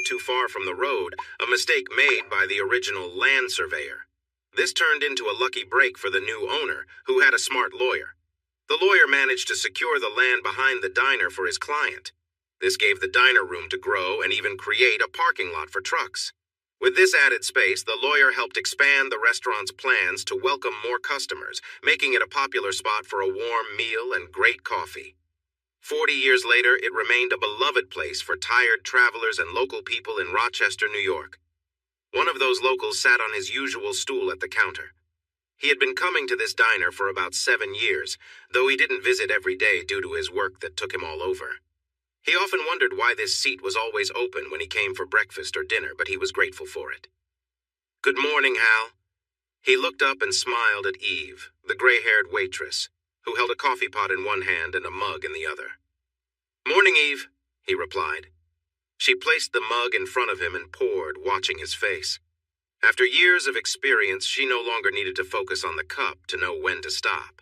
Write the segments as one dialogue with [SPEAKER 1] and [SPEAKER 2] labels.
[SPEAKER 1] too far from the road, a mistake made by the original land surveyor. This turned into a lucky break for the new owner, who had a smart lawyer. The lawyer managed to secure the land behind the diner for his client. This gave the diner room to grow and even create a parking lot for trucks. With this added space, the lawyer helped expand the restaurant's plans to welcome more customers, making it a popular spot for a warm meal and great coffee. 40 years later, it remained a beloved place for tired travelers and local people in Rochester, New York. One of those locals sat on his usual stool at the counter. He had been coming to this diner for about 7 years, though he didn't visit every day due to his work that took him all over. He often wondered why this seat was always open when he came for breakfast or dinner, but he was grateful for it. "Good morning, Hal." He looked up and smiled at Eve, the gray-haired waitress, who held a coffee pot in one hand and a mug in the other. "Morning, Eve," he replied. She placed the mug in front of him and poured, watching his face. After years of experience, she no longer needed to focus on the cup to know when to stop.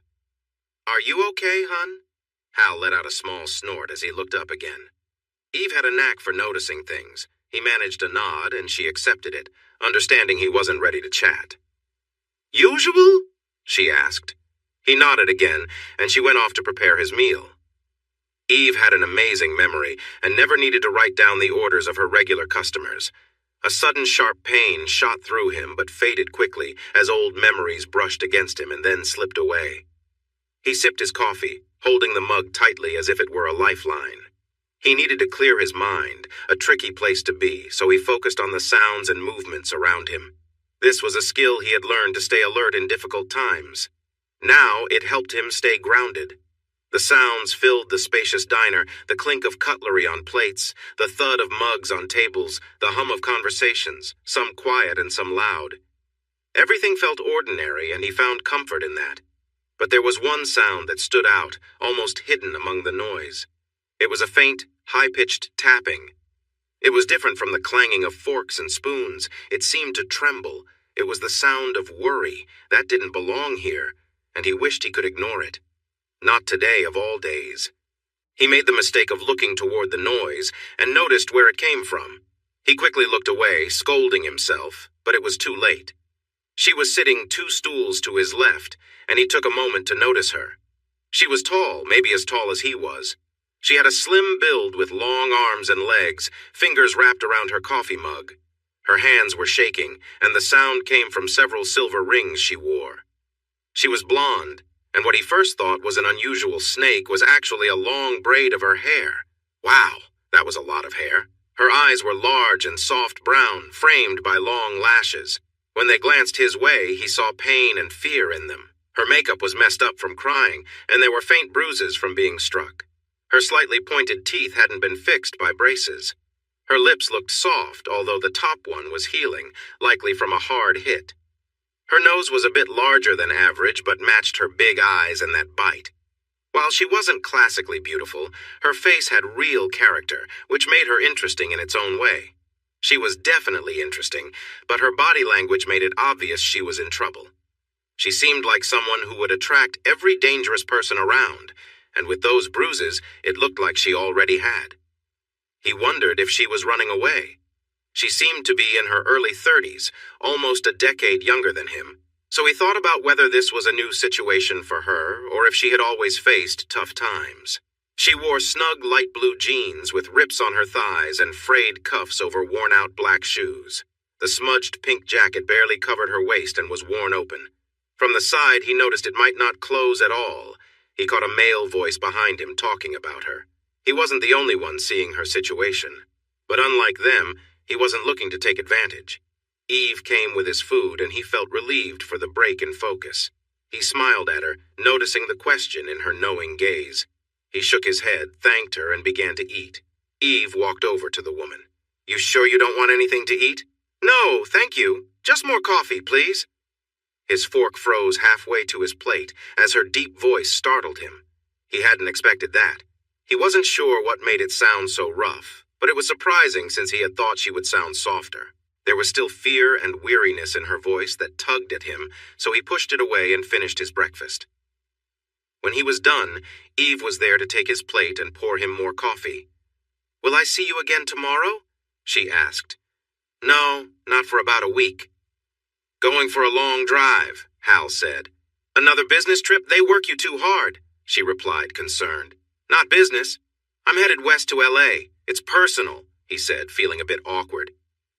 [SPEAKER 1] "Are you okay, hon?" Hal let out a small snort as he looked up again. Eve had a knack for noticing things. He managed a nod, and she accepted it, understanding he wasn't ready to chat. "Usual?" she asked. He nodded again, and she went off to prepare his meal. Eve had an amazing memory and never needed to write down the orders of her regular customers. A sudden sharp pain shot through him but faded quickly as old memories brushed against him and then slipped away. He sipped his coffee, holding the mug tightly as if it were a lifeline. He needed to clear his mind, a tricky place to be, so he focused on the sounds and movements around him. This was a skill he had learned to stay alert in difficult times. Now it helped him stay grounded. The sounds filled the spacious diner, the clink of cutlery on plates, the thud of mugs on tables, the hum of conversations, some quiet and some loud. Everything felt ordinary, and he found comfort in that. But there was one sound that stood out, almost hidden among the noise. It was a faint, high-pitched tapping. It was different from the clanging of forks and spoons. It seemed to tremble. It was the sound of worry. That didn't belong here, and he wished he could ignore it. Not today of all days. He made the mistake of looking toward the noise and noticed where it came from. He quickly looked away, scolding himself, but it was too late. She was sitting 2 stools to his left, and he took a moment to notice her. She was tall, maybe as tall as he was. She had a slim build with long arms and legs, fingers wrapped around her coffee mug. Her hands were shaking, and the sound came from several silver rings she wore. She was blonde, and what he first thought was an unusual snake was actually a long braid of her hair. Wow, that was a lot of hair. Her eyes were large and soft brown, framed by long lashes. When they glanced his way, he saw pain and fear in them. Her makeup was messed up from crying, and there were faint bruises from being struck. Her slightly pointed teeth hadn't been fixed by braces. Her lips looked soft, although the top one was healing, likely from a hard hit. Her nose was a bit larger than average, but matched her big eyes and that bite. While she wasn't classically beautiful, her face had real character, which made her interesting in its own way. She was definitely interesting, but her body language made it obvious she was in trouble. She seemed like someone who would attract every dangerous person around, and with those bruises, it looked like she already had. He wondered if she was running away. She seemed to be in her early 30s, almost a decade younger than him, so he thought about whether this was a new situation for her or if she had always faced tough times. She wore snug light blue jeans with rips on her thighs and frayed cuffs over worn-out black shoes. The smudged pink jacket barely covered her waist and was worn open. From the side, he noticed it might not close at all. He caught a male voice behind him talking about her. He wasn't the only one seeing her situation. But unlike them, he wasn't looking to take advantage. Eve came with his food, and he felt relieved for the break in focus. He smiled at her, noticing the question in her knowing gaze. He shook his head, thanked her, and began to eat. Eve walked over to the woman. "You sure you don't want anything to eat?" "No, thank you. Just more coffee, please." His fork froze halfway to his plate as her deep voice startled him. He hadn't expected that. He wasn't sure what made it sound so rough, but it was surprising since he had thought she would sound softer. There was still fear and weariness in her voice that tugged at him, so he pushed it away and finished his breakfast. When he was done, Eve was there to take his plate and pour him more coffee. "Will I see you again tomorrow?" she asked. No, not for about a week. Going for a long drive, Hal said. Another business trip? They work you too hard, she replied, concerned. Not business. I'm headed west to L.A. It's personal, he said, feeling a bit awkward.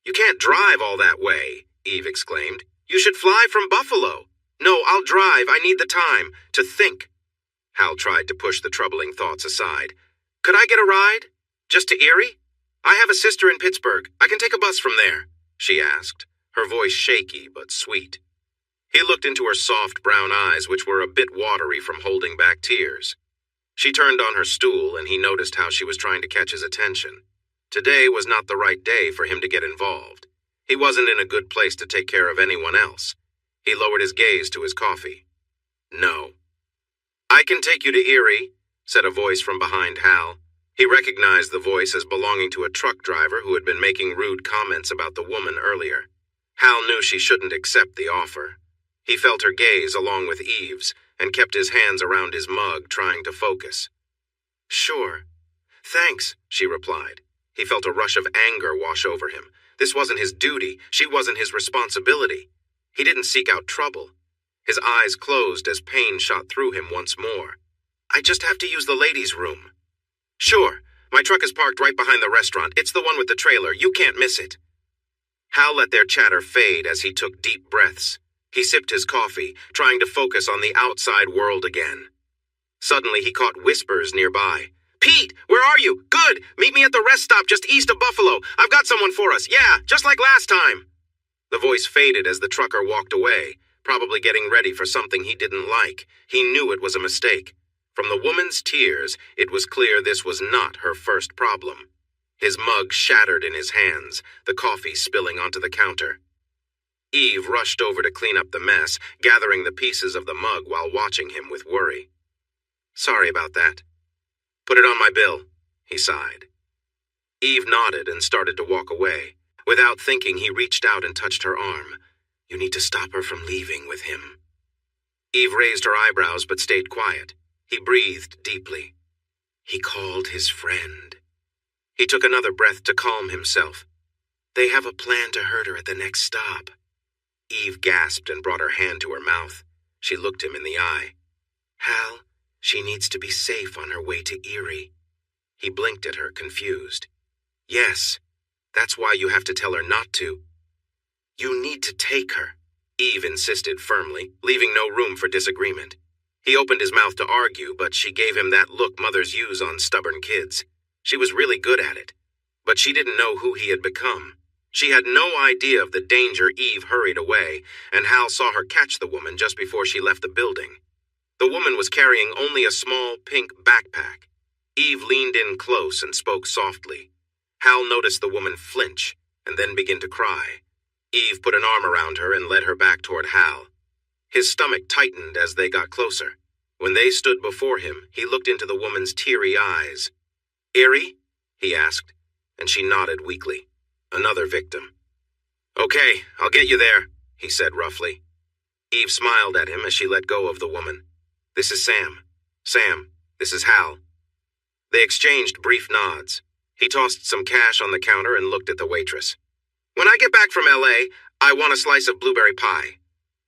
[SPEAKER 1] You can't drive all that way, Eve exclaimed. You should fly from Buffalo. No, I'll drive. I need the time to think. Hal tried to push the troubling thoughts aside. Could I get a ride? Just to Erie? I have a sister in Pittsburgh. I can take a bus from there, she asked, her voice shaky but sweet. He looked into her soft brown eyes, which were a bit watery from holding back tears. She turned on her stool, and he noticed how she was trying to catch his attention. Today was not the right day for him to get involved. He wasn't in a good place to take care of anyone else. He lowered his gaze to his coffee. No. I can take you to Erie, said a voice from behind Hal. He recognized the voice as belonging to a truck driver who had been making rude comments about the woman earlier. Hal knew she shouldn't accept the offer. He felt her gaze along with Eve's and kept his hands around his mug, trying to focus. Sure. Thanks, she replied. He felt a rush of anger wash over him. This wasn't his duty. She wasn't his responsibility. He didn't seek out trouble. His eyes closed as pain shot through him once more. I just have to use the ladies' room. Sure. My truck is parked right behind the restaurant. It's the one with the trailer. You can't miss it. Hal let their chatter fade as he took deep breaths. He sipped his coffee, trying to focus on the outside world again. Suddenly, he caught whispers nearby. Pete, where are you? Good. Meet me at the rest stop just east of Buffalo. I've got someone for us. Yeah, just like last time. The voice faded as the trucker walked away, probably getting ready for something he didn't like. He knew it was a mistake. From the woman's tears, it was clear this was not her first problem. His mug shattered in his hands, the coffee spilling onto the counter. Eve rushed over to clean up the mess, gathering the pieces of the mug while watching him with worry. Sorry about that. Put it on my bill, he sighed. Eve nodded and started to walk away. Without thinking, he reached out and touched her arm. You need to stop her from leaving with him. Eve raised her eyebrows but stayed quiet. He breathed deeply. He called his friend. He took another breath to calm himself. They have a plan to hurt her at the next stop. Eve gasped and brought her hand to her mouth. She looked him in the eye. Hal, she needs to be safe on her way to Erie. He blinked at her, confused. Yes, that's why you have to tell her not to. You need to take her, Eve insisted firmly, leaving no room for disagreement. He opened his mouth to argue, but she gave him that look mothers use on stubborn kids. She was really good at it, but she didn't know who he had become. She had no idea of the danger. Eve hurried away, and Hal saw her catch the woman just before she left the building. The woman was carrying only a small pink backpack. Eve leaned in close and spoke softly. Hal noticed the woman flinch and then begin to cry. Eve put an arm around her and led her back toward Hal. His stomach tightened as they got closer. When they stood before him, he looked into the woman's teary eyes. Erie? He asked, and she nodded weakly. Another victim. Okay, I'll get you there, he said roughly. Eve smiled at him as she let go of the woman. This is Sam. Sam, this is Hal. They exchanged brief nods. He tossed some cash on the counter and looked at the waitress. When I get back from L.A., I want a slice of blueberry pie.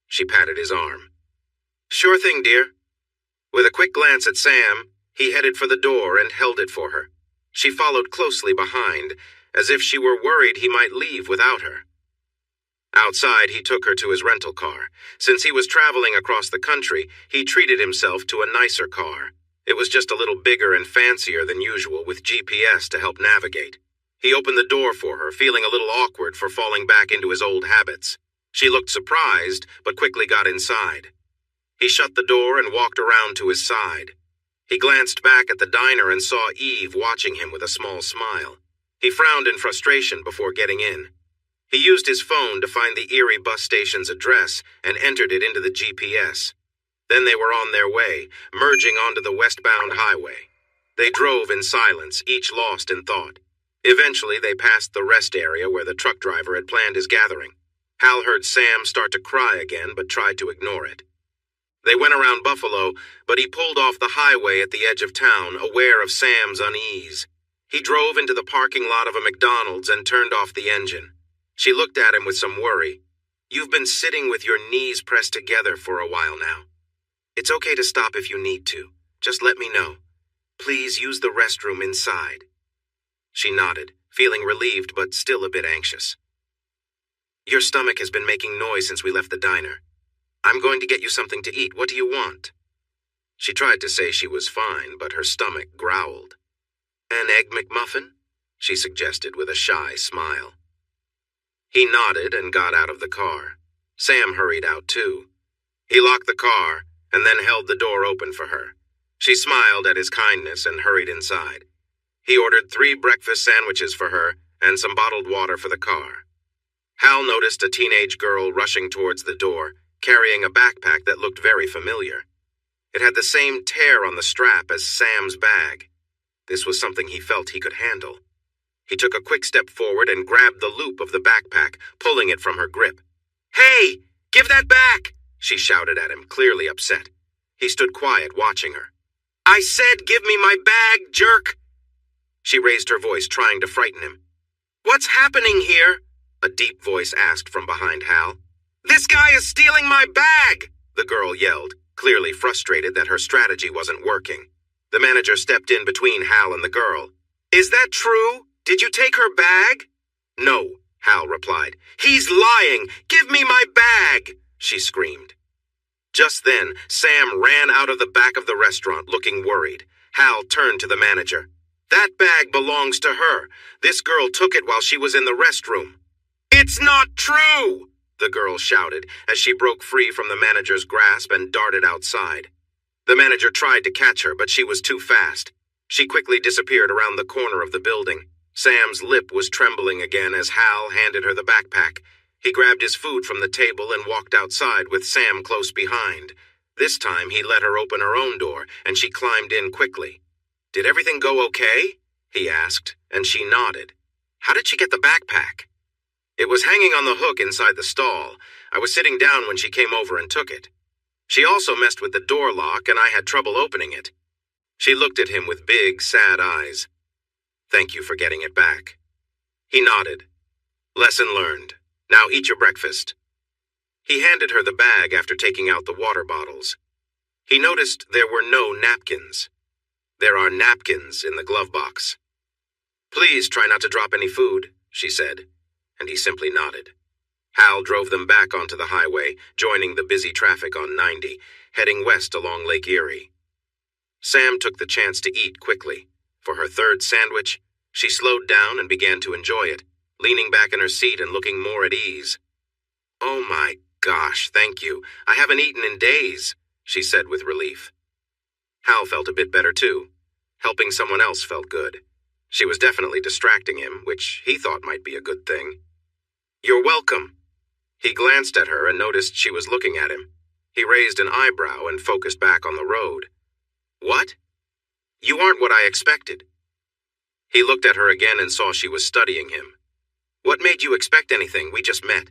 [SPEAKER 1] She patted his arm. Sure thing, dear. With a quick glance at Sam, he headed for the door and held it for her. She followed closely behind, as if she were worried he might leave without her. Outside, he took her to his rental car. Since he was traveling across the country, he treated himself to a nicer car. It was just a little bigger and fancier than usual, with GPS to help navigate. He opened the door for her, feeling a little awkward for falling back into his old habits. She looked surprised, but quickly got inside. He shut the door and walked around to his side. He glanced back at the diner and saw Eve watching him with a small smile. He frowned in frustration before getting in. He used his phone to find the Erie bus station's address and entered it into the GPS. Then they were on their way, merging onto the westbound highway. They drove in silence, each lost in thought. Eventually, they passed the rest area where the truck driver had planned his gathering. Hal heard Sam start to cry again, but tried to ignore it. They went around Buffalo, but he pulled off the highway at the edge of town, aware of Sam's unease. He drove into the parking lot of a McDonald's and turned off the engine. She looked at him with some worry. "You've been sitting with your knees pressed together for a while now. It's okay to stop if you need to. Just let me know. Please use the restroom inside." She nodded, feeling relieved but still a bit anxious. "Your stomach has been making noise since we left the diner. I'm going to get you something to eat. What do you want?" She tried to say she was fine, but her stomach growled. "An Egg McMuffin?" she suggested with a shy smile. He nodded and got out of the car. Sam hurried out too. He locked the car and then held the door open for her. She smiled at his kindness and hurried inside. He ordered 3 breakfast sandwiches for her and some bottled water for the car. Hal noticed a teenage girl rushing towards the door, carrying a backpack that looked very familiar. It had the same tear on the strap as Sam's bag. This was something he felt he could handle. He took a quick step forward and grabbed the loop of the backpack, pulling it from her grip. "Hey, give that back!" she shouted at him, clearly upset. He stood quiet, watching her. "I said give me my bag, jerk!" She raised her voice, trying to frighten him. "What's happening here?" a deep voice asked from behind Hal. "This guy is stealing my bag!" the girl yelled, clearly frustrated that her strategy wasn't working. The manager stepped in between Hal and the girl. "Is that true? Did you take her bag?" "No," Hal replied. "He's lying! Give me my bag!" she screamed. Just then, Sam ran out of the back of the restaurant looking worried. Hal turned to the manager. "That bag belongs to her. This girl took it while she was in the restroom." "It's not true!" the girl shouted as she broke free from the manager's grasp and darted outside. The manager tried to catch her, but she was too fast. She quickly disappeared around the corner of the building. Sam's lip was trembling again as Hal handed her the backpack. He grabbed his food from the table and walked outside with Sam close behind. This time he let her open her own door, and she climbed in quickly. "Did everything go okay?" he asked, and she nodded. "How did she get the backpack?" "It was hanging on the hook inside the stall. I was sitting down when she came over and took it. She also messed with the door lock, and I had trouble opening it." She looked at him with big, sad eyes. "Thank you for getting it back." He nodded. "Lesson learned. Now eat your breakfast." He handed her the bag after taking out the water bottles. He noticed there were no napkins. "There are napkins in the glove box." "Please try not to drop any food," she said, and he simply nodded. Hal drove them back onto the highway, joining the busy traffic on 90, heading west along Lake Erie. Sam took the chance to eat quickly. For her 3rd sandwich, she slowed down and began to enjoy it, leaning back in her seat and looking more at ease. "Oh my gosh, thank you. I haven't eaten in days," she said with relief. Hal felt a bit better too. Helping someone else felt good. She was definitely distracting him, which he thought might be a good thing. "You're welcome." He glanced at her and noticed she was looking at him. He raised an eyebrow and focused back on the road. "What? You aren't what I expected." He looked at her again and saw she was studying him. "What made you expect anything? We just met."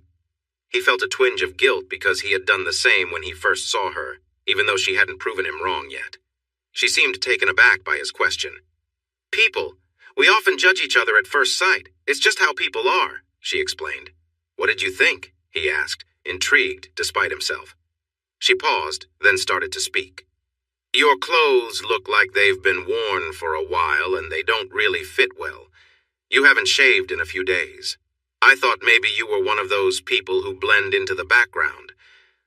[SPEAKER 1] He felt a twinge of guilt because he had done the same when he first saw her, even though she hadn't proven him wrong yet. She seemed taken aback by his question. "People. We often judge each other at first sight. It's just how people are," she explained. "What did you think?" he asked, intrigued despite himself. She paused, then started to speak. "Your clothes look like they've been worn for a while and they don't really fit well. You haven't shaved in a few days. I thought maybe you were one of those people who blend into the background,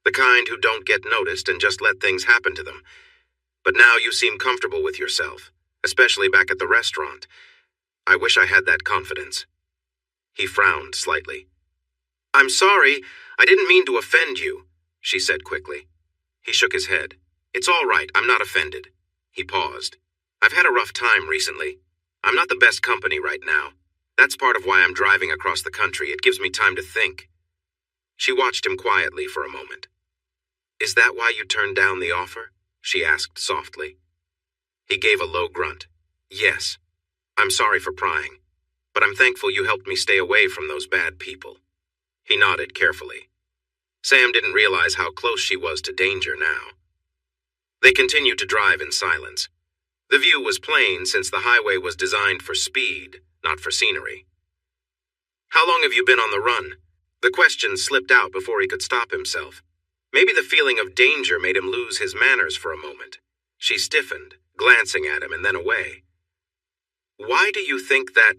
[SPEAKER 1] the kind who don't get noticed and just let things happen to them. But now you seem comfortable with yourself, especially back at the restaurant. I wish I had that confidence." He frowned slightly. "I'm sorry, I didn't mean to offend you," she said quickly. He shook his head. "It's all right, I'm not offended." He paused. "I've had a rough time recently. I'm not the best company right now. That's part of why I'm driving across the country. It gives me time to think." She watched him quietly for a moment. "Is that why you turned down the offer?" she asked softly. He gave a low grunt. "Yes. I'm sorry for prying, but I'm thankful you helped me stay away from those bad people." He nodded carefully. Sam didn't realize how close she was to danger now. They continued to drive in silence. The view was plain since the highway was designed for speed, not for scenery. "How long have you been on the run?" The question slipped out before he could stop himself. Maybe the feeling of danger made him lose his manners for a moment. She stiffened, glancing at him and then away. "Why do you think that?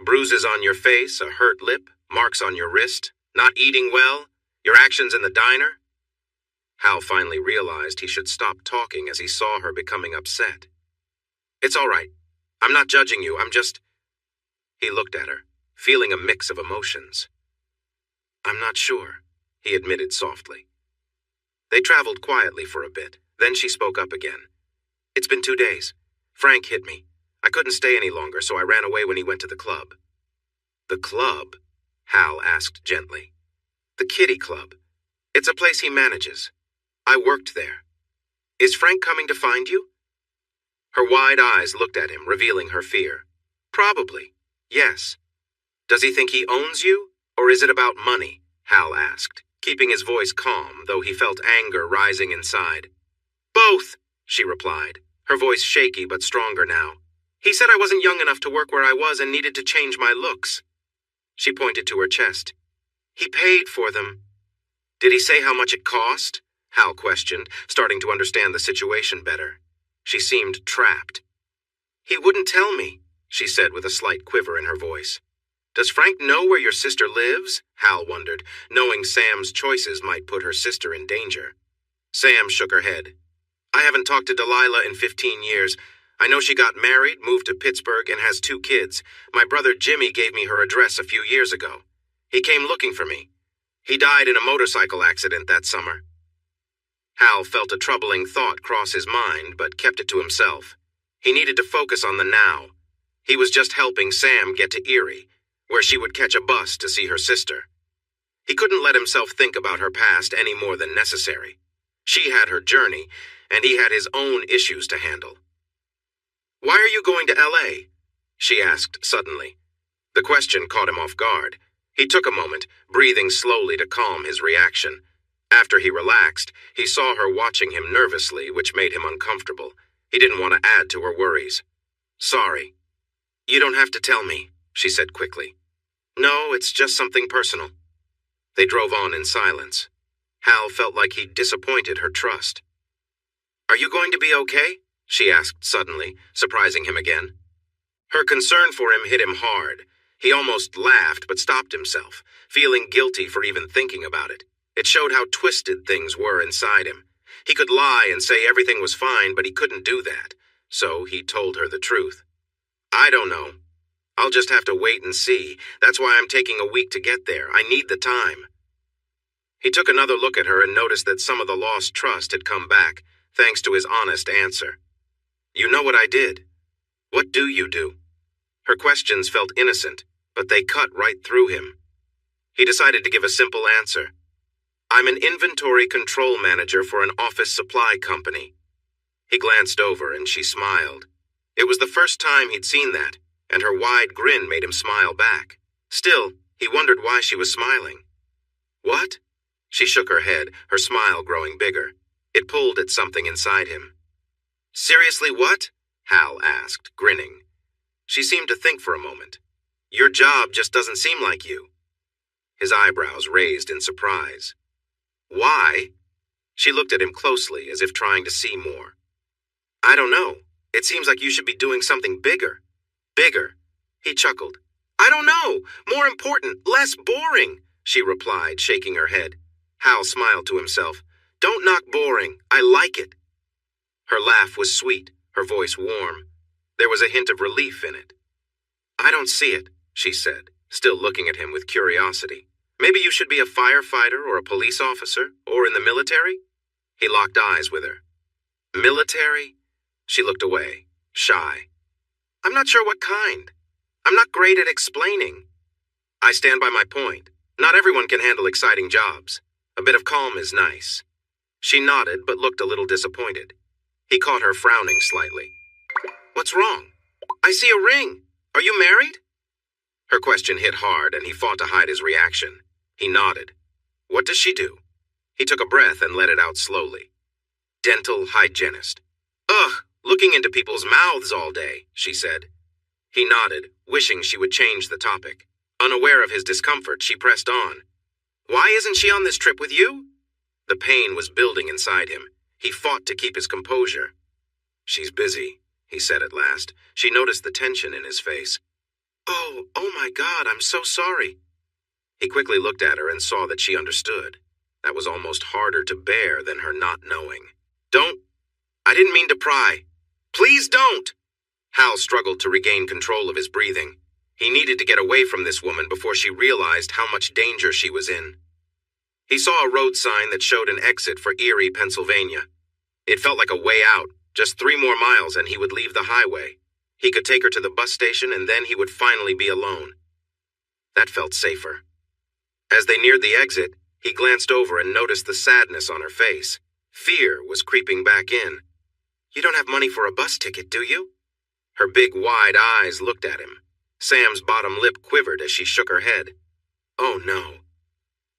[SPEAKER 1] Bruises on your face, a hurt lip, marks on your wrist, not eating well, your actions in the diner?" Hal finally realized he should stop talking as he saw her becoming upset. "It's all right. I'm not judging you, I'm just—" He looked at her, feeling a mix of emotions. "I'm not sure," he admitted softly. They traveled quietly for a bit, then she spoke up again. "It's been 2 days. Frank hit me. I couldn't stay any longer, so I ran away when he went to the club." "The club?" Hal asked gently. "The Kitty Club. It's a place he manages. I worked there. Is Frank coming to find you?" Her wide eyes looked at him, revealing her fear. "Probably. Yes. Does he think he owns you, or is it about money?" Hal asked, keeping his voice calm, though he felt anger rising inside. "Both," she replied, her voice shaky but stronger now. "He said I wasn't young enough to work where I was and needed to change my looks." She pointed to her chest. "He paid for them." "Did he say how much it cost?" Hal questioned, starting to understand the situation better. She seemed trapped. "He wouldn't tell me," she said with a slight quiver in her voice. "Does Frank know where your sister lives?" Hal wondered, knowing Sam's choices might put her sister in danger. Sam shook her head. "I haven't talked to Delilah in 15 years. I know she got married, moved to Pittsburgh, and has 2 kids. My brother Jimmy gave me her address a few years ago. He came looking for me. He died in a motorcycle accident that summer." Hal felt a troubling thought cross his mind, but kept it to himself. He needed to focus on the now. He was just helping Sam get to Erie, where she would catch a bus to see her sister. He couldn't let himself think about her past any more than necessary. She had her journey, and he had his own issues to handle. "Why are you going to L.A.?" she asked suddenly. The question caught him off guard. He took a moment, breathing slowly to calm his reaction. After he relaxed, he saw her watching him nervously, which made him uncomfortable. He didn't want to add to her worries. "Sorry." "You don't have to tell me," she said quickly. "No, it's just something personal." They drove on in silence. Hal felt like he'd disappointed her trust. "Are you going to be okay?" she asked suddenly, surprising him again. Her concern for him hit him hard. He almost laughed but stopped himself, feeling guilty for even thinking about it. It showed how twisted things were inside him. He could lie and say everything was fine, but he couldn't do that. So he told her the truth. "I don't know. I'll just have to wait and see. That's why I'm taking a week to get there. I need the time." He took another look at her and noticed that some of the lost trust had come back, thanks to his honest answer. "You know what I did. What do you do?" Her questions felt innocent, but they cut right through him. He decided to give a simple answer. "I'm an inventory control manager for an office supply company." He glanced over and she smiled. It was the first time he'd seen that, and her wide grin made him smile back. Still, he wondered why she was smiling. "What?" She shook her head, her smile growing bigger. It pulled at something inside him. "Seriously, what?" Hal asked, grinning. She seemed to think for a moment. "Your job just doesn't seem like you." His eyebrows raised in surprise. "Why?" She looked at him closely, as if trying to see more. "I don't know. It seems like you should be doing something bigger." "Bigger?" He chuckled. "I don't know. More important, less boring," she replied, shaking her head. Hal smiled to himself. "Don't knock boring. I like it." Her laugh was sweet, her voice warm. There was a hint of relief in it. "I don't see it," she said, still looking at him with curiosity. "Maybe you should be a firefighter or a police officer, or in the military?" He locked eyes with her. "Military?" She looked away, shy. "I'm not sure what kind. I'm not great at explaining." "I stand by my point. Not everyone can handle exciting jobs. A bit of calm is nice." She nodded but looked a little disappointed. He caught her frowning slightly. "What's wrong? I see a ring. Are you married?" Her question hit hard, and he fought to hide his reaction. He nodded. "What does she do?" He took a breath and let it out slowly. "Dental hygienist." "Ugh, Looking into people's mouths all day, she said. He nodded, wishing she would change the topic. Unaware of his discomfort, she pressed on. Why isn't she on this trip with you? The pain was building inside him. He fought to keep his composure. She's busy, he said at last. She noticed the tension in his face. Oh my God, I'm so sorry. He quickly looked at her and saw that she understood. That was almost harder to bear than her not knowing. I didn't mean to pry. Please don't! Hal struggled to regain control of his breathing. He needed to get away from this woman before she realized how much danger she was in. He saw a road sign that showed an exit for Erie, Pennsylvania. It felt like a way out, just 3 more miles and he would leave the highway. He could take her to the bus station and then he would finally be alone. That felt safer. As they neared the exit, he glanced over and noticed the sadness on her face. Fear was creeping back in. You don't have money for a bus ticket, do you? Her big, wide eyes looked at him. Sam's bottom lip quivered as she shook her head. Oh, no.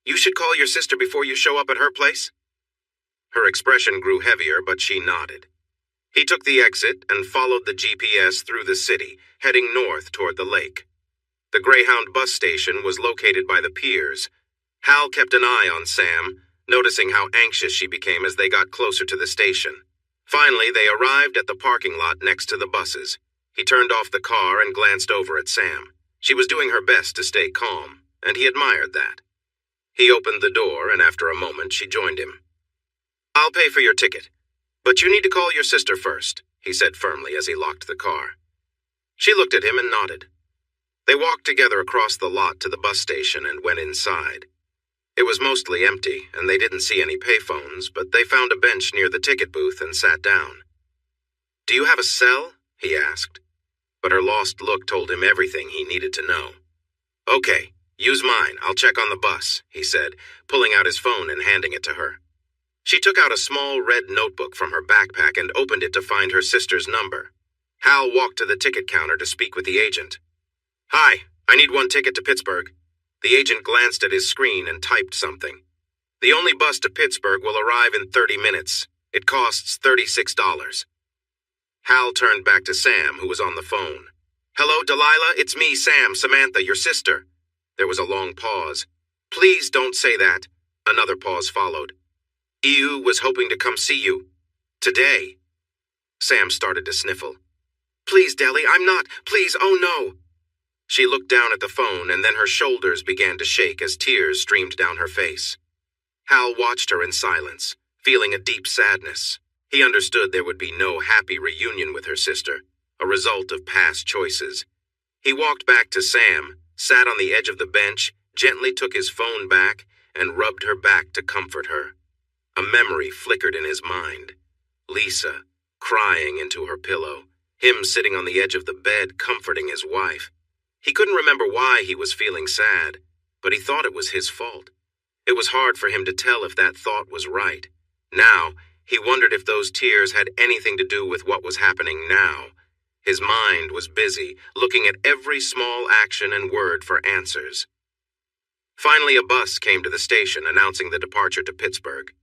[SPEAKER 1] You should call your sister before you show up at her place? Her expression grew heavier, but she nodded. He took the exit and followed the GPS through the city, heading north toward the lake. The Greyhound bus station was located by the piers. Hal kept an eye on Sam, noticing how anxious she became as they got closer to the station. Finally, they arrived at the parking lot next to the buses. He turned off the car and glanced over at Sam. She was doing her best to stay calm, and he admired that. He opened the door, and after a moment, she joined him. I'll pay for your ticket, but you need to call your sister first, he said firmly as he locked the car. She looked at him and nodded. They walked together across the lot to the bus station and went inside. It was mostly empty, and they didn't see any payphones, but they found a bench near the ticket booth and sat down. Do you have a cell? He asked. But her lost look told him everything he needed to know. Okay, use mine. I'll check on the bus, he said, pulling out his phone and handing it to her. She took out a small red notebook from her backpack and opened it to find her sister's number. Hal walked to the ticket counter to speak with the agent. Hi, I need 1 ticket to Pittsburgh. The agent glanced at his screen and typed something. The only bus to Pittsburgh will arrive in 30 minutes. It costs $36. Hal turned back to Sam, who was on the phone. Hello, Delilah, it's me, Sam, Samantha, your sister. There was a long pause. Please don't say that. Another pause followed. EU was hoping to come see you. Today. Sam started to sniffle. Please, Deli, I'm not. Please, oh no. She looked down at the phone, and then her shoulders began to shake as tears streamed down her face. Hal watched her in silence, feeling a deep sadness. He understood there would be no happy reunion with her sister, a result of past choices. He walked back to Sam, sat on the edge of the bench, gently took his phone back, and rubbed her back to comfort her. A memory flickered in his mind. Lisa, crying into her pillow, him sitting on the edge of the bed comforting his wife. He couldn't remember why he was feeling sad, but he thought it was his fault. It was hard for him to tell if that thought was right. Now, he wondered if those tears had anything to do with what was happening now. His mind was busy, looking at every small action and word for answers. Finally, a bus came to the station announcing the departure to Pittsburgh.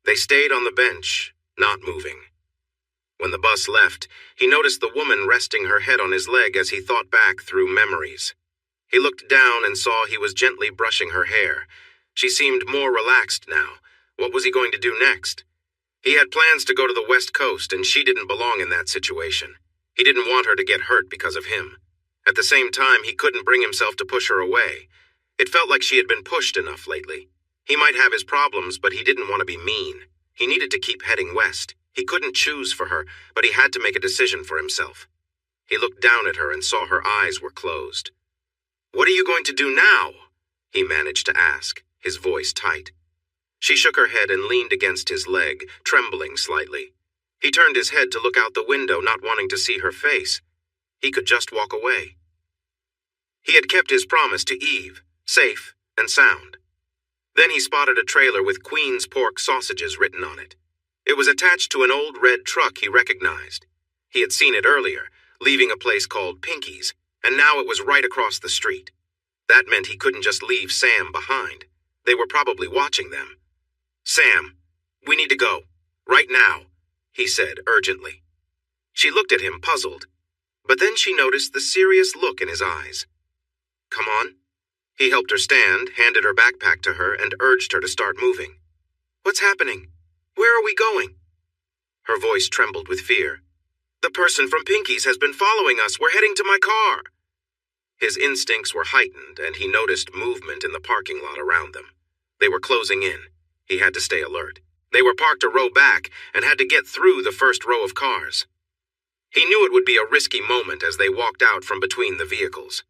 [SPEAKER 1] They stayed on the bench, not moving. When the bus left, he noticed the woman resting her head on his leg as he thought back through memories. He looked down and saw he was gently brushing her hair. She seemed more relaxed now. What was he going to do next? He had plans to go to the West Coast, and she didn't belong in that situation. He didn't want her to get hurt because of him. At the same time, he couldn't bring himself to push her away. It felt like she had been pushed enough lately. He might have his problems, but he didn't want to be mean. He needed to keep heading west. He couldn't choose for her, but he had to make a decision for himself. He looked down at her and saw her eyes were closed. What are you going to do now? He managed to ask, his voice tight. She shook her head and leaned against his leg, trembling slightly. He turned his head to look out the window, not wanting to see her face. He could just walk away. He had kept his promise to Eve, safe and sound. Then he spotted a trailer with Queen's pork sausages written on it. It was attached to an old red truck he recognized. He had seen it earlier, leaving a place called Pinky's, and now it was right across the street. That meant he couldn't just leave Sam behind. They were probably watching them. Sam, we need to go. Right now, he said urgently. She looked at him, puzzled. But then she noticed the serious look in his eyes. "Come on." He helped her stand, handed her backpack to her, and urged her to start moving. "What's happening? Where are we going?" Her voice trembled with fear. "The person from Pinky's has been following us. We're heading to my car." His instincts were heightened, and he noticed movement in the parking lot around them. They were closing in. He had to stay alert. They were parked a row back and had to get through the first row of cars. He knew it would be a risky moment as they walked out from between the vehicles.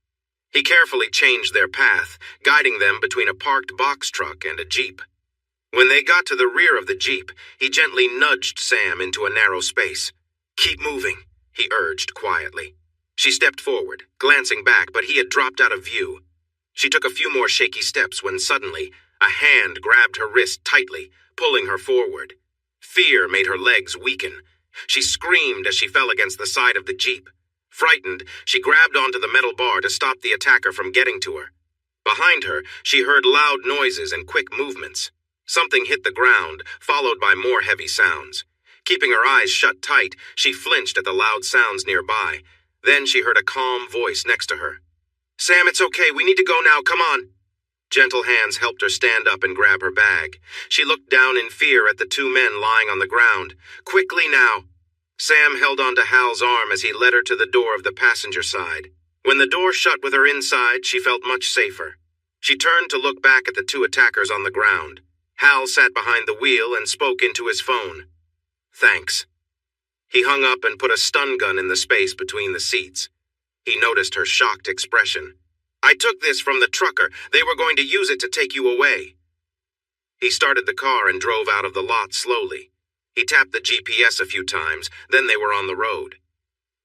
[SPEAKER 1] He carefully changed their path, guiding them between a parked box truck and a Jeep. When they got to the rear of the Jeep, he gently nudged Sam into a narrow space. "Keep moving," he urged quietly. She stepped forward, glancing back, but he had dropped out of view. She took a few more shaky steps when suddenly a hand grabbed her wrist tightly, pulling her forward. Fear made her legs weaken. She screamed as she fell against the side of the Jeep. Frightened, she grabbed onto the metal bar to stop the attacker from getting to her. Behind her, she heard loud noises and quick movements. Something hit the ground, followed by more heavy sounds. Keeping her eyes shut tight, she flinched at the loud sounds nearby. Then she heard a calm voice next to her. "Sam, it's okay. We need to go now. Come on." Gentle hands helped her stand up and grab her bag. She looked down in fear at the two men lying on the ground. "Quickly now." Sam held onto Hal's arm as he led her to the door of the passenger side. When the door shut with her inside, she felt much safer. She turned to look back at the two attackers on the ground. Hal sat behind the wheel and spoke into his phone. "Thanks." He hung up and put a stun gun in the space between the seats. He noticed her shocked expression. "I took this from the trucker. They were going to use it to take you away." He started the car and drove out of the lot slowly. He tapped the GPS a few times, then they were on the road.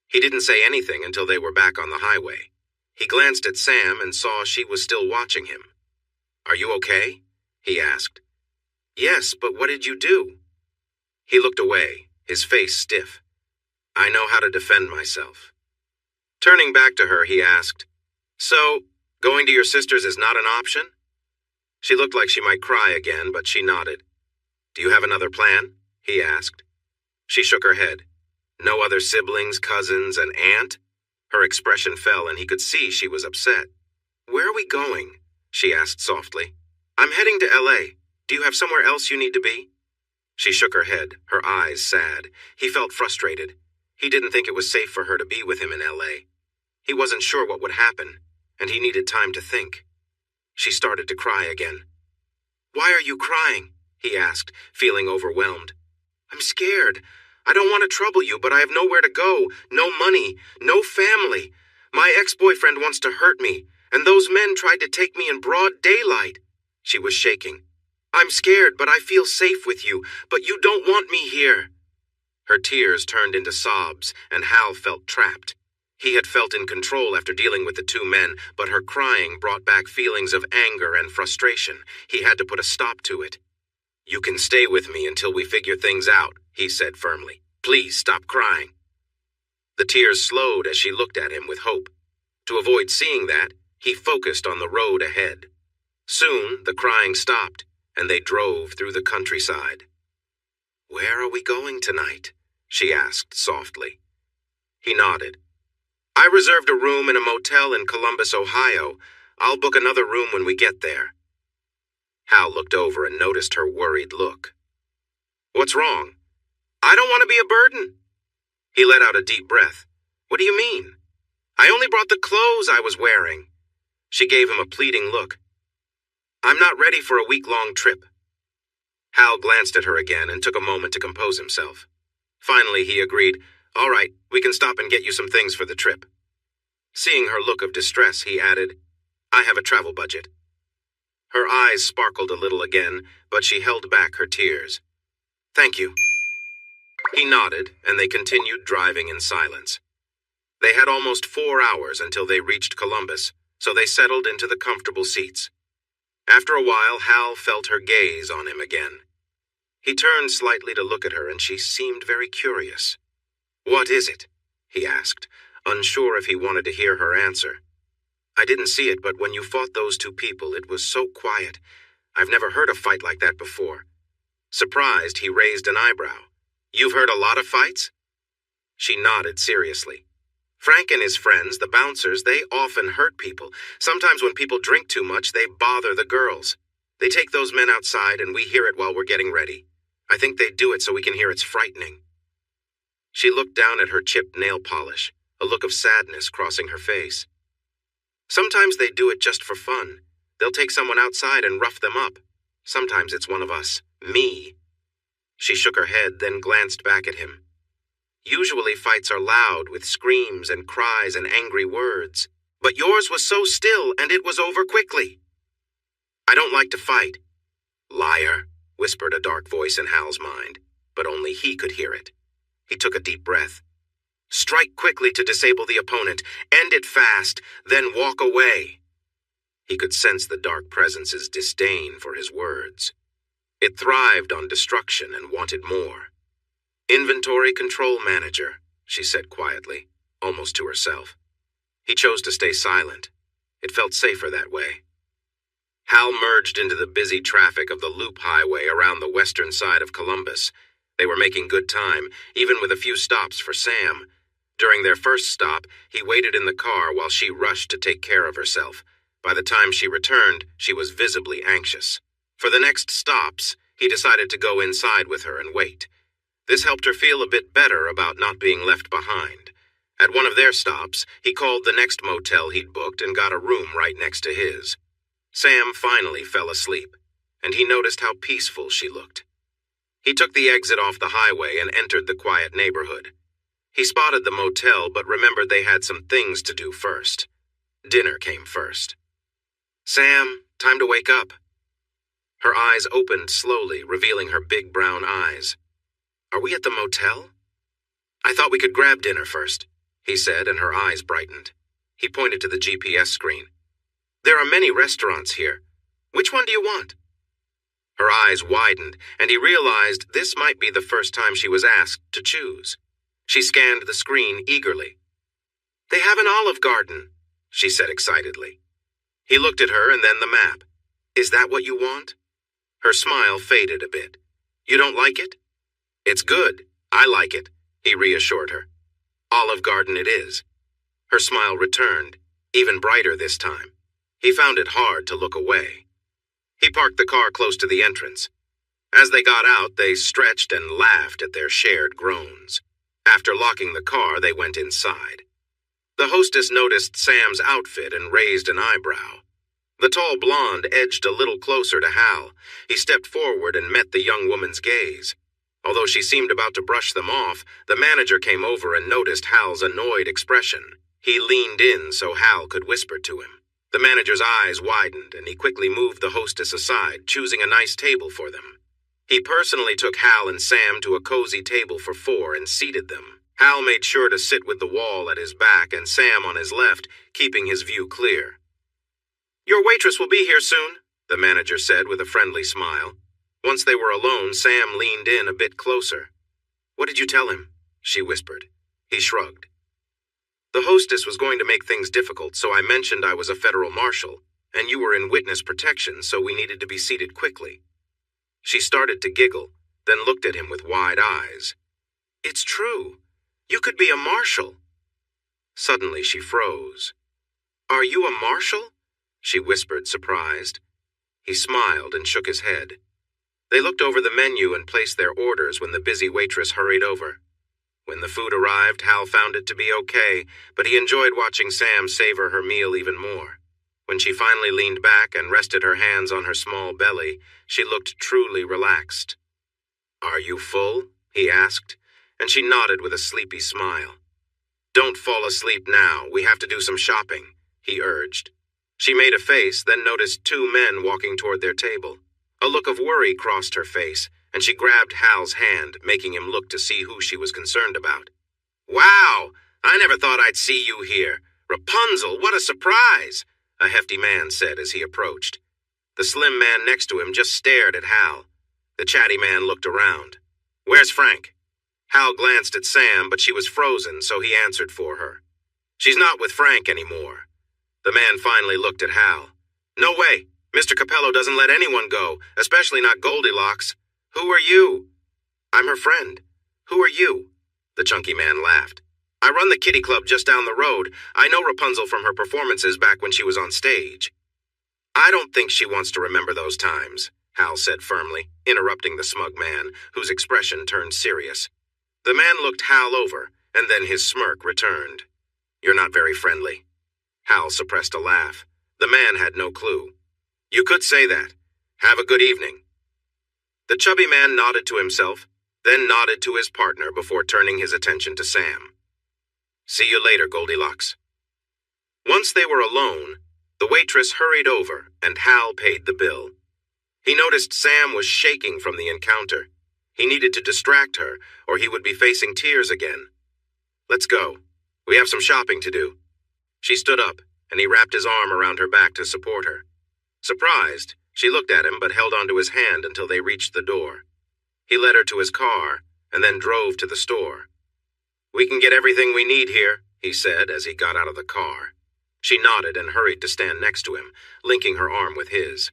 [SPEAKER 1] He didn't say anything until they were back on the highway. He glanced at Sam and saw she was still watching him. "Are you okay?" he asked. "Yes, but what did you do?" He looked away, his face stiff. "I know how to defend myself." Turning back to her, he asked, "So, going to your sister's is not an option?" She looked like she might cry again, but she nodded. "Do you have another plan?" he asked. She shook her head. "No other siblings, cousins, an aunt?" Her expression fell, and he could see she was upset. "Where are we going?" she asked softly. "I'm heading to L.A. Do you have somewhere else you need to be?" She shook her head, her eyes sad. He felt frustrated. He didn't think it was safe for her to be with him in L.A. He wasn't sure what would happen, and he needed time to think. She started to cry again. "Why are you crying?" he asked, feeling overwhelmed. "I'm scared. I don't want to trouble you, but I have nowhere to go, no money, no family. My ex-boyfriend wants to hurt me, and those men tried to take me in broad daylight." She was shaking. "I'm scared, but I feel safe with you, but you don't want me here." Her tears turned into sobs, and Hal felt trapped. He had felt in control after dealing with the two men, but her crying brought back feelings of anger and frustration. He had to put a stop to it. "You can stay with me until we figure things out," he said firmly. "Please stop crying." The tears slowed as she looked at him with hope. To avoid seeing that, he focused on the road ahead. Soon, the crying stopped, and they drove through the countryside. "Where are we going tonight?" she asked softly. He nodded. "I reserved a room in a motel in Columbus, Ohio. I'll book another room when we get there." Hal looked over and noticed her worried look. "What's wrong?" "I don't want to be a burden." He let out a deep breath. "What do you mean?" "I only brought the clothes I was wearing." She gave him a pleading look. "I'm not ready for a week-long trip." Hal glanced at her again and took a moment to compose himself. Finally, he agreed, "All right, we can stop and get you some things for the trip." Seeing her look of distress, he added, "I have a travel budget." Her eyes sparkled a little again, but she held back her tears. "Thank you." He nodded, and they continued driving in silence. They had almost 4 hours until they reached Columbus, so they settled into the comfortable seats. After a while, Hal felt her gaze on him again. He turned slightly to look at her, and she seemed very curious. "What is it?" he asked, unsure if he wanted to hear her answer. "I didn't see it, but when you fought those two people, it was so quiet. I've never heard a fight like that before." Surprised, he raised an eyebrow. "You've heard a lot of fights?" She nodded seriously. Frank and his friends, the bouncers, they often hurt people. Sometimes when people drink too much, they bother the girls. They take those men outside and we hear it while we're getting ready. I think they do it so we can hear it's frightening. She looked down at her chipped nail polish, a look of sadness crossing her face. Sometimes they do it just for fun. They'll take someone outside and rough them up. Sometimes it's one of us, me. She shook her head, then glanced back at him. Usually fights are loud, with screams and cries and angry words. But yours was so still, and it was over quickly. I don't like to fight. Liar, whispered a dark voice in Hal's mind, but only he could hear it. He took a deep breath. Strike quickly to disable the opponent, end it fast, then walk away. He could sense the dark presence's disdain for his words. It thrived on destruction and wanted more. Inventory control manager, she said quietly, almost to herself. He chose to stay silent. It felt safer that way. Hal merged into the busy traffic of the loop highway around the western side of Columbus. They were making good time, even with a few stops for Sam. During their first stop, he waited in the car while she rushed to take care of herself. By the time she returned, she was visibly anxious. For the next stops, he decided to go inside with her and wait. This helped her feel a bit better about not being left behind. At one of their stops, he called the next motel he'd booked and got a room right next to his. Sam finally fell asleep, and he noticed how peaceful she looked. He took the exit off the highway and entered the quiet neighborhood. He spotted the motel, but remembered they had some things to do first. Dinner came first. Sam, time to wake up. Her eyes opened slowly, revealing her big brown eyes. Are we at the motel? I thought we could grab dinner first, he said, and her eyes brightened. He pointed to the GPS screen. There are many restaurants here. Which one do you want? Her eyes widened, and he realized this might be the first time she was asked to choose. She scanned the screen eagerly. They have an Olive Garden, she said excitedly. He looked at her and then the map. Is that what you want? Her smile faded a bit. You don't like it? It's good. I like it, he reassured her. Olive Garden it is. Her smile returned, even brighter this time. He found it hard to look away. He parked the car close to the entrance. As they got out, they stretched and laughed at their shared groans. After locking the car, they went inside. The hostess noticed Sam's outfit and raised an eyebrow. The tall blonde edged a little closer to Hal. He stepped forward and met the young woman's gaze. Although she seemed about to brush them off, the manager came over and noticed Hal's annoyed expression. He leaned in so Hal could whisper to him. The manager's eyes widened, and he quickly moved the hostess aside, choosing a nice table for them. He personally took Hal and Sam to a cozy table for four and seated them. Hal made sure to sit with the wall at his back and Sam on his left, keeping his view clear. Your waitress will be here soon, the manager said with a friendly smile. Once they were alone, Sam leaned in a bit closer. What did you tell him? She whispered. He shrugged. The hostess was going to make things difficult, so I mentioned I was a federal marshal, and you were in witness protection, so we needed to be seated quickly. She started to giggle, then looked at him with wide eyes. It's true. You could be a marshal. Suddenly she froze. Are you a marshal? She whispered, surprised. He smiled and shook his head. They looked over the menu and placed their orders when the busy waitress hurried over. When the food arrived, Hal found it to be okay, but he enjoyed watching Sam savor her meal even more. When she finally leaned back and rested her hands on her small belly, she looked truly relaxed. Are you full? He asked, and she nodded with a sleepy smile. Don't fall asleep now. We have to do some shopping, he urged. She made a face, then noticed two men walking toward their table. A look of worry crossed her face, and she grabbed Hal's hand, making him look to see who she was concerned about. Wow! I never thought I'd see you here. Rapunzel, what a surprise! A hefty man said as he approached. The slim man next to him just stared at Hal. The chatty man looked around. Where's Frank? Hal glanced at Sam, but she was frozen, so he answered for her. She's not with Frank anymore. The man finally looked at Hal. No way! Mr. Capello doesn't let anyone go, especially not Goldilocks. Who are you? I'm her friend. Who are you? The chunky man laughed. I run the kitty club just down the road. I know Rapunzel from her performances back when she was on stage. I don't think she wants to remember those times, Hal said firmly, interrupting the smug man, whose expression turned serious. The man looked Hal over, and then his smirk returned. You're not very friendly. Hal suppressed a laugh. The man had no clue. You could say that. Have a good evening. The chubby man nodded to himself, then nodded to his partner before turning his attention to Sam. See you later, Goldilocks. Once they were alone, the waitress hurried over and Hal paid the bill. He noticed Sam was shaking from the encounter. He needed to distract her, or he would be facing tears again. Let's go. We have some shopping to do. She stood up, and he wrapped his arm around her back to support her. Surprised, she looked at him but held onto his hand until they reached the door. He led her to his car, and then drove to the store. We can get everything we need here, he said as he got out of the car. She nodded and hurried to stand next to him, linking her arm with his.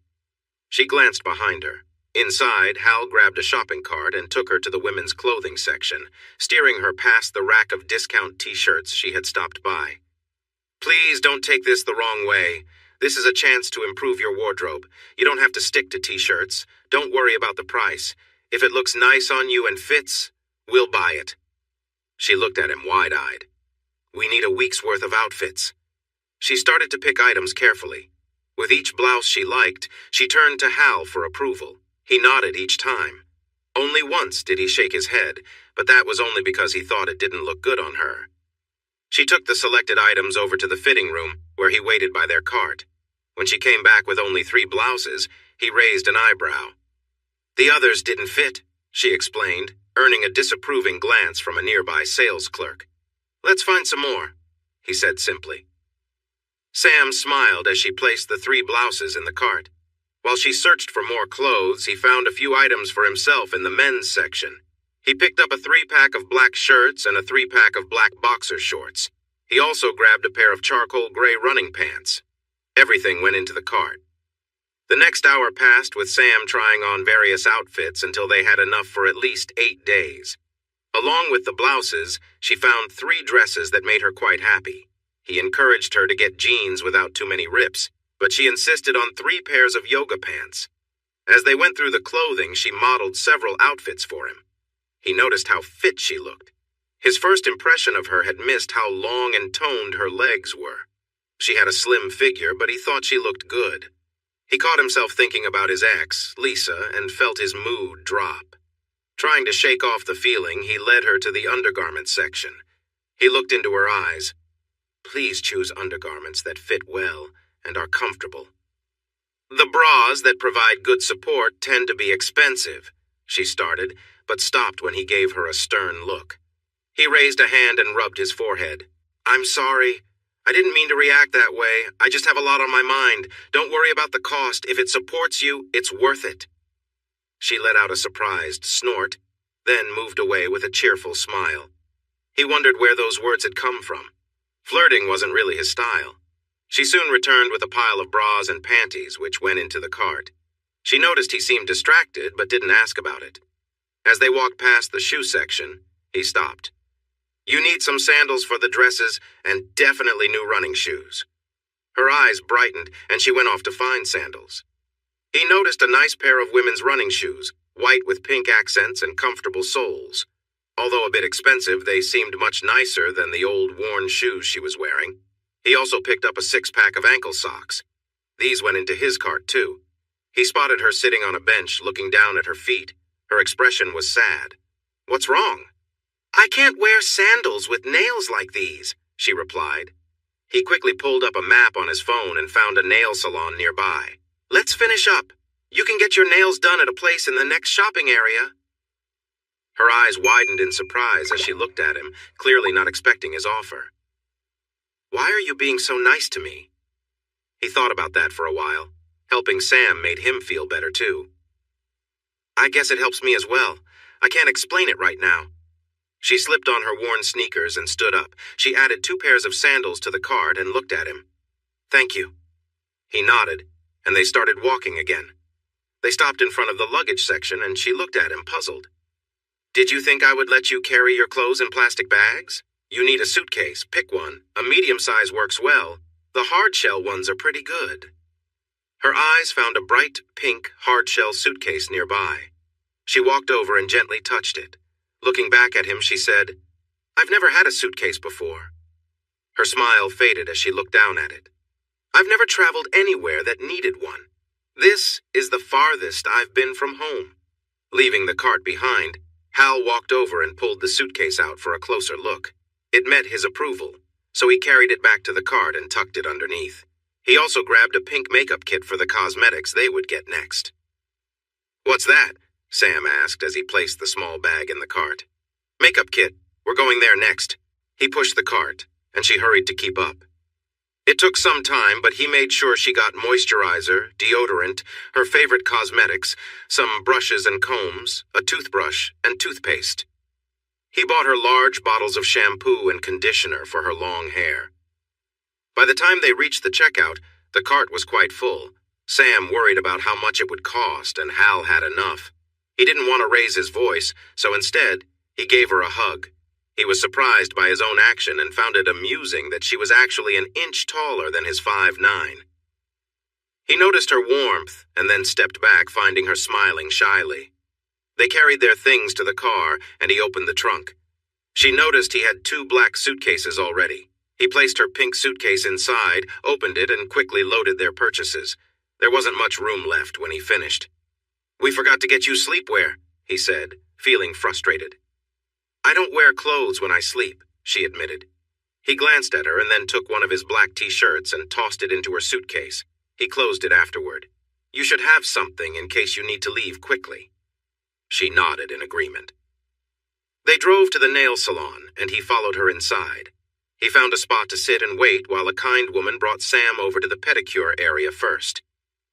[SPEAKER 1] She glanced behind her. Inside, Hal grabbed a shopping cart and took her to the women's clothing section, steering her past the rack of discount t-shirts she had stopped by. Please don't take this the wrong way. This is a chance to improve your wardrobe. You don't have to stick to t-shirts. Don't worry about the price. If it looks nice on you and fits, we'll buy it. She looked at him wide-eyed. We need a week's worth of outfits. She started to pick items carefully. With each blouse she liked, she turned to Hal for approval. He nodded each time. Only once did he shake his head, but that was only because he thought it didn't look good on her. She took the selected items over to the fitting room, where he waited by their cart. When she came back with only 3 blouses, he raised an eyebrow. The others didn't fit, she explained, earning a disapproving glance from a nearby sales clerk. Let's find some more, he said simply. Sam smiled as she placed the 3 blouses in the cart. While she searched for more clothes, he found a few items for himself in the men's section. He picked up a 3-pack of black shirts and a 3-pack of black boxer shorts. He also grabbed a pair of charcoal gray running pants. Everything went into the cart. The next hour passed with Sam trying on various outfits until they had enough for at least 8 days. Along with the blouses, she found 3 dresses that made her quite happy. He encouraged her to get jeans without too many rips, but she insisted on 3 pairs of yoga pants. As they went through the clothing, she modeled several outfits for him. He noticed how fit she looked. His first impression of her had missed how long and toned her legs were. She had a slim figure, but he thought she looked good. He caught himself thinking about his ex, Lisa, and felt his mood drop. Trying to shake off the feeling, he led her to the undergarments section. He looked into her eyes. Please choose undergarments that fit well and are comfortable. The bras that provide good support tend to be expensive, she started, but stopped when he gave her a stern look. He raised a hand and rubbed his forehead. I'm sorry. I didn't mean to react that way. I just have a lot on my mind. Don't worry about the cost. If it supports you, it's worth it. She let out a surprised snort, then moved away with a cheerful smile. He wondered where those words had come from. Flirting wasn't really his style. She soon returned with a pile of bras and panties, which went into the cart. She noticed he seemed distracted, but didn't ask about it. As they walked past the shoe section, he stopped. You need some sandals for the dresses and definitely new running shoes. Her eyes brightened, and she went off to find sandals. He noticed a nice pair of women's running shoes, white with pink accents and comfortable soles. Although a bit expensive, they seemed much nicer than the old worn shoes she was wearing. He also picked up a 6-pack of ankle socks. These went into his cart, too. He spotted her sitting on a bench, looking down at her feet. Her expression was sad. What's wrong? I can't wear sandals with nails like these, she replied. He quickly pulled up a map on his phone and found a nail salon nearby. Let's finish up. You can get your nails done at a place in the next shopping area. Her eyes widened in surprise as she looked at him, clearly not expecting his offer. Why are you being so nice to me? He thought about that for a while. Helping Sam made him feel better, too. I guess it helps me as well. I can't explain it right now. She slipped on her worn sneakers and stood up. She added 2 pairs of sandals to the cart and looked at him. Thank you. He nodded, and they started walking again. They stopped in front of the luggage section, and she looked at him, puzzled. Did you think I would let you carry your clothes in plastic bags? You need a suitcase. Pick one. A medium size works well. The hard-shell ones are pretty good. Her eyes found a bright, pink, hard-shell suitcase nearby. She walked over and gently touched it. Looking back at him, she said, "I've never had a suitcase before." Her smile faded as she looked down at it. "I've never traveled anywhere that needed one. This is the farthest I've been from home." Leaving the cart behind, Hal walked over and pulled the suitcase out for a closer look. It met his approval, so he carried it back to the cart and tucked it underneath. He also grabbed a pink makeup kit for the cosmetics they would get next. "What's that?" Sam asked as he placed the small bag in the cart. "Makeup kit. We're going there next." He pushed the cart, and she hurried to keep up. It took some time, but he made sure she got moisturizer, deodorant, her favorite cosmetics, some brushes and combs, a toothbrush, and toothpaste. He bought her large bottles of shampoo and conditioner for her long hair. By the time they reached the checkout, the cart was quite full. Sam worried about how much it would cost, and Hal had enough. He didn't want to raise his voice, so instead, he gave her a hug. He was surprised by his own action and found it amusing that she was actually an inch taller than his 5'9". He noticed her warmth and then stepped back, finding her smiling shyly. They carried their things to the car, and he opened the trunk. She noticed he had 2 black suitcases already. He placed her pink suitcase inside, opened it, and quickly loaded their purchases. There wasn't much room left when he finished. "We forgot to get you sleepwear," he said, feeling frustrated. "I don't wear clothes when I sleep," she admitted. He glanced at her and then took one of his black t-shirts and tossed it into her suitcase. He closed it afterward. "You should have something in case you need to leave quickly." She nodded in agreement. They drove to the nail salon, and he followed her inside. He found a spot to sit and wait while a kind woman brought Sam over to the pedicure area first.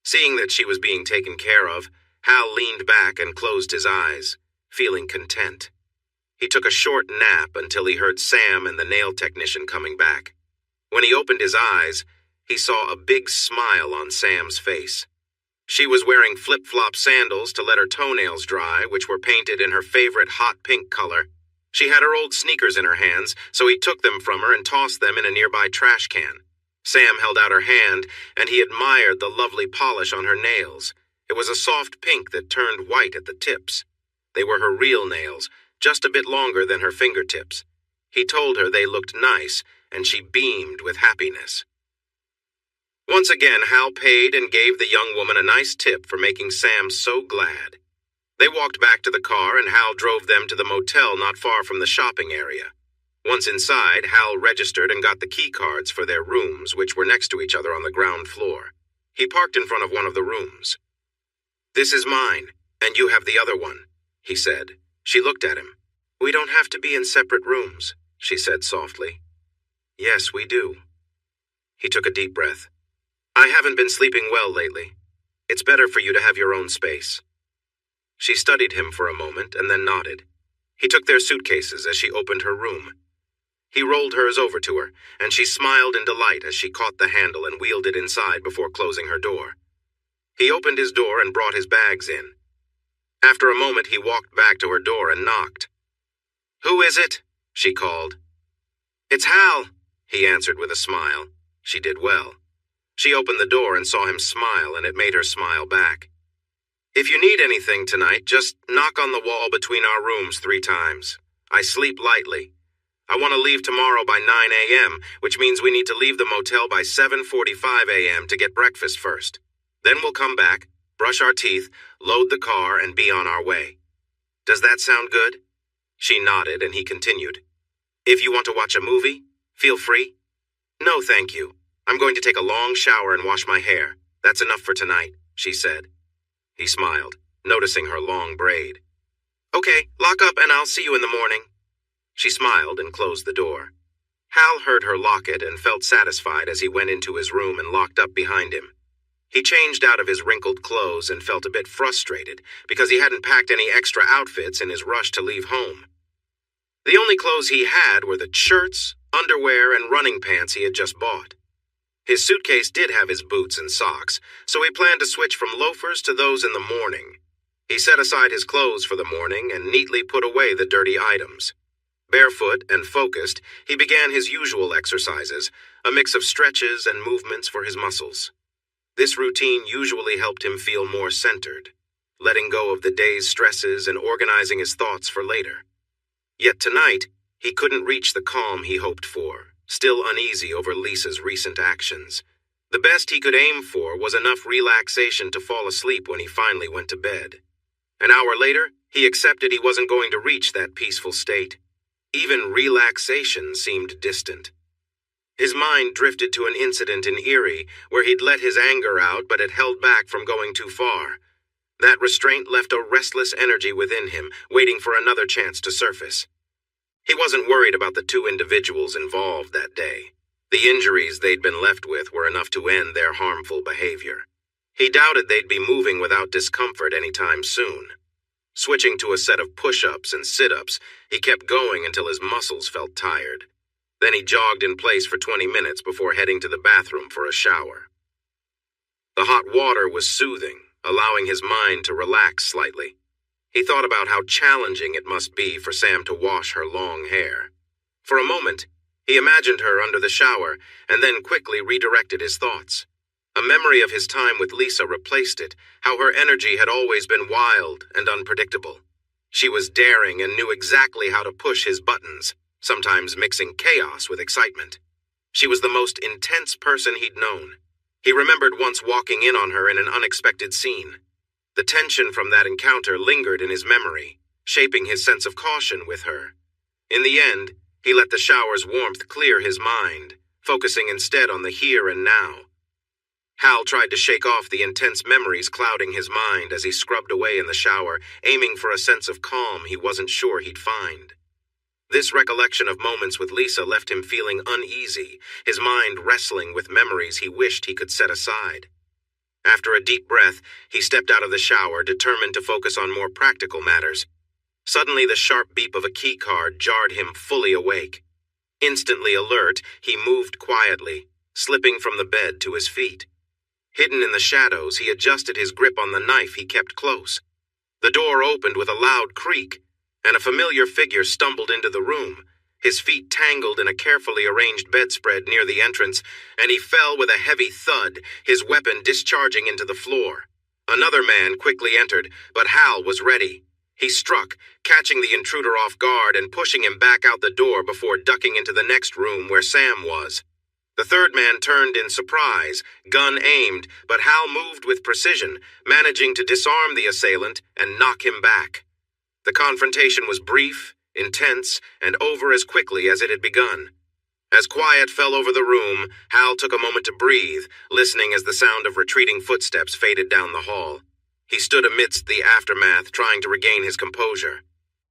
[SPEAKER 1] Seeing that she was being taken care of, Hal leaned back and closed his eyes, feeling content. He took a short nap until he heard Sam and the nail technician coming back. When he opened his eyes, he saw a big smile on Sam's face. She was wearing flip-flop sandals to let her toenails dry, which were painted in her favorite hot pink color. She had her old sneakers in her hands, so he took them from her and tossed them in a nearby trash can. Sam held out her hand, and he admired the lovely polish on her nails. It was a soft pink that turned white at the tips. They were her real nails, just a bit longer than her fingertips. He told her they looked nice, and she beamed with happiness. Once again, Hal paid and gave the young woman a nice tip for making Sam so glad. They walked back to the car, and Hal drove them to the motel not far from the shopping area. Once inside, Hal registered and got the key cards for their rooms, which were next to each other on the ground floor. He parked in front of one of the rooms. "This is mine, and you have the other one," he said. She looked at him. "We don't have to be in separate rooms," she said softly. "Yes, we do." He took a deep breath. "I haven't been sleeping well lately. It's better for you to have your own space." She studied him for a moment and then nodded. He took their suitcases as she opened her room. He rolled hers over to her, and she smiled in delight as she caught the handle and wheeled it inside before closing her door. He opened his door and brought his bags in. After a moment, he walked back to her door and knocked. "Who is it?" she called. "It's Hal," he answered with a smile. She did well. She opened the door and saw him smile, and it made her smile back. "If you need anything tonight, just knock on the wall between our rooms 3 times. I sleep lightly. I want to leave tomorrow by 9 a.m., which means we need to leave the motel by 7:45 a.m. to get breakfast first. Then we'll come back, brush our teeth, load the car, and be on our way. Does that sound good?" She nodded, and he continued. "If you want to watch a movie, feel free." "No, thank you. I'm going to take a long shower and wash my hair. That's enough for tonight," she said. He smiled, noticing her long braid. "Okay, lock up and I'll see you in the morning." She smiled and closed the door. Hal heard her lock it and felt satisfied as he went into his room and locked up behind him. He changed out of his wrinkled clothes and felt a bit frustrated because he hadn't packed any extra outfits in his rush to leave home. The only clothes he had were the shirts, underwear, and running pants he had just bought. His suitcase did have his boots and socks, so he planned to switch from loafers to those in the morning. He set aside his clothes for the morning and neatly put away the dirty items. Barefoot and focused, he began his usual exercises, a mix of stretches and movements for his muscles. This routine usually helped him feel more centered, letting go of the day's stresses and organizing his thoughts for later. Yet tonight, he couldn't reach the calm he hoped for, still uneasy over Lisa's recent actions. The best he could aim for was enough relaxation to fall asleep when he finally went to bed. An hour later, he accepted he wasn't going to reach that peaceful state. Even relaxation seemed distant. His mind drifted to an incident in Erie where he'd let his anger out but had held back from going too far. That restraint left a restless energy within him, waiting for another chance to surface. He wasn't worried about the two individuals involved that day. The injuries they'd been left with were enough to end their harmful behavior. He doubted they'd be moving without discomfort anytime soon. Switching to a set of push-ups and sit-ups, he kept going until his muscles felt tired. Then he jogged in place for 20 minutes before heading to the bathroom for a shower. The hot water was soothing, allowing his mind to relax slightly. He thought about how challenging it must be for Sam to wash her long hair. For a moment, he imagined her under the shower and then quickly redirected his thoughts. A memory of his time with Lisa replaced it, how her energy had always been wild and unpredictable. She was daring and knew exactly how to push his buttons, sometimes mixing chaos with excitement. She was the most intense person he'd known. He remembered once walking in on her in an unexpected scene. The tension from that encounter lingered in his memory, shaping his sense of caution with her. In the end, he let the shower's warmth clear his mind, focusing instead on the here and now. Hal tried to shake off the intense memories clouding his mind as he scrubbed away in the shower, aiming for a sense of calm he wasn't sure he'd find. This recollection of moments with Lisa left him feeling uneasy, his mind wrestling with memories he wished he could set aside. After a deep breath, he stepped out of the shower, determined to focus on more practical matters. Suddenly, the sharp beep of a key card jarred him fully awake. Instantly alert, he moved quietly, slipping from the bed to his feet. Hidden in the shadows, he adjusted his grip on the knife he kept close. The door opened with a loud creak, and a familiar figure stumbled into the room. His feet tangled in a carefully arranged bedspread near the entrance, and he fell with a heavy thud, his weapon discharging into the floor. Another man quickly entered, but Hal was ready. He struck, catching the intruder off guard and pushing him back out the door before ducking into the next room where Sam was. The third man turned in surprise, gun aimed, but Hal moved with precision, managing to disarm the assailant and knock him back. The confrontation was brief, intense, and over as quickly as it had begun. As quiet fell over the room, Hal took a moment to breathe, listening as the sound of retreating footsteps faded down the hall. He stood amidst the aftermath, trying to regain his composure.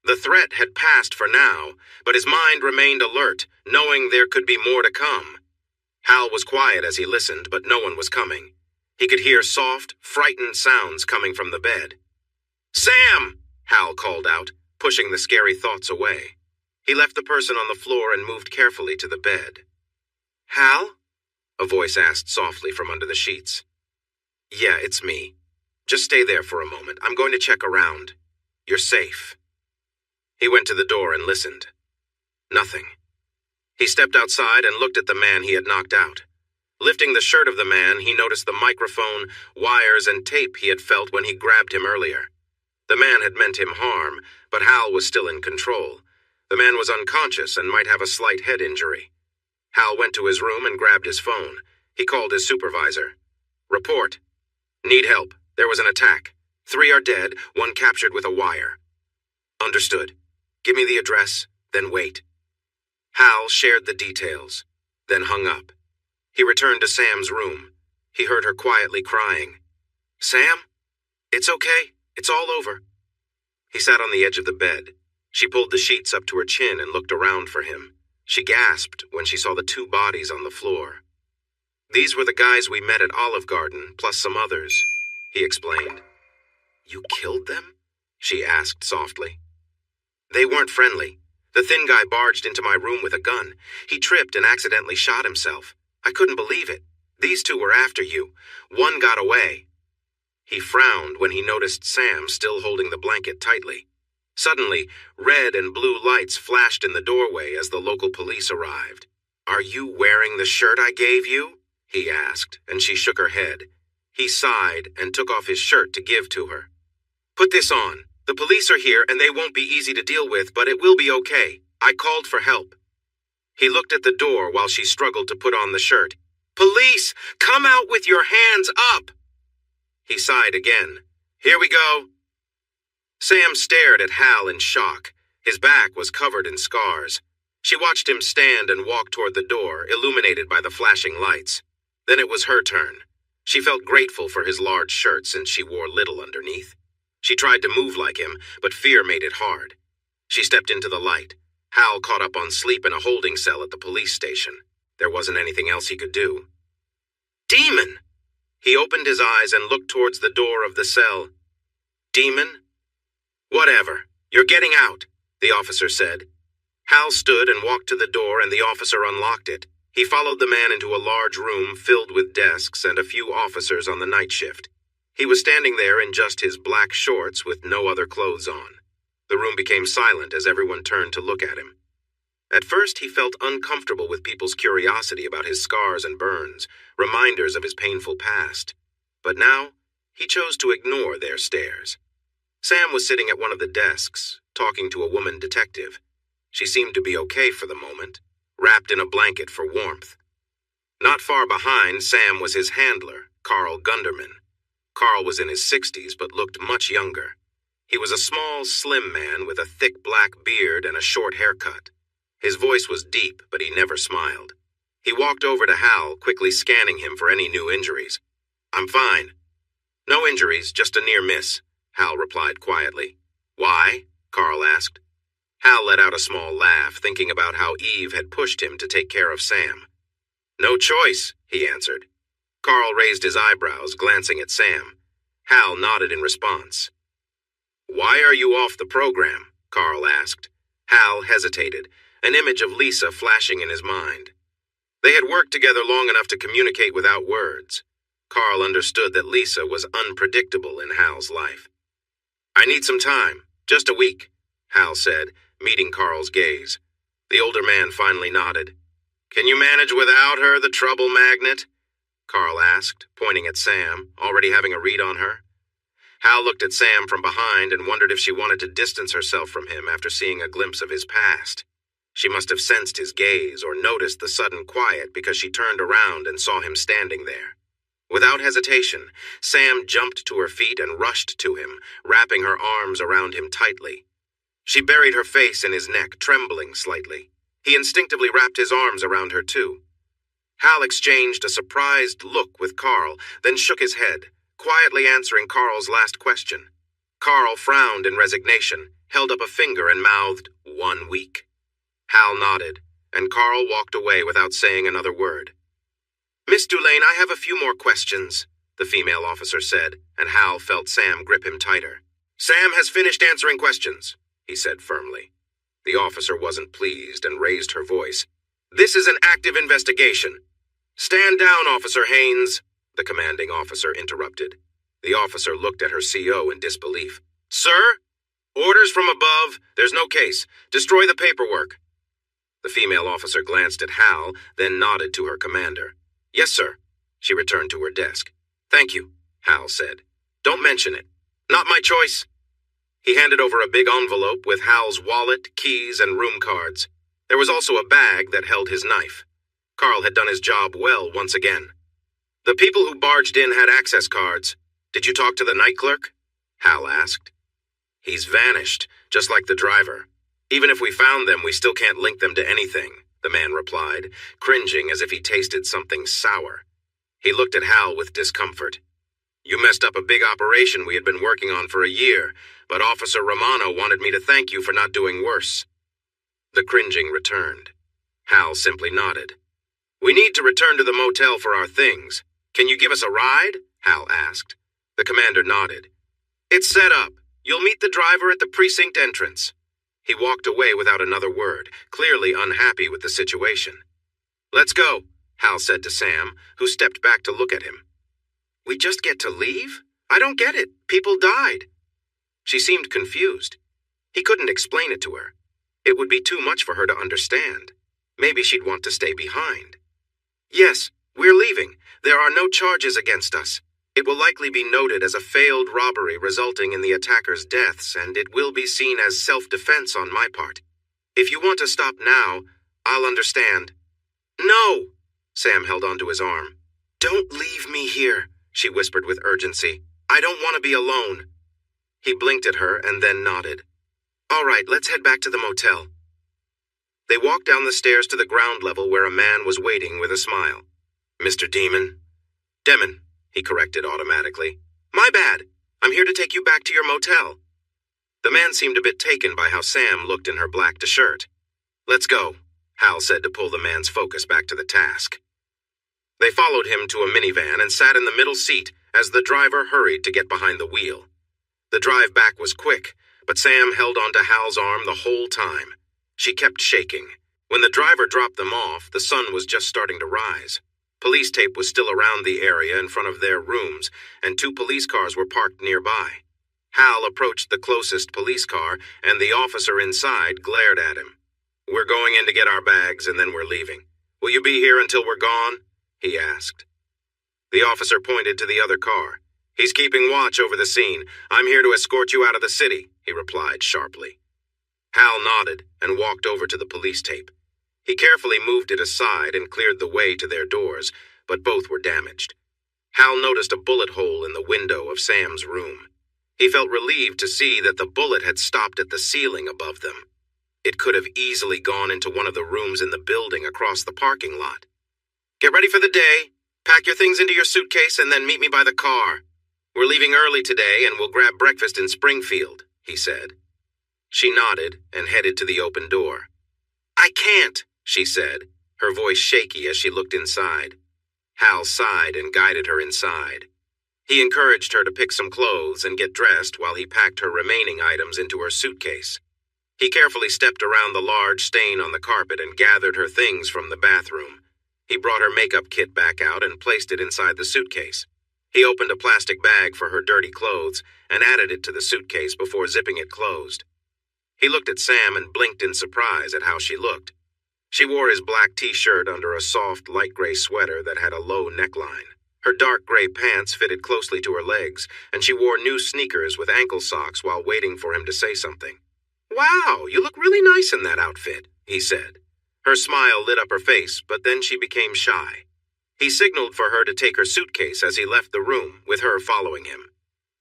[SPEAKER 1] The threat had passed for now, but his mind remained alert, knowing there could be more to come. Hal was quiet as he listened, but no one was coming. He could hear soft, frightened sounds coming from the bed. "Sam!" Hal called out, pushing the scary thoughts away. He left the person on the floor and moved carefully to the bed. "Hal?" a voice asked softly from under the sheets. "Yeah, it's me. Just stay there for a moment. I'm going to check around. You're safe." He went to the door and listened. Nothing. He stepped outside and looked at the man he had knocked out. Lifting the shirt of the man, he noticed the microphone, wires, and tape he had felt when he grabbed him earlier. The man had meant him harm, but Hal was still in control. The man was unconscious and might have a slight head injury. Hal went to his room and grabbed his phone. He called his supervisor. "Report. Need help. There was an attack. 3 are dead, 1 captured with a wire." "Understood. Give me the address, then wait." Hal shared the details, then hung up. He returned to Sam's room. He heard her quietly crying. "Sam? It's okay. It's all over." He sat on the edge of the bed. She pulled the sheets up to her chin and looked around for him. She gasped when she saw the 2 bodies on the floor. "These were the guys we met at Olive Garden, plus some others," he explained. "You killed them?" she asked softly. "They weren't friendly. The thin guy barged into my room with a gun. He tripped and accidentally shot himself. I couldn't believe it. These 2 were after you. 1 got away." He frowned when he noticed Sam still holding the blanket tightly. Suddenly, red and blue lights flashed in the doorway as the local police arrived. "Are you wearing the shirt I gave you?" he asked, and she shook her head. He sighed and took off his shirt to give to her. "Put this on. The police are here and they won't be easy to deal with, but it will be okay. I called for help." He looked at the door while she struggled to put on the shirt. "Police, come out with your hands up!" He sighed again. "Here we go." Sam stared at Hal in shock. His back was covered in scars. She watched him stand and walk toward the door, illuminated by the flashing lights. Then it was her turn. She felt grateful for his large shirt since she wore little underneath. She tried to move like him, but fear made it hard. She stepped into the light. Hal caught up on sleep in a holding cell at the police station. There wasn't anything else he could do. "Demon!" He opened his eyes and looked towards the door of the cell. "Demon?" "Whatever. You're getting out," the officer said. Hal stood and walked to the door, and the officer unlocked it. He followed the man into a large room filled with desks and a few officers on the night shift. He was standing there in just his black shorts with no other clothes on. The room became silent as everyone turned to look at him. At first, he felt uncomfortable with people's curiosity about his scars and burns, reminders of his painful past. But now, he chose to ignore their stares. Sam was sitting at one of the desks, talking to a woman detective. She seemed to be okay for the moment, wrapped in a blanket for warmth. Not far behind Sam was his handler, Carl Gunderman. Carl was in his 60s but looked much younger. He was a small, slim man with a thick black beard and a short haircut. His voice was deep, but he never smiled. He walked over to Hal, quickly scanning him for any new injuries. "I'm fine." "No injuries, just a near miss," Hal replied quietly. "Why?" Carl asked. Hal let out a small laugh, thinking about how Eve had pushed him to take care of Sam. "No choice," he answered. Carl raised his eyebrows, glancing at Sam. Hal nodded in response. "Why are you off the program?" Carl asked. Hal hesitated, an image of Lisa flashing in his mind. They had worked together long enough to communicate without words. Carl understood that Lisa was unpredictable in Hal's life. "I need some time, just a week," Hal said, meeting Carl's gaze. The older man finally nodded. "Can you manage without her, the trouble magnet?" Carl asked, pointing at Sam, already having a read on her. Hal looked at Sam from behind and wondered if she wanted to distance herself from him after seeing a glimpse of his past. She must have sensed his gaze or noticed the sudden quiet because she turned around and saw him standing there. Without hesitation, Sam jumped to her feet and rushed to him, wrapping her arms around him tightly. She buried her face in his neck, trembling slightly. He instinctively wrapped his arms around her too. Hal exchanged a surprised look with Carl, then shook his head, quietly answering Carl's last question. Carl frowned in resignation, held up a finger and mouthed, "1 week." Hal nodded, and Carl walked away without saying another word. "Miss Dulane, I have a few more questions," the female officer said, and Hal felt Sam grip him tighter. "Sam has finished answering questions," he said firmly. The officer wasn't pleased and raised her voice. "This is an active investigation." "Stand down, Officer Haynes," the commanding officer interrupted. The officer looked at her CO in disbelief. "Sir? Orders from above. There's no case. Destroy the paperwork." The female officer glanced at Hal, then nodded to her commander. "Yes, sir." She returned to her desk. "Thank you," Hal said. "Don't mention it. Not my choice." He handed over a big envelope with Hal's wallet, keys, and room cards. There was also a bag that held his knife. Carl had done his job well once again. "The people who barged in had access cards. Did you talk to the night clerk?" Hal asked. "He's vanished, just like the driver. Even if we found them, we still can't link them to anything," the man replied, cringing as if he tasted something sour. He looked at Hal with discomfort. "You messed up a big operation we had been working on for a year, but Officer Romano wanted me to thank you for not doing worse." The cringing returned. Hal simply nodded. "We need to return to the motel for our things. Can you give us a ride?" Hal asked. The commander nodded. "It's set up. You'll meet the driver at the precinct entrance." He walked away without another word, clearly unhappy with the situation. "Let's go," Hal said to Sam, who stepped back to look at him. "We just get to leave? I don't get it. People died. She seemed confused. He couldn't explain it to her. It would be too much for her to understand. Maybe she'd want to stay behind. Yes, we're leaving. There are no charges against us. It will likely be noted as a failed robbery resulting in the attackers' deaths, and it will be seen as self-defense on my part. If you want to stop now, I'll understand. No! Sam held onto his arm. Don't leave me here, she whispered with urgency. I don't want to be alone. He blinked at her and then nodded. All right, let's head back to the motel. They walked down the stairs to the ground level where a man was waiting with a smile. Mr. Demon, he corrected automatically. My bad. I'm here to take you back to your motel. The man seemed a bit taken by how Sam looked in her black shirt. Let's go, Hal said to pull the man's focus back to the task. They followed him to a minivan and sat in the middle seat as the driver hurried to get behind the wheel. The drive back was quick, but Sam held onto Hal's arm the whole time. She kept shaking. When the driver dropped them off, the sun was just starting to rise. Police tape was still around the area in front of their rooms, and 2 police cars were parked nearby. Hal approached the closest police car, and the officer inside glared at him. We're going in to get our bags, and then we're leaving. Will you be here until we're gone? He asked. The officer pointed to the other car. He's keeping watch over the scene. I'm here to escort you out of the city, he replied sharply. Hal nodded and walked over to the police tape. He carefully moved it aside and cleared the way to their doors, but both were damaged. Hal noticed a bullet hole in the window of Sam's room. He felt relieved to see that the bullet had stopped at the ceiling above them. It could have easily gone into one of the rooms in the building across the parking lot. Get ready for the day. Pack your things into your suitcase and then meet me by the car. We're leaving early today and we'll grab breakfast in Springfield, he said. She nodded and headed to the open door. I can't, she said, her voice shaky as she looked inside. Hal sighed and guided her inside. He encouraged her to pick some clothes and get dressed while he packed her remaining items into her suitcase. He carefully stepped around the large stain on the carpet and gathered her things from the bathroom. He brought her makeup kit back out and placed it inside the suitcase. He opened a plastic bag for her dirty clothes and added it to the suitcase before zipping it closed. He looked at Sam and blinked in surprise at how she looked. She wore his black t-shirt under a soft, light gray sweater that had a low neckline. Her dark gray pants fitted closely to her legs, and she wore new sneakers with ankle socks while waiting for him to say something. Wow, you look really nice in that outfit, he said. Her smile lit up her face, but then she became shy. He signaled for her to take her suitcase as he left the room, with her following him.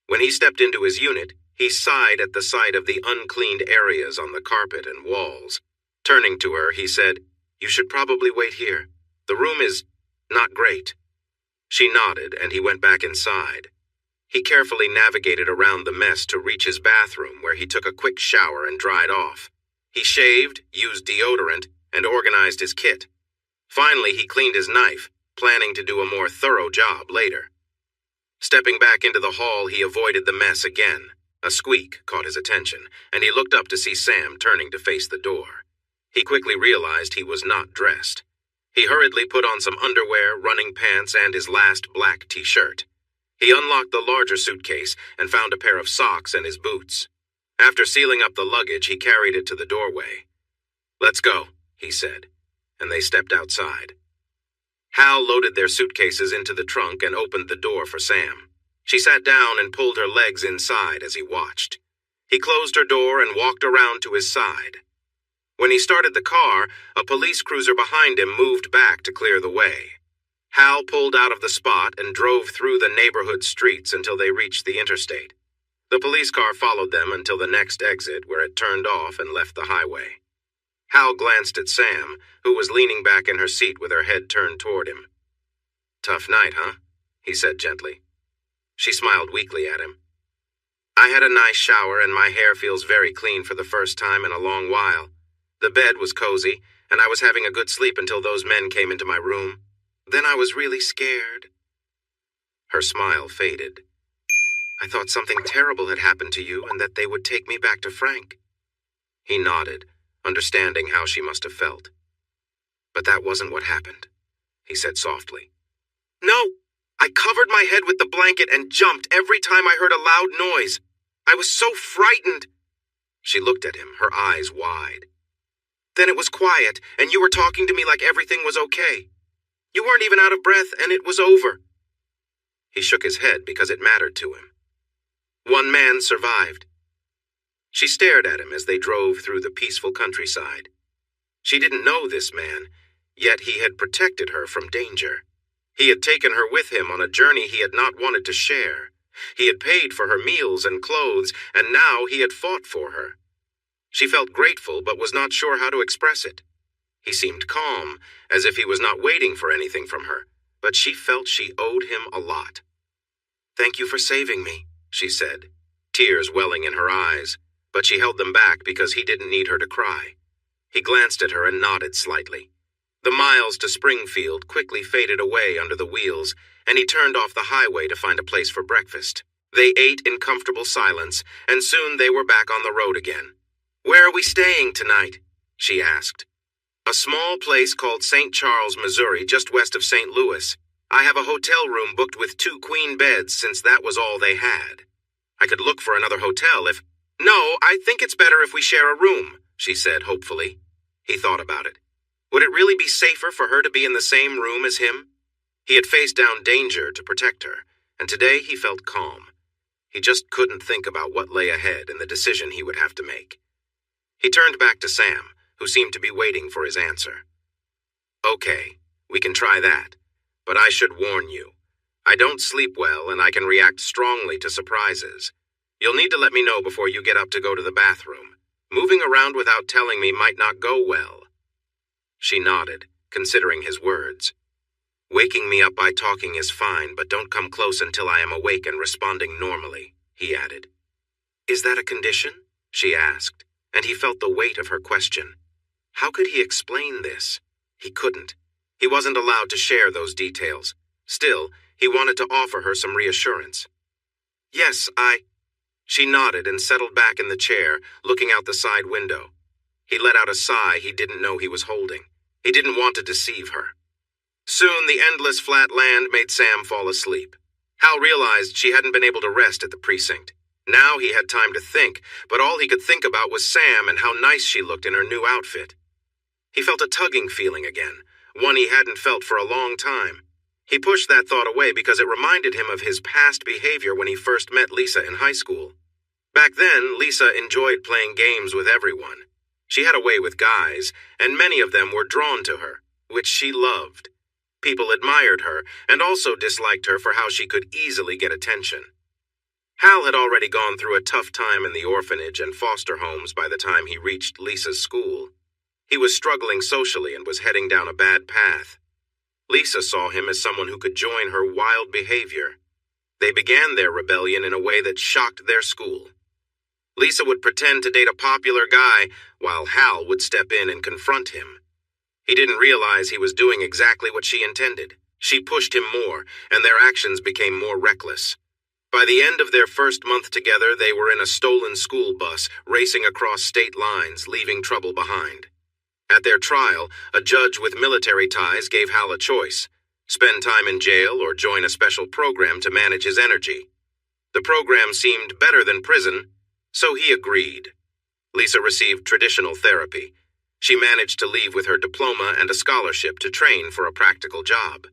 [SPEAKER 1] When he stepped into his unit, he sighed at the sight of the uncleaned areas on the carpet and walls. Turning to her, he said, You should probably wait here. The room is not great. She nodded, and he went back inside. He carefully navigated around the mess to reach his bathroom, where he took a quick shower and dried off. He shaved, used deodorant, and organized his kit. Finally, he cleaned his knife, planning to do a more thorough job later. Stepping back into the hall, he avoided the mess again. A squeak caught his attention, and he looked up to see Sam turning to face the door. He quickly realized he was not dressed. He hurriedly put on some underwear, running pants, and his last black t-shirt. He unlocked the larger suitcase and found a pair of socks and his boots. After sealing up the luggage, he carried it to the doorway. Let's go, he said, and they stepped outside. Hal loaded their suitcases into the trunk and opened the door for Sam. She sat down and pulled her legs inside as he watched. He closed her door and walked around to his side. When he started the car, a police cruiser behind him moved back to clear the way. Hal pulled out of the spot and drove through the neighborhood streets until they reached the interstate. The police car followed them until the next exit, where it turned off and left the highway. Hal glanced at Sam, who was leaning back in her seat with her head turned toward him. Tough night, huh? He said gently. She smiled weakly at him. I had a nice shower and my hair feels very clean for the first time in a long while. The bed was cozy, and I was having a good sleep until those men came into my room. Then I was really scared. Her smile faded. I thought something terrible had happened to you and that they would take me back to Frank. He nodded, understanding how she must have felt. But that wasn't what happened, he said softly. No, I covered my head with the blanket and jumped every time I heard a loud noise. I was so frightened." She looked at him, her eyes wide. "Then it was quiet, and you were talking to me like everything was okay. You weren't even out of breath, and it was over." He shook his head because it mattered to him. One man survived. She stared at him as they drove through the peaceful countryside. She didn't know this man, yet he had protected her from danger. He had taken her with him on a journey he had not wanted to share. He had paid for her meals and clothes, and now he had fought for her. She felt grateful but was not sure how to express it. He seemed calm, as if he was not waiting for anything from her, but she felt she owed him a lot. "Thank you for saving me," she said, tears welling in her eyes, but she held them back because he didn't need her to cry. He glanced at her and nodded slightly. The miles to Springfield quickly faded away under the wheels, and he turned off the highway to find a place for breakfast. They ate in comfortable silence, and soon they were back on the road again. "Where are we staying tonight?" she asked. "A small place called St. Charles, Missouri, just west of St. Louis. I have a hotel room booked with 2 queen beds since that was all they had. I could look for another hotel if—" "No, I think it's better if we share a room," she said hopefully. He thought about it. Would it really be safer for her to be in the same room as him? He had faced down danger to protect her, and today he felt calm. He just couldn't think about what lay ahead and the decision he would have to make. He turned back to Sam, who seemed to be waiting for his answer. "Okay, we can try that, but I should warn you. I don't sleep well and I can react strongly to surprises. You'll need to let me know before you get up to go to the bathroom. Moving around without telling me might not go well." She nodded, considering his words. "Waking me up by talking is fine, but don't come close until I am awake and responding normally," he added. "Is that a condition?" she asked, and he felt the weight of her question. How could he explain this? He couldn't. He wasn't allowed to share those details. Still, he wanted to offer her some reassurance. "Yes, She nodded and settled back in the chair, looking out the side window. He let out a sigh he didn't know he was holding. He didn't want to deceive her. Soon the endless flat land made Sam fall asleep. Hal realized she hadn't been able to rest at the precinct. Now he had time to think, but all he could think about was Sam and how nice she looked in her new outfit. He felt a tugging feeling again, one he hadn't felt for a long time. He pushed that thought away because it reminded him of his past behavior when he first met Lisa in high school. Back then, Lisa enjoyed playing games with everyone. She had a way with guys, and many of them were drawn to her, which she loved. People admired her, and also disliked her for how she could easily get attention. Hal had already gone through a tough time in the orphanage and foster homes by the time he reached Lisa's school. He was struggling socially and was heading down a bad path. Lisa saw him as someone who could join her wild behavior. They began their rebellion in a way that shocked their school. Lisa would pretend to date a popular guy, while Hal would step in and confront him. He didn't realize he was doing exactly what she intended. She pushed him more, and their actions became more reckless. By the end of their first month together, they were in a stolen school bus, racing across state lines, leaving trouble behind. At their trial, a judge with military ties gave Hal a choice: spend time in jail or join a special program to manage his energy. The program seemed better than prison, so he agreed. Lisa received traditional therapy. She managed to leave with her diploma and a scholarship to train for a practical job.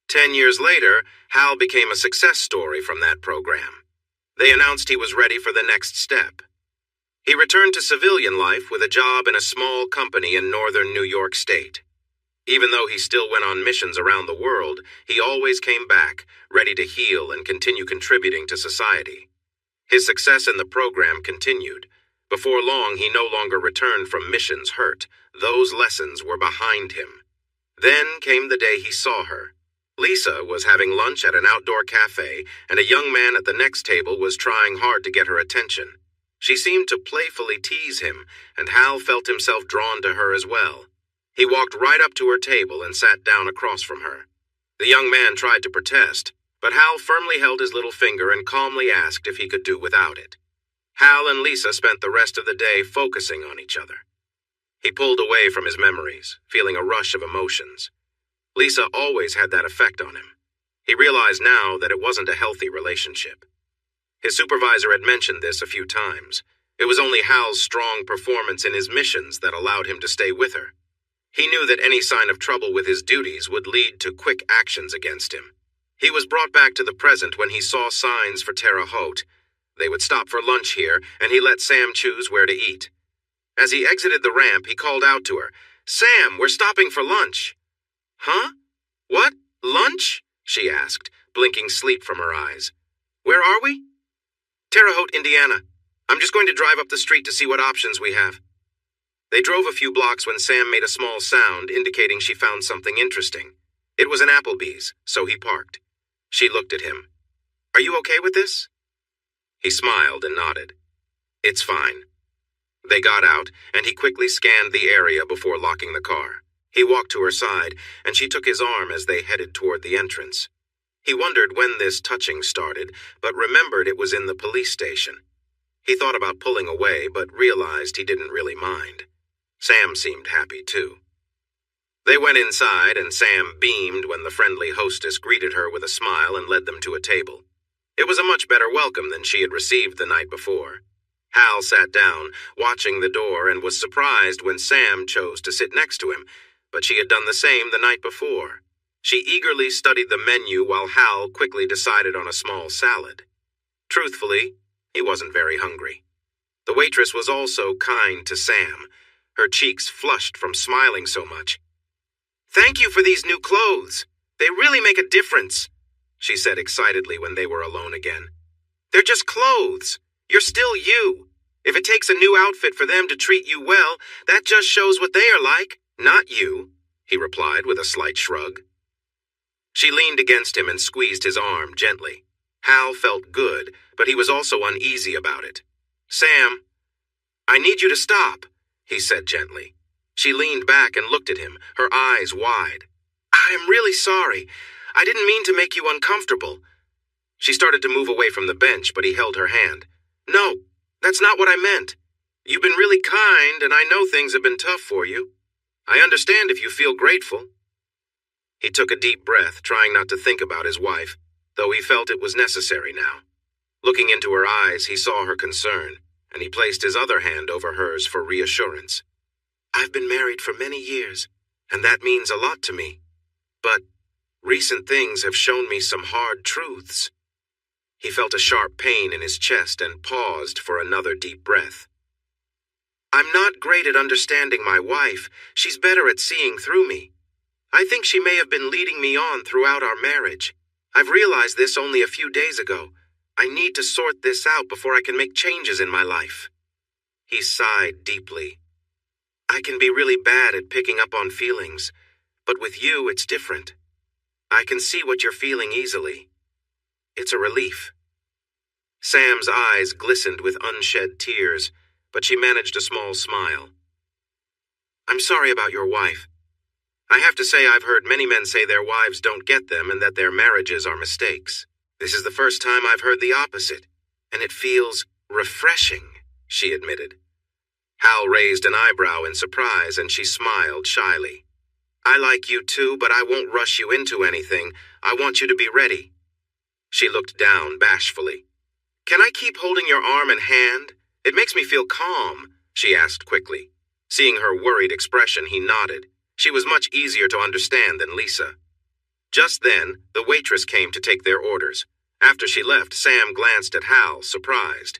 [SPEAKER 1] 10 years later, Hal became a success story from that program. They announced he was ready for the next step. He returned to civilian life with a job in a small company in northern New York State. Even though he still went on missions around the world, he always came back, ready to heal and continue contributing to society. His success in the program continued. Before long, he no longer returned from missions hurt. Those lessons were behind him. Then came the day he saw her. Lisa was having lunch at an outdoor cafe, and a young man at the next table was trying hard to get her attention. She seemed to playfully tease him, and Hal felt himself drawn to her as well. He walked right up to her table and sat down across from her. The young man tried to protest, but Hal firmly held his little finger and calmly asked if he could do without it. Hal and Lisa spent the rest of the day focusing on each other. He pulled away from his memories, feeling a rush of emotions. Lisa always had that effect on him. He realized now that it wasn't a healthy relationship. His supervisor had mentioned this a few times. It was only Hal's strong performance in his missions that allowed him to stay with her. He knew that any sign of trouble with his duties would lead to quick actions against him. He was brought back to the present when he saw signs for Terre Haute. They would stop for lunch here, and he let Sam choose where to eat. As he exited the ramp, he called out to her, "Sam, we're stopping for lunch." "Huh? What? Lunch?" she asked, blinking sleep from her eyes. "Where are we?" "Terre Haute, Indiana. I'm just going to drive up the street to see what options we have." They drove a few blocks when Sam made a small sound indicating she found something interesting. It was an Applebee's, so he parked. She looked at him. "Are you okay with this?" He smiled and nodded. "It's fine." They got out, and he quickly scanned the area before locking the car. He walked to her side, and she took his arm as they headed toward the entrance. He wondered when this touching started, but remembered it was in the police station. He thought about pulling away, but realized he didn't really mind. Sam seemed happy, too. They went inside, and Sam beamed when the friendly hostess greeted her with a smile and led them to a table. It was a much better welcome than she had received the night before. Hal sat down, watching the door, and was surprised when Sam chose to sit next to him, but she had done the same the night before. She eagerly studied the menu while Hal quickly decided on a small salad. Truthfully, he wasn't very hungry. The waitress was also kind to Sam. Her cheeks flushed from smiling so much. "Thank you for these new clothes. They really make a difference," she said excitedly when they were alone again. "They're just clothes. You're still you. If it takes a new outfit for them to treat you well, that just shows what they are like, not you," he replied with a slight shrug. She leaned against him and squeezed his arm gently. Hal felt good, but he was also uneasy about it. "Sam, I need you to stop," he said gently. She leaned back and looked at him, her eyes wide. "I'm really sorry. I didn't mean to make you uncomfortable." She started to move away from the bench, but he held her hand. "No, that's not what I meant. You've been really kind, and I know things have been tough for you. I understand if you feel grateful." He took a deep breath, trying not to think about his wife, though he felt it was necessary now. Looking into her eyes, he saw her concern, and he placed his other hand over hers for reassurance. "I've been married for many years, and that means a lot to me. But recent things have shown me some hard truths." He felt a sharp pain in his chest and paused for another deep breath. "I'm not great at understanding my wife. She's better at seeing through me. I think she may have been leading me on throughout our marriage. I've realized this only a few days ago. I need to sort this out before I can make changes in my life." He sighed deeply. "I can be really bad at picking up on feelings, but with you it's different. I can see what you're feeling easily. It's a relief." Sam's eyes glistened with unshed tears, but she managed a small smile. "I'm sorry about your wife. I have to say I've heard many men say their wives don't get them and that their marriages are mistakes. This is the first time I've heard the opposite, and it feels refreshing," she admitted. Hal raised an eyebrow in surprise, and she smiled shyly. "I like you too, but I won't rush you into anything. I want you to be ready." She looked down bashfully. "Can I keep holding your arm and hand? It makes me feel calm," she asked quickly. Seeing her worried expression, he nodded. She was much easier to understand than Lisa. Just then, the waitress came to take their orders. After she left, Sam glanced at Hal, surprised.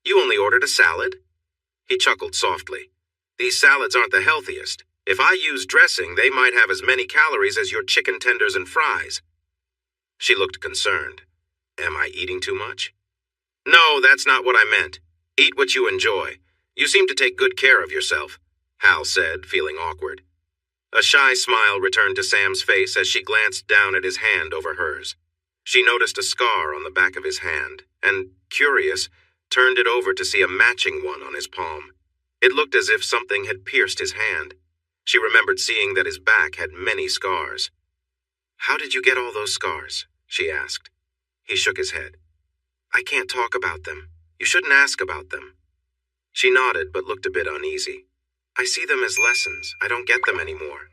[SPEAKER 1] "You only ordered a salad?" He chuckled softly. "These salads aren't the healthiest. If I use dressing, they might have as many calories as your chicken tenders and fries." She looked concerned. "Am I eating too much?" "No, that's not what I meant. Eat what you enjoy. You seem to take good care of yourself," Hal said, feeling awkward. A shy smile returned to Sam's face as she glanced down at his hand over hers. She noticed a scar on the back of his hand, and, curious, turned it over to see a matching one on his palm. It looked as if something had pierced his hand. She remembered seeing that his back had many scars. "How did you get all those scars?" she asked. He shook his head. "I can't talk about them. You shouldn't ask about them." She nodded but looked a bit uneasy. "I see them as lessons. I don't get them anymore."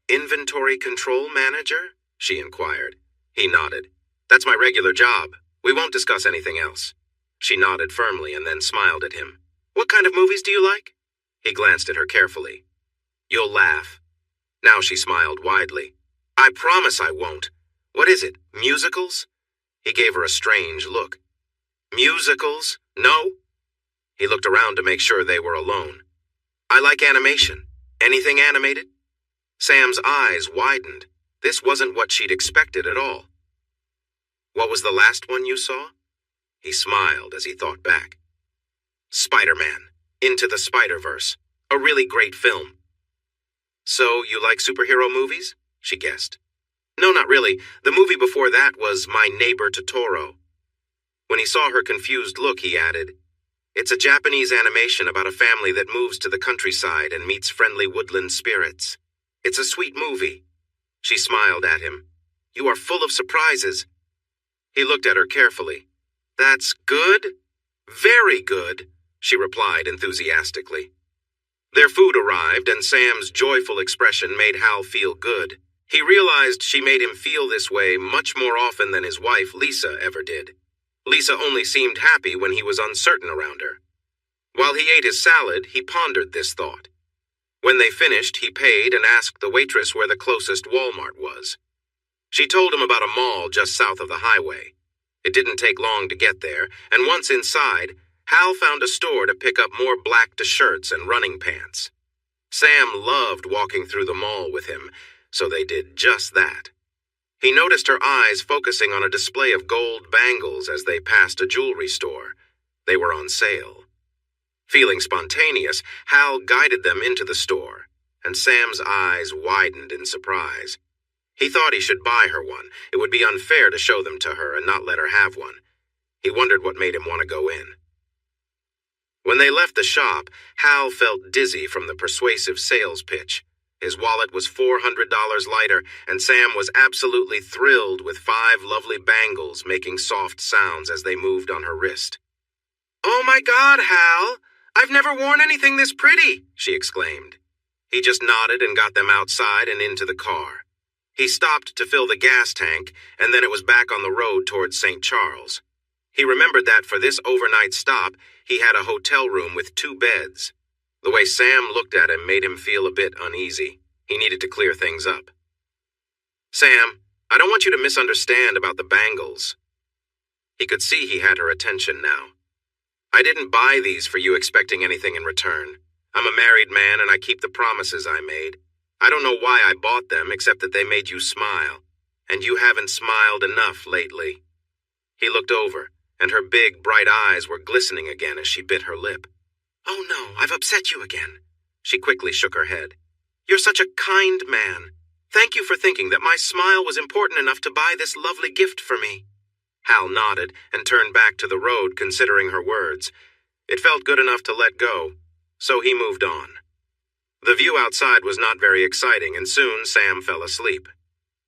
[SPEAKER 1] "Inventory control manager?" she inquired. He nodded. That's my regular job. We won't discuss anything else. She nodded firmly and then smiled at him. What kind of movies do you like? He glanced at her carefully. You'll laugh. Now she smiled widely. I promise I won't. What is it, musicals? He gave her a strange look. Musicals? No? He looked around to make sure they were alone. I like animation. Anything animated? Sam's eyes widened. This wasn't what she'd expected at all. What was the last one you saw? He smiled as he thought back. Spider-Man, Into the Spider-Verse. A really great film. So you like superhero movies? She guessed. No, not really. The movie before that was My Neighbor Totoro. When he saw her confused look, he added, It's a Japanese animation about a family that moves to the countryside and meets friendly woodland spirits. It's a sweet movie. She smiled at him. You are full of surprises. He looked at her carefully. That's good? Very good, she replied enthusiastically. Their food arrived, and Sam's joyful expression made Hal feel good. He realized she made him feel this way much more often than his wife, Lisa, ever did. Lisa only seemed happy when he was uncertain around her. While he ate his salad, he pondered this thought. When they finished, he paid and asked the waitress where the closest Walmart was. She told him about a mall just south of the highway. It didn't take long to get there, and once inside, Hal found a store to pick up more black shirts and running pants. Sam loved walking through the mall with him, so they did just that. He noticed her eyes focusing on a display of gold bangles as they passed a jewelry store. They were on sale. Feeling spontaneous, Hal guided them into the store, and Sam's eyes widened in surprise. He thought he should buy her one. It would be unfair to show them to her and not let her have one. He wondered what made him want to go in. When they left the shop, Hal felt dizzy from the persuasive sales pitch. His wallet was $400 lighter, and Sam was absolutely thrilled with 5 lovely bangles making soft sounds as they moved on her wrist. Oh my God, Hal! I've never worn anything this pretty, she exclaimed. He just nodded and got them outside and into the car. He stopped to fill the gas tank, and then it was back on the road towards St. Charles. He remembered that for this overnight stop, he had a hotel room with 2 beds. The way Sam looked at him made him feel a bit uneasy. He needed to clear things up. Sam, I don't want you to misunderstand about the bangles. He could see he had her attention now. I didn't buy these for you expecting anything in return. I'm a married man and I keep the promises I made. I don't know why I bought them except that they made you smile. And you haven't smiled enough lately. He looked over, and her big, bright eyes were glistening again as she bit her lip. Oh no, I've upset you again. She quickly shook her head. You're such a kind man. Thank you for thinking that my smile was important enough to buy this lovely gift for me. Hal nodded and turned back to the road, considering her words. It felt good enough to let go, so he moved on. The view outside was not very exciting, and soon Sam fell asleep.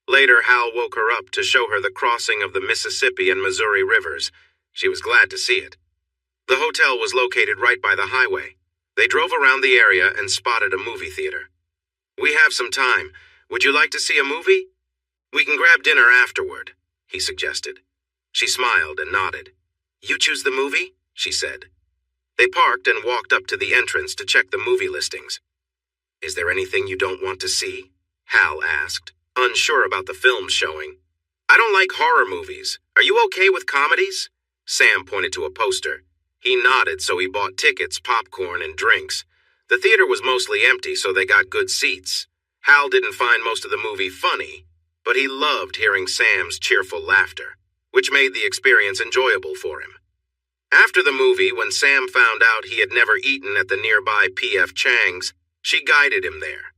[SPEAKER 1] Later, Hal woke her up to show her the crossing of the Mississippi and Missouri rivers. She was glad to see it. The hotel was located right by the highway. They drove around the area and spotted a movie theater. We have some time. Would you like to see a movie? We can grab dinner afterward, he suggested. She smiled and nodded. You choose the movie? She said. They parked and walked up to the entrance to check the movie listings. Is there anything you don't want to see? Hal asked, unsure about the film showing. I don't like horror movies. Are you okay with comedies? Sam pointed to a poster. He nodded, so he bought tickets, popcorn, and drinks. The theater was mostly empty, so they got good seats. Hal didn't find most of the movie funny, but he loved hearing Sam's cheerful laughter, which made the experience enjoyable for him. After the movie, when Sam found out he had never eaten at the nearby P.F. Chang's, she guided him there.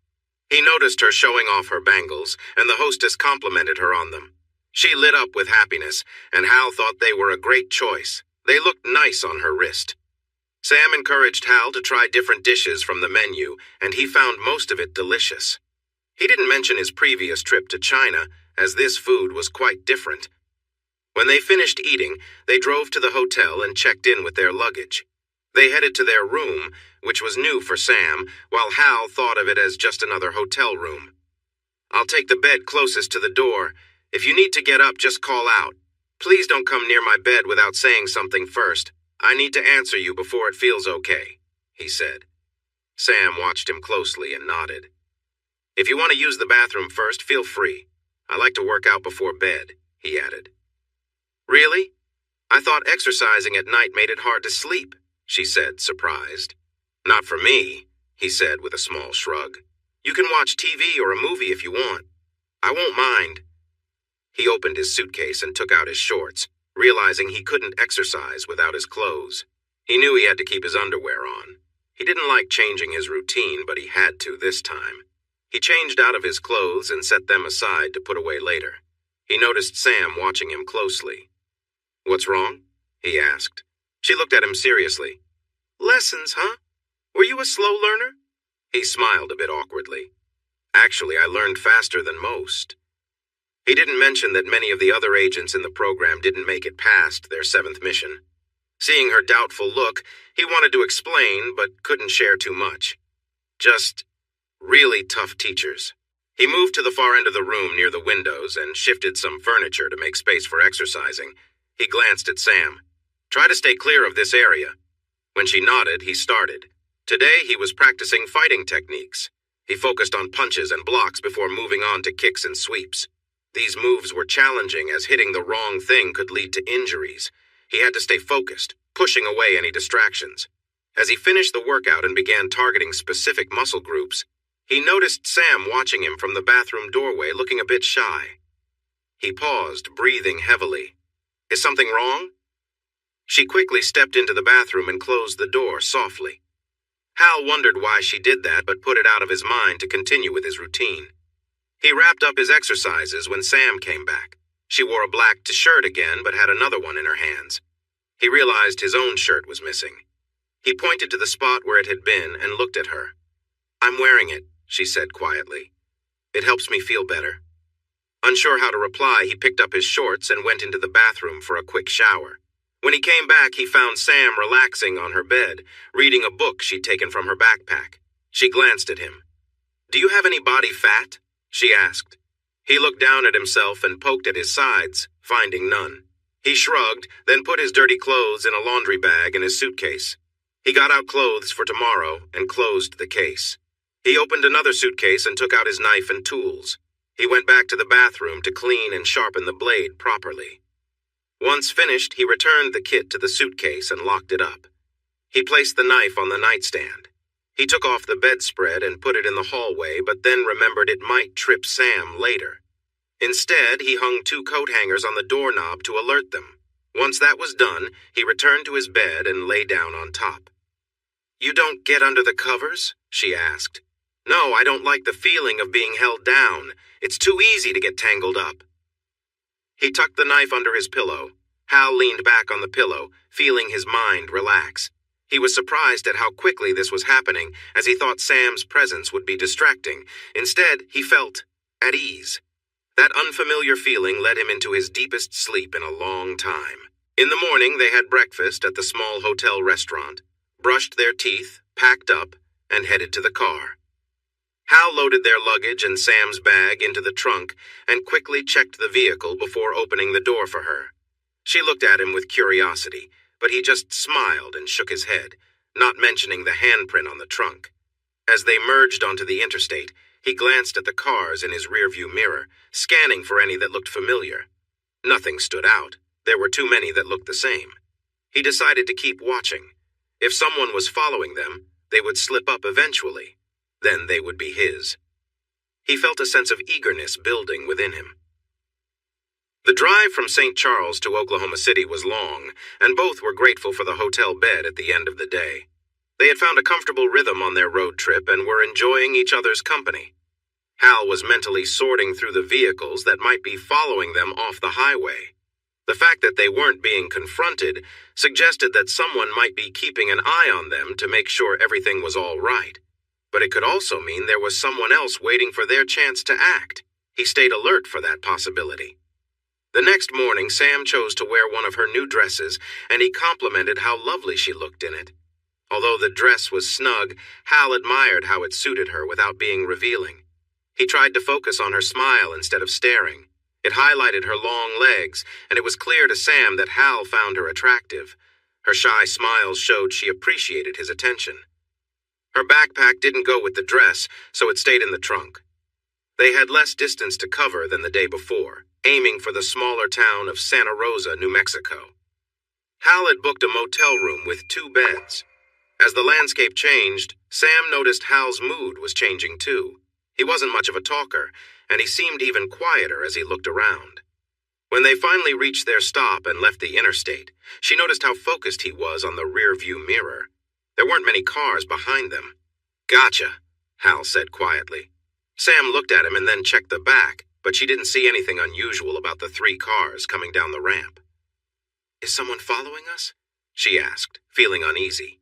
[SPEAKER 1] He noticed her showing off her bangles, and the hostess complimented her on them. She lit up with happiness, and Hal thought they were a great choice. They looked nice on her wrist. Sam encouraged Hal to try different dishes from the menu, and he found most of it delicious. He didn't mention his previous trip to China, as this food was quite different. When they finished eating, they drove to the hotel and checked in with their luggage. They headed to their room, which was new for Sam, while Hal thought of it as just another hotel room. I'll take the bed closest to the door. If you need to get up, just call out. Please don't come near my bed without saying something first. I need to answer you before it feels okay," he said. Sam watched him closely and nodded. "If you want to use the bathroom first, feel free. I like to work out before bed," he added. "Really? I thought exercising at night made it hard to sleep," she said, surprised. "Not for me," he said with a small shrug. "You can watch TV or a movie if you want. I won't mind." He opened his suitcase and took out his shorts, realizing he couldn't exercise without his clothes. He knew he had to keep his underwear on. He didn't like changing his routine, but he had to this time. He changed out of his clothes and set them aside to put away later. He noticed Sam watching him closely. "What's wrong?" he asked. She looked at him seriously. "Lessons, huh? Were you a slow learner?" He smiled a bit awkwardly. "Actually, I learned faster than most." He didn't mention that many of the other agents in the program didn't make it past their 7th mission. Seeing her doubtful look, he wanted to explain, but couldn't share too much. Just really tough teachers. He moved to the far end of the room near the windows and shifted some furniture to make space for exercising. He glanced at Sam. "Try to stay clear of this area." When she nodded, he started. Today, he was practicing fighting techniques. He focused on punches and blocks before moving on to kicks and sweeps. These moves were challenging as hitting the wrong thing could lead to injuries. He had to stay focused, pushing away any distractions. As he finished the workout and began targeting specific muscle groups, he noticed Sam watching him from the bathroom doorway, looking a bit shy. He paused, breathing heavily. "Is something wrong?" She quickly stepped into the bathroom and closed the door softly. Hal wondered why she did that, but put it out of his mind to continue with his routine. He wrapped up his exercises when Sam came back. She wore a black shirt again, but had another one in her hands. He realized his own shirt was missing. He pointed to the spot where it had been and looked at her. "I'm wearing it," she said quietly. "It helps me feel better." Unsure how to reply, he picked up his shorts and went into the bathroom for a quick shower. When he came back, he found Sam relaxing on her bed, reading a book she'd taken from her backpack. She glanced at him. "Do you have any body fat?" she asked. He looked down at himself and poked at his sides, finding none. He shrugged, then put his dirty clothes in a laundry bag in his suitcase. He got out clothes for tomorrow and closed the case. He opened another suitcase and took out his knife and tools. He went back to the bathroom to clean and sharpen the blade properly. Once finished, he returned the kit to the suitcase and locked it up. He placed the knife on the nightstand. He took off the bedspread and put it in the hallway, but then remembered it might trip Sam later. Instead, he hung 2 coat hangers on the doorknob to alert them. Once that was done, he returned to his bed and lay down on top. "You don't get under the covers?" she asked. "No, I don't like the feeling of being held down. It's too easy to get tangled up." He tucked the knife under his pillow. Hal leaned back on the pillow, feeling his mind relax. He was surprised at how quickly this was happening, as he thought Sam's presence would be distracting. Instead, he felt at ease. That unfamiliar feeling led him into his deepest sleep in a long time. In the morning, they had breakfast at the small hotel restaurant, brushed their teeth, packed up, and headed to the car. Hal loaded their luggage and Sam's bag into the trunk and quickly checked the vehicle before opening the door for her. She looked at him with curiosity, but he just smiled and shook his head, not mentioning the handprint on the trunk. As they merged onto the interstate, he glanced at the cars in his rearview mirror, scanning for any that looked familiar. Nothing stood out. There were too many that looked the same. He decided to keep watching. If someone was following them, they would slip up eventually. Then they would be his. He felt a sense of eagerness building within him. The drive from St. Charles to Oklahoma City was long, and both were grateful for the hotel bed at the end of the day. They had found a comfortable rhythm on their road trip and were enjoying each other's company. Hal was mentally sorting through the vehicles that might be following them off the highway. The fact that they weren't being confronted suggested that someone might be keeping an eye on them to make sure everything was all right. But it could also mean there was someone else waiting for their chance to act. He stayed alert for that possibility. The next morning, Sam chose to wear one of her new dresses, and he complimented how lovely she looked in it. Although the dress was snug, Hal admired how it suited her without being revealing. He tried to focus on her smile instead of staring. It highlighted her long legs, and it was clear to Sam that Hal found her attractive. Her shy smiles showed she appreciated his attention. Her backpack didn't go with the dress, so it stayed in the trunk. They had less distance to cover than the day before, aiming for the smaller town of Santa Rosa, New Mexico. Hal had booked a motel room with 2 beds. As the landscape changed, Sam noticed Hal's mood was changing too. He wasn't much of a talker, and he seemed even quieter as he looked around. When they finally reached their stop and left the interstate, she noticed how focused he was on the rear-view mirror. There weren't many cars behind them. "Gotcha," Hal said quietly. Sam looked at him and then checked the back, but she didn't see anything unusual about the 3 cars coming down the ramp. "Is someone following us?" she asked, feeling uneasy.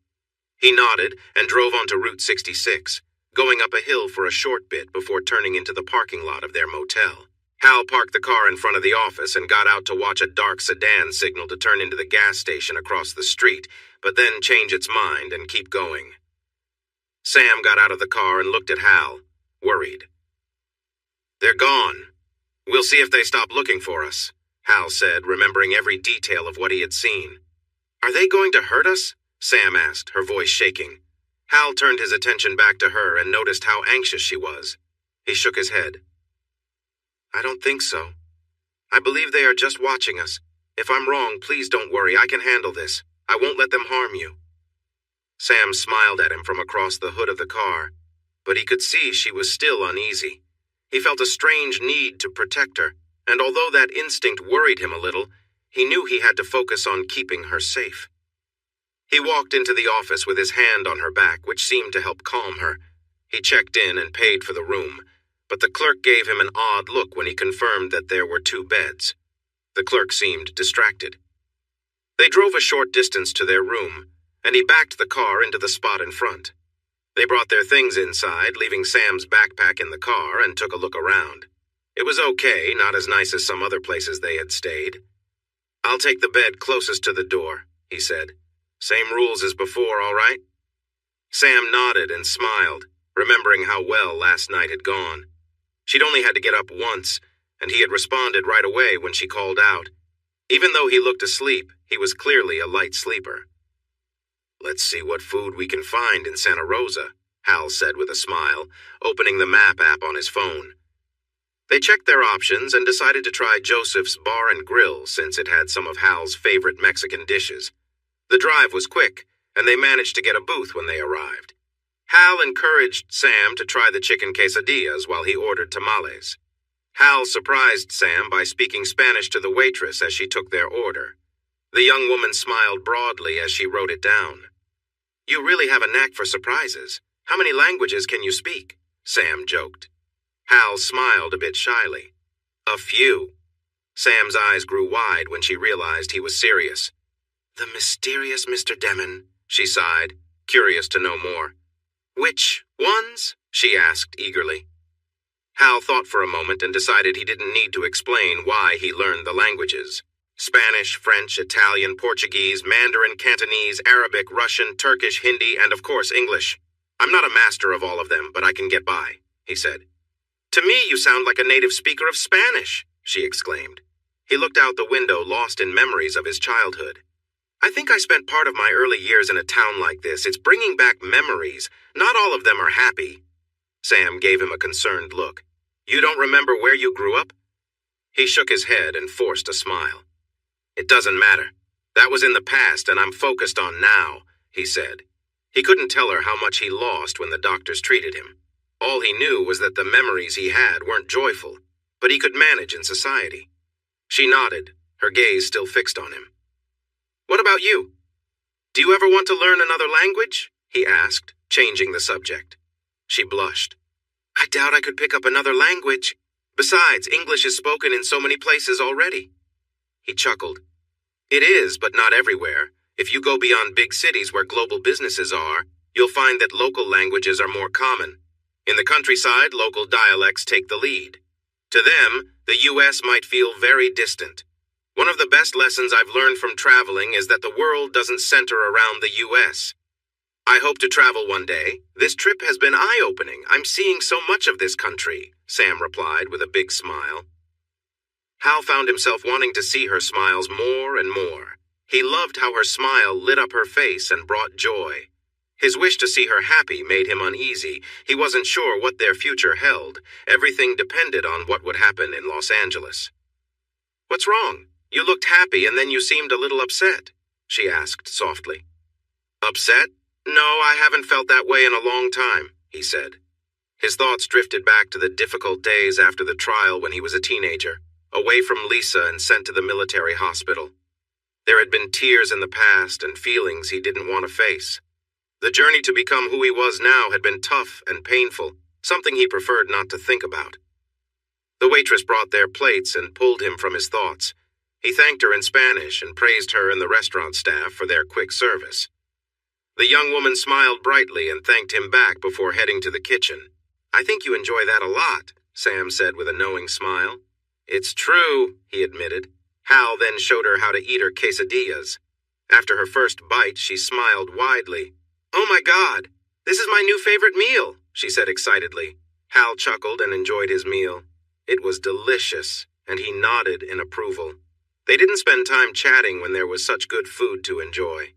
[SPEAKER 1] He nodded and drove onto Route 66, going up a hill for a short bit before turning into the parking lot of their motel. Hal parked the car in front of the office and got out to watch a dark sedan signal to turn into the gas station across the street, but then change its mind and keep going. Sam got out of the car and looked at Hal, worried. "They're gone. We'll see if they stop looking for us," Hal said, remembering every detail of what he had seen. "Are they going to hurt us?" Sam asked, her voice shaking. Hal turned his attention back to her and noticed how anxious she was. He shook his head. "I don't think so. I believe they are just watching us. If I'm wrong, please don't worry. I can handle this. I won't let them harm you." Sam smiled at him from across the hood of the car, but he could see she was still uneasy. He felt a strange need to protect her, and although that instinct worried him a little, he knew he had to focus on keeping her safe. He walked into the office with his hand on her back, which seemed to help calm her. He checked in and paid for the room, but the clerk gave him an odd look when he confirmed that there were 2 beds. The clerk seemed distracted. They drove a short distance to their room, and he backed the car into the spot in front. They brought their things inside, leaving Sam's backpack in the car, and took a look around. It was okay, not as nice as some other places they had stayed. "I'll take the bed closest to the door," he said. "Same rules as before, all right?" Sam nodded and smiled, remembering how well last night had gone. She'd only had to get up once, and he had responded right away when she called out. Even though he looked asleep, he was clearly a light sleeper. "Let's see what food we can find in Santa Rosa," Hal said with a smile, opening the map app on his phone. They checked their options and decided to try Joseph's Bar and Grill since it had some of Hal's favorite Mexican dishes. The drive was quick, and they managed to get a booth when they arrived. Hal encouraged Sam to try the chicken quesadillas while he ordered tamales. Hal surprised Sam by speaking Spanish to the waitress as she took their order. The young woman smiled broadly as she wrote it down. "You really have a knack for surprises. How many languages can you speak?" Sam joked. Hal smiled a bit shyly. "A few." Sam's eyes grew wide when she realized he was serious. "The mysterious Mr. Demon," she sighed, curious to know more. "Which ones?" she asked eagerly. Hal thought for a moment and decided he didn't need to explain why he learned the languages. Spanish, French, Italian, Portuguese, Mandarin, Cantonese, Arabic, Russian, Turkish, Hindi, and of course English. "I'm not a master of all of them, but I can get by," he said. "To me, you sound like a native speaker of Spanish," she exclaimed. He looked out the window, lost in memories of his childhood. "I think I spent part of my early years in a town like this. It's bringing back memories. Not all of them are happy." Sam gave him a concerned look. "You don't remember where you grew up?" He shook his head and forced a smile. "It doesn't matter. That was in the past, and I'm focused on now," he said. He couldn't tell her how much he lost when the doctors treated him. All he knew was that the memories he had weren't joyful, but he could manage in society. She nodded, her gaze still fixed on him. "What about you? Do you ever want to learn another language?" he asked, changing the subject. She blushed. "I doubt I could pick up another language. Besides, English is spoken in so many places already." He chuckled. "It is, but not everywhere. If you go beyond big cities where global businesses are, you'll find that local languages are more common. In the countryside, local dialects take the lead. To them, the U.S. might feel very distant. One of the best lessons I've learned from traveling is that the world doesn't center around the U.S. I hope to travel one day. This trip has been eye-opening. I'm seeing so much of this country," Sam replied with a big smile. Hal found himself wanting to see her smiles more and more. He loved how her smile lit up her face and brought joy. His wish to see her happy made him uneasy. He wasn't sure what their future held. Everything depended on what would happen in Los Angeles. "What's wrong? You looked happy and then you seemed a little upset," she asked softly. "Upset? No, I haven't felt that way in a long time," he said. His thoughts drifted back to the difficult days after the trial when he was a teenager, away from Lisa and sent to the military hospital. There had been tears in the past and feelings he didn't want to face. The journey to become who he was now had been tough and painful, something he preferred not to think about. The waitress brought their plates and pulled him from his thoughts. He thanked her in Spanish and praised her and the restaurant staff for their quick service. The young woman smiled brightly and thanked him back before heading to the kitchen. "I think you enjoy that a lot," Sam said with a knowing smile. "It's true," he admitted. Hal then showed her how to eat her quesadillas. After her first bite, she smiled widely. "Oh my God, this is my new favorite meal," she said excitedly. Hal chuckled and enjoyed his meal. It was delicious, and he nodded in approval. They didn't spend time chatting when there was such good food to enjoy.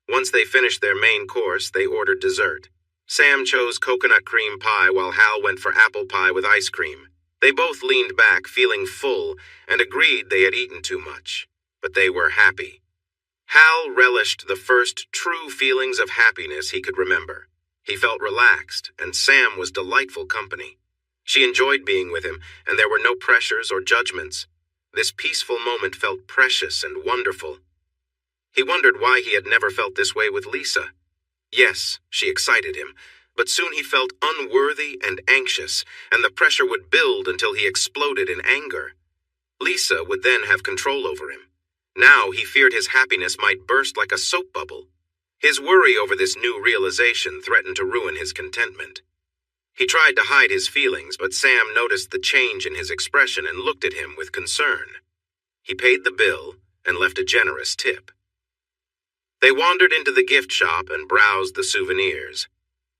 [SPEAKER 1] Once they finished their main course, they ordered dessert. Sam chose coconut cream pie while Hal went for apple pie with ice cream. They both leaned back, feeling full, and agreed they had eaten too much. But they were happy. Hal relished the first true feelings of happiness he could remember. He felt relaxed, and Sam was delightful company. She enjoyed being with him, and there were no pressures or judgments. This peaceful moment felt precious and wonderful. He wondered why he had never felt this way with Lisa. Yes, she excited him, but soon he felt unworthy and anxious, and the pressure would build until he exploded in anger. Lisa would then have control over him. Now he feared his happiness might burst like a soap bubble. His worry over this new realization threatened to ruin his contentment. He tried to hide his feelings, but Sam noticed the change in his expression and looked at him with concern. He paid the bill and left a generous tip. They wandered into the gift shop and browsed the souvenirs.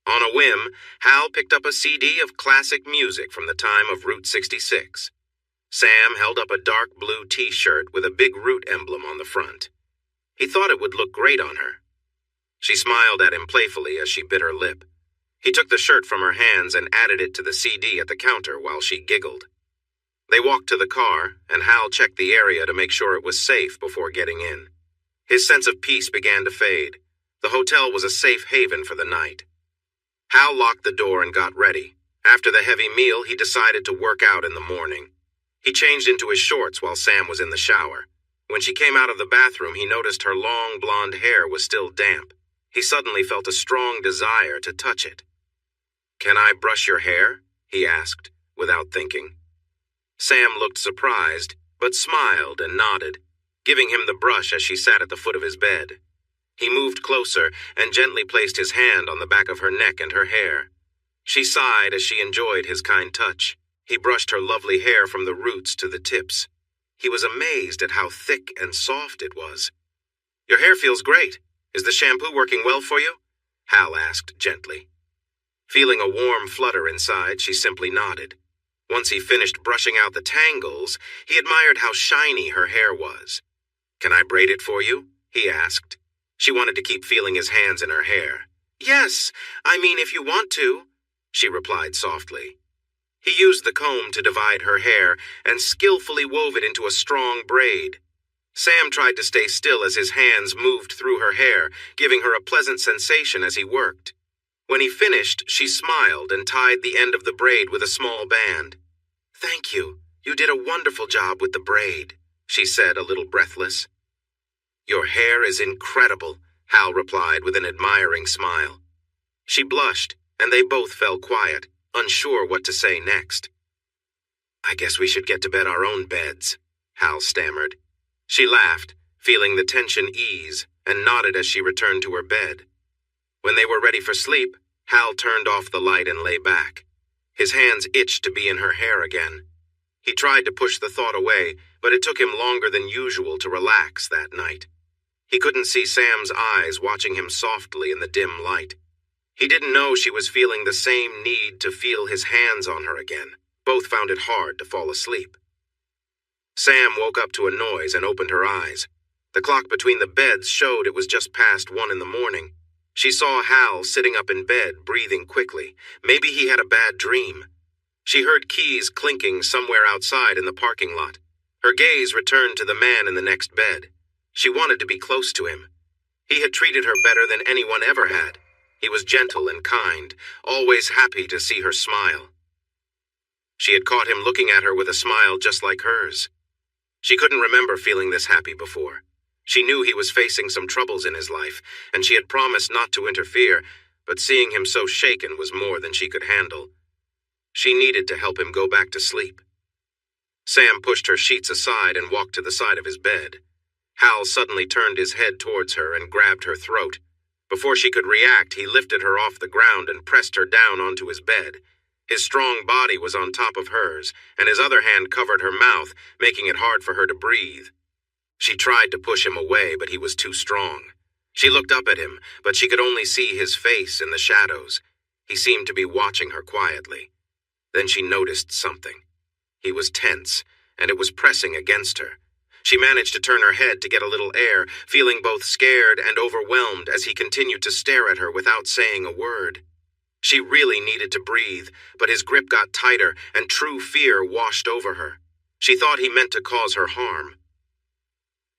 [SPEAKER 1] On a whim, Hal picked up a CD of classic music from the time of Route 66. Sam held up a dark blue T-shirt with a big Route emblem on the front. He thought it would look great on her. She smiled at him playfully as she bit her lip. He took the shirt from her hands and added it to the CD at the counter while she giggled. They walked to the car, and Hal checked the area to make sure it was safe before getting in. His sense of peace began to fade. The hotel was a safe haven for the night. Hal locked the door and got ready. After the heavy meal, he decided to work out in the morning. He changed into his shorts while Sam was in the shower. When she came out of the bathroom, he noticed her long blonde hair was still damp. He suddenly felt a strong desire to touch it. "Can I brush your hair?" he asked, without thinking. Sam looked surprised, but smiled and nodded, giving him the brush as she sat at the foot of his bed. He moved closer and gently placed his hand on the back of her neck and her hair. She sighed as she enjoyed his kind touch. He brushed her lovely hair from the roots to the tips. He was amazed at how thick and soft it was. "Your hair feels great. Is the shampoo working well for you?" Hal asked gently. Feeling a warm flutter inside, she simply nodded. Once he finished brushing out the tangles, he admired how shiny her hair was. "Can I braid it for you?" he asked. She wanted to keep feeling his hands in her hair. "Yes, I mean if you want to," she replied softly. He used the comb to divide her hair and skillfully wove it into a strong braid. Sam tried to stay still as his hands moved through her hair, giving her a pleasant sensation as he worked. When he finished, she smiled and tied the end of the braid with a small band. "Thank you. You did a wonderful job with the braid," she said, a little breathless. "Your hair is incredible," Hal replied with an admiring smile. She blushed, and they both fell quiet, unsure what to say next. "I guess we should get to bed our own beds," Hal stammered. She laughed, feeling the tension ease, and nodded as she returned to her bed. When they were ready for sleep, Hal turned off the light and lay back. His hands itched to be in her hair again. He tried to push the thought away, but it took him longer than usual to relax that night. He couldn't see Sam's eyes watching him softly in the dim light. He didn't know she was feeling the same need to feel his hands on her again. Both found it hard to fall asleep. Sam woke up to a noise and opened her eyes. The clock between the beds showed it was just past 1 in the morning. She saw Hal sitting up in bed, breathing quickly. Maybe he had a bad dream. She heard keys clinking somewhere outside in the parking lot. Her gaze returned to the man in the next bed. She wanted to be close to him. He had treated her better than anyone ever had. He was gentle and kind, always happy to see her smile. She had caught him looking at her with a smile just like hers. She couldn't remember feeling this happy before. She knew he was facing some troubles in his life, and she had promised not to interfere, but seeing him so shaken was more than she could handle. She needed to help him go back to sleep. Sam pushed her sheets aside and walked to the side of his bed. Hal suddenly turned his head towards her and grabbed her throat. Before she could react, he lifted her off the ground and pressed her down onto his bed. His strong body was on top of hers, and his other hand covered her mouth, making it hard for her to breathe. She tried to push him away, but he was too strong. She looked up at him, but she could only see his face in the shadows. He seemed to be watching her quietly. Then she noticed something. He was tense, and it was pressing against her. She managed to turn her head to get a little air, feeling both scared and overwhelmed as he continued to stare at her without saying a word. She really needed to breathe, but his grip got tighter, and true fear washed over her. She thought he meant to cause her harm.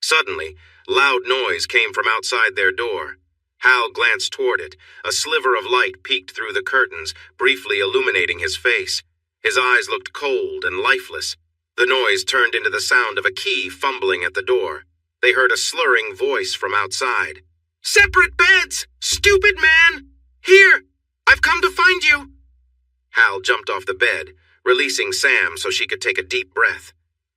[SPEAKER 1] Suddenly, loud noise came from outside their door. Hal glanced toward it. A sliver of light peeked through the curtains, briefly illuminating his face. His eyes looked cold and lifeless. The noise turned into the sound of a key fumbling at the door. They heard a slurring voice from outside. "Separate beds! Stupid man! Here! I've come to find you!" Hal jumped off the bed, releasing Sam so she could take a deep breath.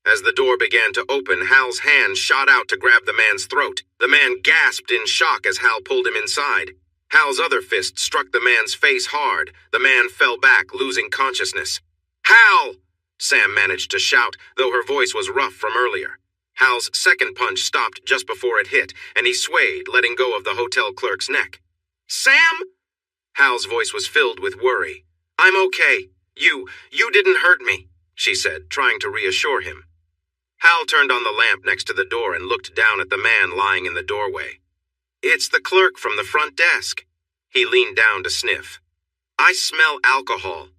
[SPEAKER 1] As the door began to open, Hal's hand shot out to grab the man's throat. The man gasped in shock as Hal pulled him inside. Hal's other fist struck the man's face hard. The man fell back, losing consciousness. "Hal!" Sam managed to shout, though her voice was rough from earlier. Hal's second punch stopped just before it hit, and he swayed, letting go of the hotel clerk's neck. "Sam?" Hal's voice was filled with worry. "I'm okay. You didn't hurt me," she said, trying to reassure him. Hal turned on the lamp next to the door and looked down at the man lying in the doorway. "It's the clerk from the front desk." He leaned down to sniff. "I smell alcohol."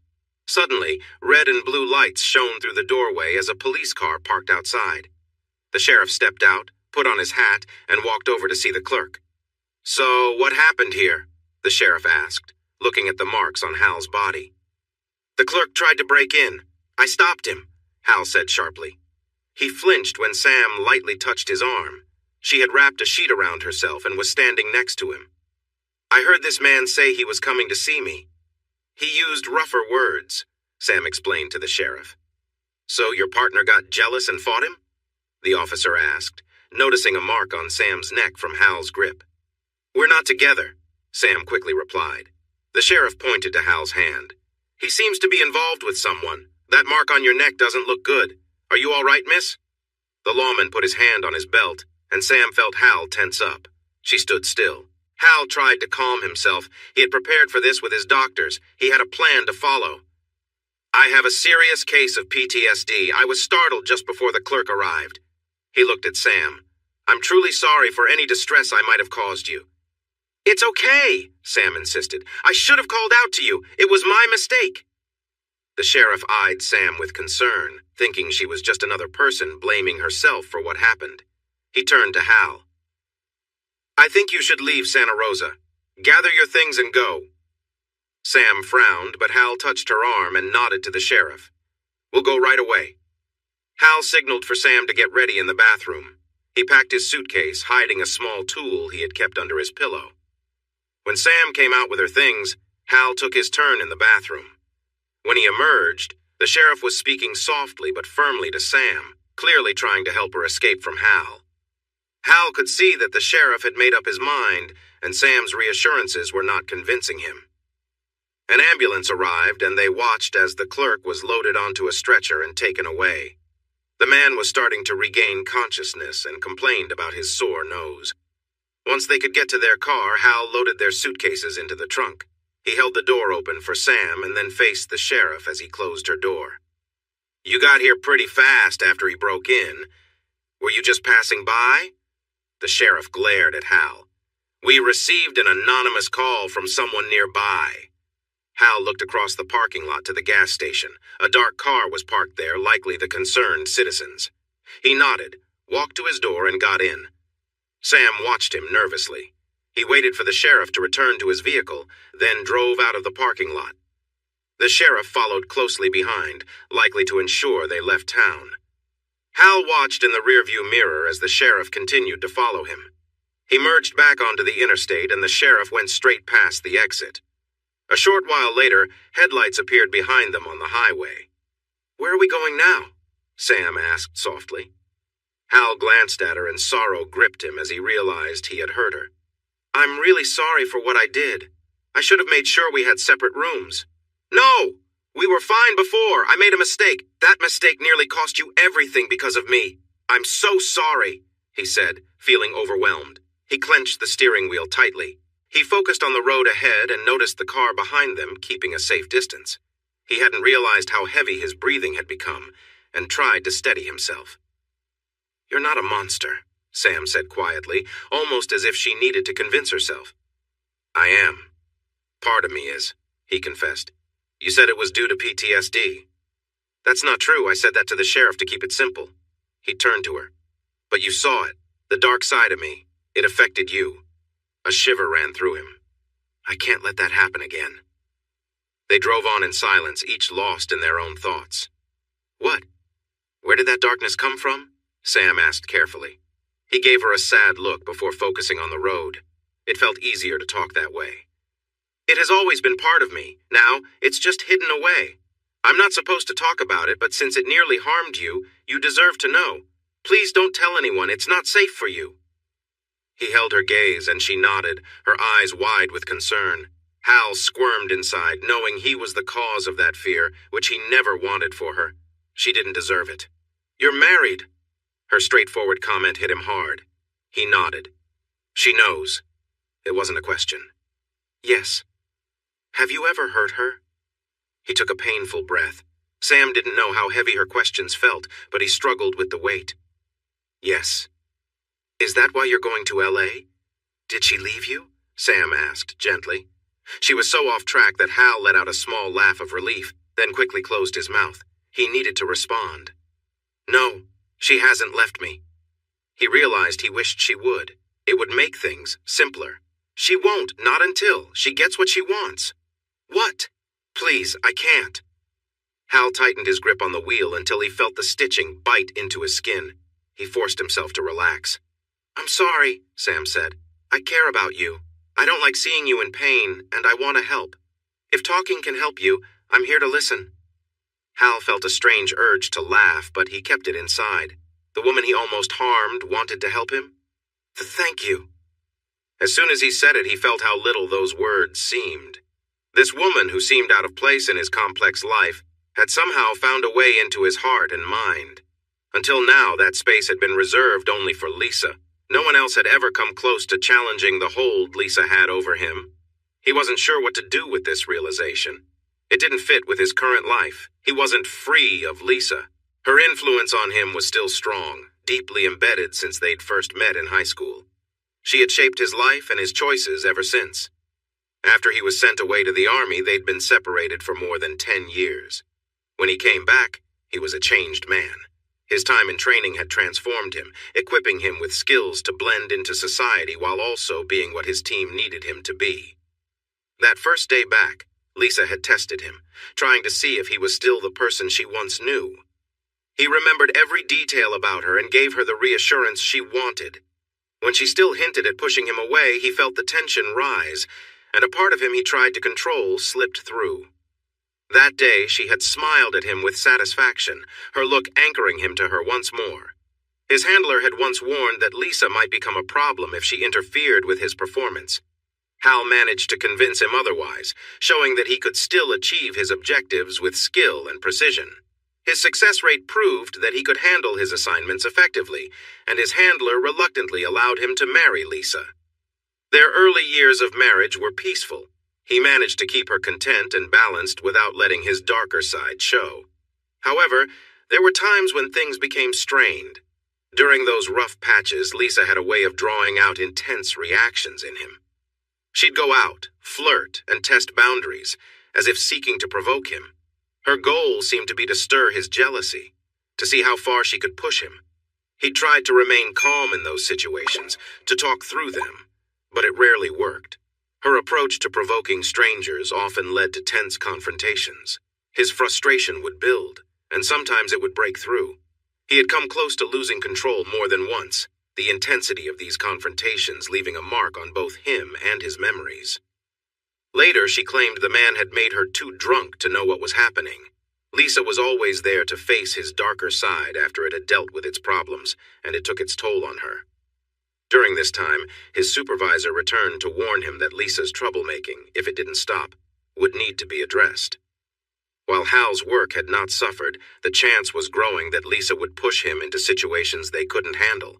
[SPEAKER 1] Suddenly, red and blue lights shone through the doorway as a police car parked outside. The sheriff stepped out, put on his hat, and walked over to see the clerk. "So, what happened here?" the sheriff asked, looking at the marks on Hal's body. "The clerk tried to break in. I stopped him," Hal said sharply. He flinched when Sam lightly touched his arm. She had wrapped a sheet around herself and was standing next to him. "I heard this man say he was coming to see me." "He used rougher words," Sam explained to the sheriff. "So your partner got jealous and fought him?" the officer asked, noticing a mark on Sam's neck from Hal's grip. "We're not together," Sam quickly replied. The sheriff pointed to Hal's hand. "He seems to be involved with someone. That mark on your neck doesn't look good. Are you all right, miss?" The lawman put his hand on his belt, and Sam felt Hal tense up. She stood still. Hal tried to calm himself. He had prepared for this with his doctors. He had a plan to follow. "I have a serious case of PTSD. I was startled just before the clerk arrived." He looked at Sam. "I'm truly sorry for any distress I might have caused you." "It's okay," Sam insisted. "I should have called out to you. It was my mistake." The sheriff eyed Sam with concern, thinking she was just another person blaming herself for what happened. He turned to Hal. "I think you should leave Santa Rosa. Gather your things and go." Sam frowned, but Hal touched her arm and nodded to the sheriff. "We'll go right away." Hal signaled for Sam to get ready in the bathroom. He packed his suitcase, hiding a small tool he had kept under his pillow. When Sam came out with her things, Hal took his turn in the bathroom. When he emerged, the sheriff was speaking softly but firmly to Sam, clearly trying to help her escape from Hal. Hal could see that the sheriff had made up his mind, and Sam's reassurances were not convincing him. An ambulance arrived, and they watched as the clerk was loaded onto a stretcher and taken away. The man was starting to regain consciousness and complained about his sore nose. Once they could get to their car, Hal loaded their suitcases into the trunk. He held the door open for Sam and then faced the sheriff as he closed her door. You got here pretty fast after he broke in. Were you just passing by? The sheriff glared at Hal. We received an anonymous call from someone nearby. Hal looked across the parking lot to the gas station. A dark car was parked there, likely the concerned citizens. He nodded, walked to his door, and got in. Sam watched him nervously. He waited for the sheriff to return to his vehicle, then drove out of the parking lot. The sheriff followed closely behind, likely to ensure they left town. Hal watched in the rearview mirror as the sheriff continued to follow him. He merged back onto the interstate, and the sheriff went straight past the exit. A short while later, headlights appeared behind them on the highway. "Where are we going now?" Sam asked softly. Hal glanced at her, and sorrow gripped him as he realized he had hurt her. "I'm really sorry for what I did. I should have made sure we had separate rooms." "No! We were fine before. I made a mistake. That mistake nearly cost you everything because of me. I'm so sorry," he said, feeling overwhelmed. He clenched the steering wheel tightly. He focused on the road ahead and noticed the car behind them, keeping a safe distance. He hadn't realized how heavy his breathing had become, and tried to steady himself. "You're not a monster," Sam said quietly, almost as if she needed to convince herself. "I am. Part of me is," he confessed. "You said it was due to PTSD. "That's not true. I said that to the sheriff to keep it simple." He turned to her. "But you saw it. The dark side of me. It affected you." A shiver ran through him. "I can't let that happen again." They drove on in silence, each lost in their own thoughts. "What? Where did that darkness come from?" Sam asked carefully. He gave her a sad look before focusing on the road. It felt easier to talk that way. "It has always been part of me. Now, it's just hidden away. I'm not supposed to talk about it, but since it nearly harmed you, you deserve to know. Please don't tell anyone. It's not safe for you." He held her gaze, and she nodded, her eyes wide with concern. Hal squirmed inside, knowing he was the cause of that fear, which he never wanted for her. She didn't deserve it. "You're married." Her straightforward comment hit him hard. He nodded. "She knows." It wasn't a question. "Yes." "Have you ever hurt her?" He took a painful breath. Sam didn't know how heavy her questions felt, but he struggled with the weight. "Yes." "Is that why you're going to L.A.? Did she leave you?" Sam asked gently. She was so off track that Hal let out a small laugh of relief, then quickly closed his mouth. He needed to respond. "No, she hasn't left me." He realized he wished she would. It would make things simpler. "She won't, not until she gets what she wants." "What?" "Please, I can't." Hal tightened his grip on the wheel until he felt the stitching bite into his skin. He forced himself to relax. "I'm sorry," Sam said. "I care about you. I don't like seeing you in pain, and I want to help. If talking can help you, I'm here to listen." Hal felt a strange urge to laugh, but he kept it inside. The woman he almost harmed wanted to help him? Thank you. As soon as he said it, he felt how little those words seemed. This woman, who seemed out of place in his complex life, had somehow found a way into his heart and mind. Until now, that space had been reserved only for Lisa. No one else had ever come close to challenging the hold Lisa had over him. He wasn't sure what to do with this realization. It didn't fit with his current life. He wasn't free of Lisa. Her influence on him was still strong, deeply embedded since they'd first met in high school. She had shaped his life and his choices ever since. After he was sent away to the army, they'd been separated for more than 10 years. When he came back, he was a changed man. His time in training had transformed him, equipping him with skills to blend into society while also being what his team needed him to be. That first day back, Lisa had tested him, trying to see if he was still the person she once knew. He remembered every detail about her and gave her the reassurance she wanted. When she still hinted at pushing him away, he felt the tension rise, and a part of him he tried to control slipped through. That day, she had smiled at him with satisfaction, her look anchoring him to her once more. His handler had once warned that Lisa might become a problem if she interfered with his performance. Hal managed to convince him otherwise, showing that he could still achieve his objectives with skill and precision. His success rate proved that he could handle his assignments effectively, and his handler reluctantly allowed him to marry Lisa. Their early years of marriage were peaceful. He managed to keep her content and balanced without letting his darker side show. However, There were times when things became strained. During those rough patches, Lisa had a way of drawing out intense reactions in him. She'd go out, flirt, and test boundaries, as if seeking to provoke him. Her goal seemed to be to stir his jealousy, to see how far she could push him. He tried to remain calm in those situations, to talk through them, but it rarely worked. Her approach to provoking strangers often led to tense confrontations. His frustration would build, and sometimes it would break through. He had come close to losing control more than once, the intensity of these confrontations leaving a mark on both him and his memories. Later, she claimed the man had made her too drunk to know what was happening. Lisa was always there to face his darker side after it had dealt with its problems, and it took its toll on her. During this time, his supervisor returned to warn him that Lisa's troublemaking, if it didn't stop, would need to be addressed. While Hal's work had not suffered, the chance was growing that Lisa would push him into situations they couldn't handle.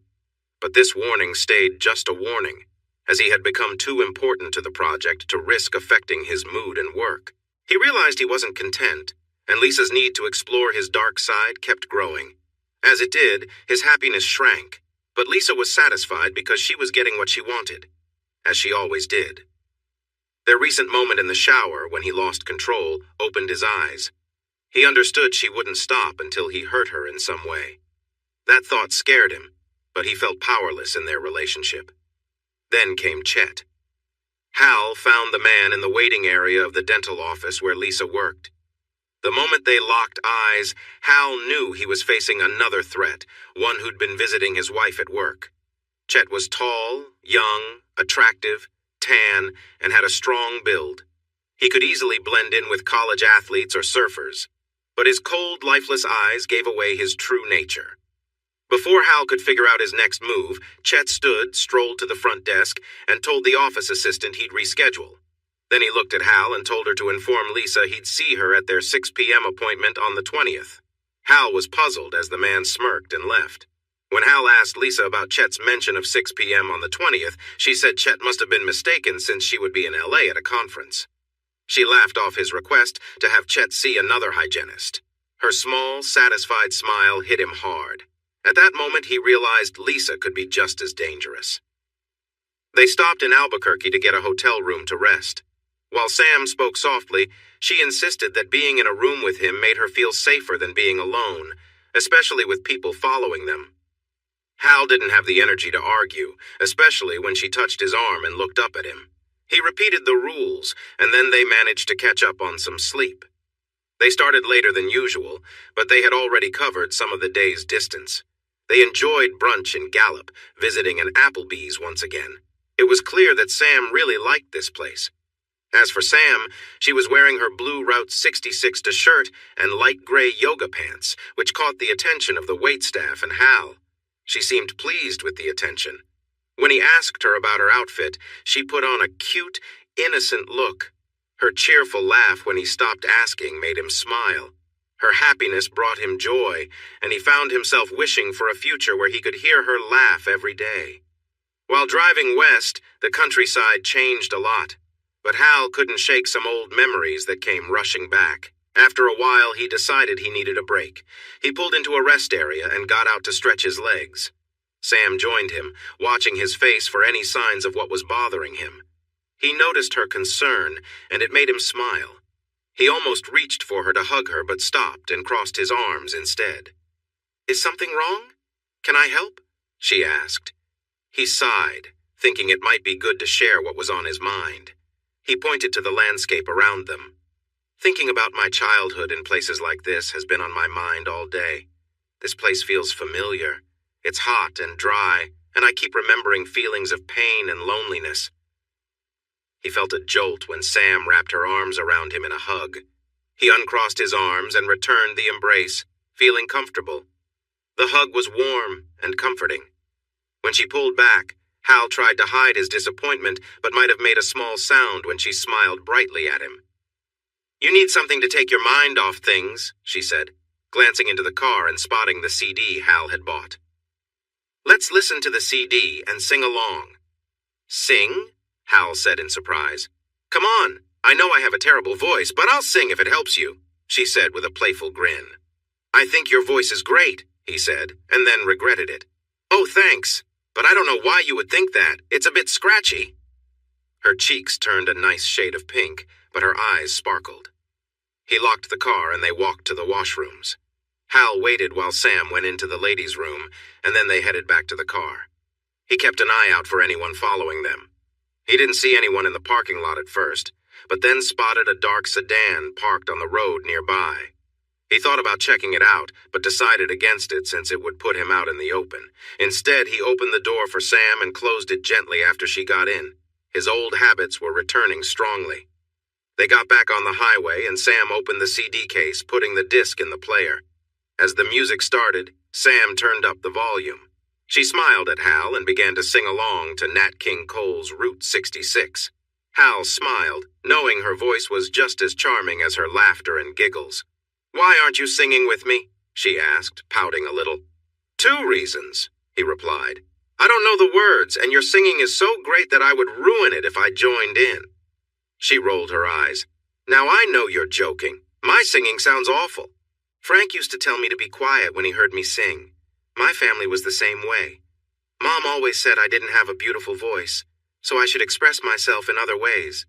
[SPEAKER 1] But this warning stayed just a warning, as he had become too important to the project to risk affecting his mood and work. He realized he wasn't content, and Lisa's need to explore his dark side kept growing. As it did, his happiness shrank, but Lisa was satisfied because she was getting what she wanted, as she always did. Their recent moment in the shower, when he lost control, opened his eyes. He understood she wouldn't stop until he hurt her in some way. That thought scared him, but he felt powerless in their relationship. Then came Chet. Hal found the man in the waiting area of the dental office where Lisa worked. The moment they locked eyes, Hal knew he was facing another threat, one who'd been visiting his wife at work. Chet was tall, young, attractive, tan, and had a strong build. He could easily blend in with college athletes or surfers, but his cold, lifeless eyes gave away his true nature. Before Hal could figure out his next move, Chet strolled to the front desk, and told the office assistant he'd reschedule. Then he looked at Hal and told her to inform Lisa he'd see her at their 6 p.m. appointment on the 20th. Hal was puzzled as the man smirked and left. When Hal asked Lisa about Chet's mention of 6 p.m. on the 20th, she said Chet must have been mistaken since she would be in L.A. at a conference. She laughed off his request to have Chet see another hygienist. Her small, satisfied smile hit him hard. At that moment, he realized Lisa could be just as dangerous. They stopped in Albuquerque to get a hotel room to rest. While Sam spoke softly, she insisted that being in a room with him made her feel safer than being alone, especially with people following them. Hal didn't have the energy to argue, especially when she touched his arm and looked up at him. He repeated the rules, and then they managed to catch up on some sleep. They started later than usual, but they had already covered some of the day's distance. They enjoyed brunch in Gallup, visiting an Applebee's once again. It was clear that Sam really liked this place. As for Sam, she was wearing her blue Route 66 shirt and light gray yoga pants, which caught the attention of the waitstaff and Hal. She seemed pleased with the attention. When he asked her about her outfit, she put on a cute, innocent look. Her cheerful laugh when he stopped asking made him smile. Her happiness brought him joy, and he found himself wishing for a future where he could hear her laugh every day. While driving west, the countryside changed a lot. But Hal couldn't shake some old memories that came rushing back. After a while, he decided he needed a break. He pulled into a rest area and got out to stretch his legs. Sam joined him, watching his face for any signs of what was bothering him. He noticed her concern, and it made him smile. He almost reached for her to hug her, but stopped and crossed his arms instead. "Is something wrong? Can I help?" she asked. He sighed, thinking it might be good to share what was on his mind. He pointed to the landscape around them. "Thinking about my childhood in places like this has been on my mind all day. This place feels familiar. It's hot and dry, and I keep remembering feelings of pain and loneliness." He felt a jolt when Sam wrapped her arms around him in a hug. He uncrossed his arms and returned the embrace, feeling comfortable. The hug was warm and comforting. When she pulled back, Hal tried to hide his disappointment, but might have made a small sound when she smiled brightly at him. "You need something to take your mind off things," she said, glancing into the car and spotting the CD Hal had bought. "Let's listen to the CD and sing along." "Sing?" Hal said in surprise. "Come on, I know I have a terrible voice, but I'll sing if it helps you," she said with a playful grin. "I think your voice is great," he said, and then regretted it. "Oh, thanks, but I don't know why you would think that. It's a bit scratchy." Her cheeks turned a nice shade of pink, but her eyes sparkled. He locked the car and they walked to the washrooms. Hal waited while Sam went into the ladies' room, and then they headed back to the car. He kept an eye out for anyone following them. He didn't see anyone in the parking lot at first, but then spotted a dark sedan parked on the road nearby. He thought about checking it out, but decided against it since it would put him out in the open. Instead, he opened the door for Sam and closed it gently after she got in. His old habits were returning strongly. They got back on the highway and Sam opened the CD case, putting the disc in the player. As the music started, Sam turned up the volume. She smiled at Hal and began to sing along to Nat King Cole's Route 66. Hal smiled, knowing her voice was just as charming as her laughter and giggles. "Why aren't you singing with me?" she asked, pouting a little. "2 reasons," he replied. "I don't know the words, and your singing is so great that I would ruin it if I joined in." She rolled her eyes. "Now I know you're joking. My singing sounds awful. Frank used to tell me to be quiet when he heard me sing. My family was the same way. Mom always said I didn't have a beautiful voice, so I should express myself in other ways."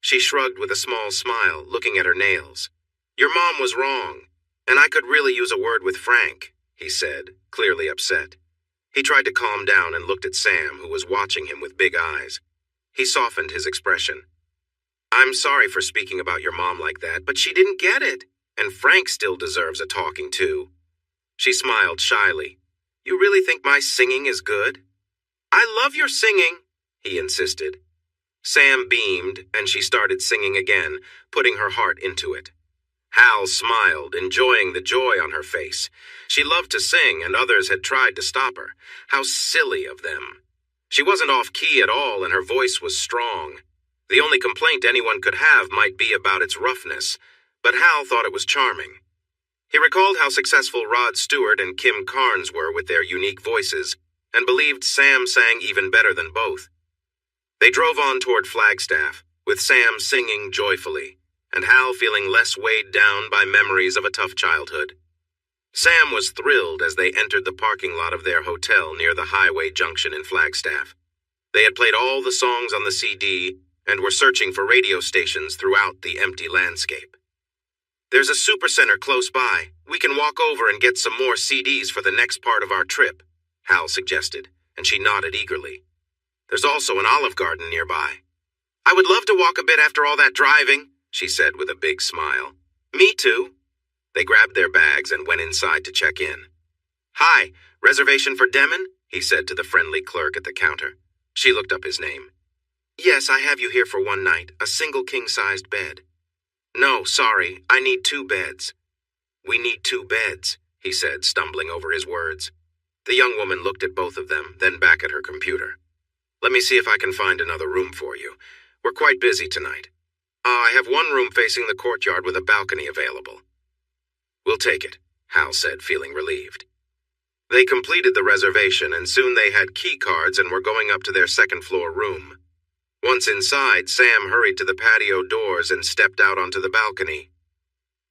[SPEAKER 1] She shrugged with a small smile, looking at her nails. "Your mom was wrong, and I could really use a word with Frank," he said, clearly upset. He tried to calm down and looked at Sam, who was watching him with big eyes. He softened his expression. "I'm sorry for speaking about your mom like that, but she didn't get it, and Frank still deserves a talking to." She smiled shyly. "You really think my singing is good?" "I love your singing," he insisted. Sam beamed, and she started singing again, putting her heart into it. Hal smiled, enjoying the joy on her face. She loved to sing, and others had tried to stop her. How silly of them. She wasn't off-key at all, and her voice was strong. The only complaint anyone could have might be about its roughness, but Hal thought it was charming. He recalled how successful Rod Stewart and Kim Carnes were with their unique voices, and believed Sam sang even better than both. They drove on toward Flagstaff, with Sam singing joyfully, and Hal feeling less weighed down by memories of a tough childhood. Sam was thrilled as they entered the parking lot of their hotel near the highway junction in Flagstaff. They had played all the songs on the CD and were searching for radio stations throughout the empty landscape. "There's a supercenter close by. We can walk over and get some more CDs for the next part of our trip," Hal suggested, and she nodded eagerly. "There's also an Olive Garden nearby." "I would love to walk a bit after all that driving," she said with a big smile. "Me too." They grabbed their bags and went inside to check in. "Hi, reservation for Demon?" he said to the friendly clerk at the counter. She looked up his name. "Yes, I have you here for one night, a single king-sized bed." "No, sorry, I need 2 beds." "We need 2 beds," he said, stumbling over his words. The young woman looked at both of them, then back at her computer. "Let me see if I can find another room for you. We're quite busy tonight. I have one room facing the courtyard with a balcony available." "We'll take it," Hal said, feeling relieved. They completed the reservation, and soon they had key cards and were going up to their second-floor room. Once inside, Sam hurried to the patio doors and stepped out onto the balcony.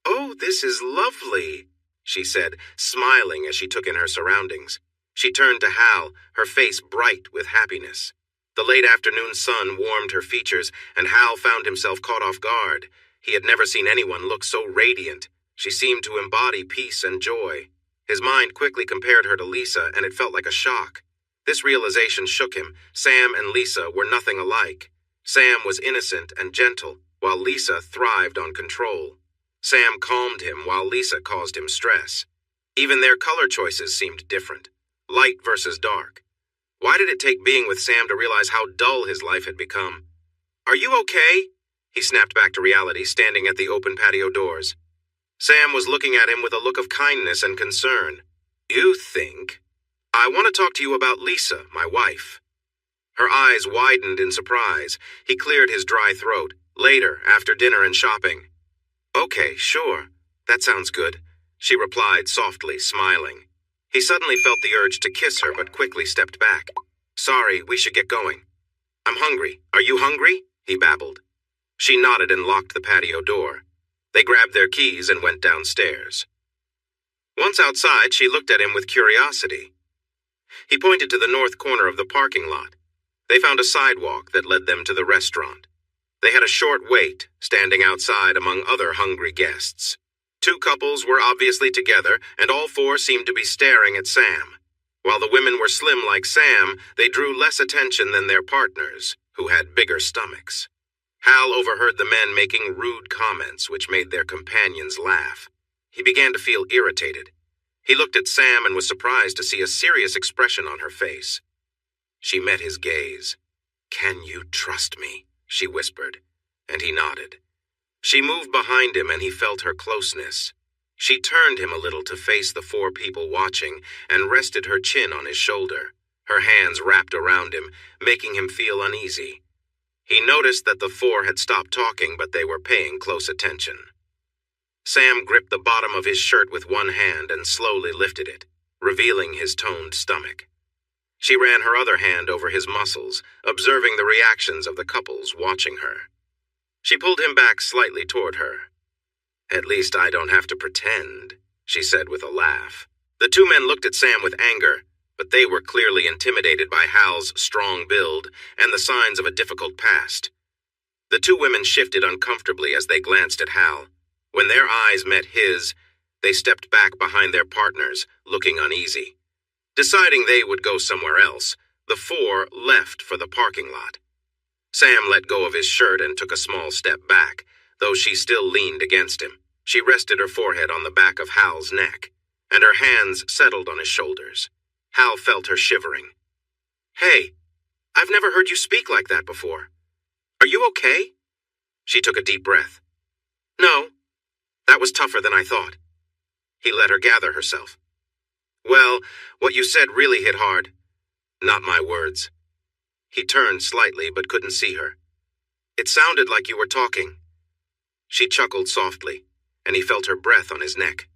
[SPEAKER 1] "Oh, this is lovely," she said, smiling as she took in her surroundings. She turned to Hal, her face bright with happiness. The late afternoon sun warmed her features, and Hal found himself caught off guard. He had never seen anyone look so radiant. She seemed to embody peace and joy. His mind quickly compared her to Lisa, and it felt like a shock. This realization shook him. Sam and Lisa were nothing alike. Sam was innocent and gentle, while Lisa thrived on control. Sam calmed him, while Lisa caused him stress. Even their color choices seemed different. Light versus dark. Why did it take being with Sam to realize how dull his life had become? "Are you okay?" He snapped back to reality, standing at the open patio doors. Sam was looking at him with a look of kindness and concern. "You think? I want to talk to you about Lisa, my wife." Her eyes widened in surprise. He cleared his dry throat. "Later, after dinner and shopping." "Okay, sure. That sounds good," she replied softly, smiling. He suddenly felt the urge to kiss her, but quickly stepped back. "Sorry, we should get going." "I'm hungry. Are you hungry?" he babbled. She nodded and locked the patio door. They grabbed their keys and went downstairs. Once outside, she looked at him with curiosity. He pointed to the north corner of the parking lot. They found a sidewalk that led them to the restaurant. They had a short wait, standing outside among other hungry guests. Two couples were obviously together, and all four seemed to be staring at Sam. While the women were slim like Sam, they drew less attention than their partners, who had bigger stomachs. Hal overheard the men making rude comments which made their companions laugh. He began to feel irritated. He looked at Sam and was surprised to see a serious expression on her face. She met his gaze. "Can you trust me?" she whispered, and he nodded. She moved behind him and he felt her closeness. She turned him a little to face the four people watching and rested her chin on his shoulder, her hands wrapped around him, making him feel uneasy. He noticed that the four had stopped talking, but they were paying close attention. Sam gripped the bottom of his shirt with one hand and slowly lifted it, revealing his toned stomach. She ran her other hand over his muscles, observing the reactions of the couples watching her. She pulled him back slightly toward her. "At least I don't have to pretend," she said with a laugh. The two men looked at Sam with anger, but they were clearly intimidated by Hal's strong build and the signs of a difficult past. The two women shifted uncomfortably as they glanced at Hal. When their eyes met his, they stepped back behind their partners, looking uneasy. Deciding they would go somewhere else, the four left for the parking lot. Sam let go of his shirt and took a small step back, though she still leaned against him. She rested her forehead on the back of Hal's neck, and her hands settled on his shoulders. Hal felt her shivering. "Hey, I've never heard you speak like that before. Are you okay?" She took a deep breath. "No, that was tougher than I thought." He let her gather herself. "Well, what you said really hit hard. Not my words." He turned slightly but couldn't see her. "It sounded like you were talking." She chuckled softly, and he felt her breath on his neck.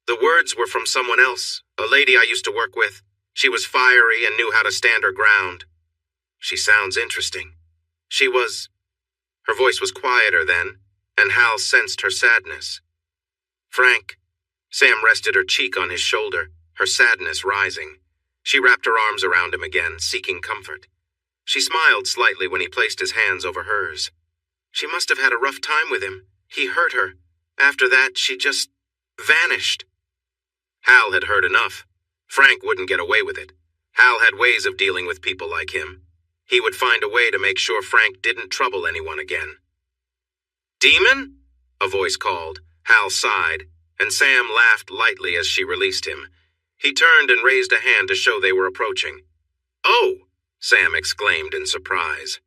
[SPEAKER 1] "The words were from someone else, a lady I used to work with. She was fiery and knew how to stand her ground." "She sounds interesting." She was... Her voice was quieter then, and Hal sensed her sadness. "Frank." Sam rested her cheek on his shoulder, her sadness rising. She wrapped her arms around him again, seeking comfort. She smiled slightly when he placed his hands over hers. She must have had a rough time with him. He hurt her. After that, she just vanished. Hal had heard enough. Frank wouldn't get away with it. Hal had ways of dealing with people like him. He would find a way to make sure Frank didn't trouble anyone again. "Demon?" a voice called. Hal sighed, and Sam laughed lightly as she released him. He turned and raised a hand to show they were approaching. "Oh!" Sam exclaimed in surprise.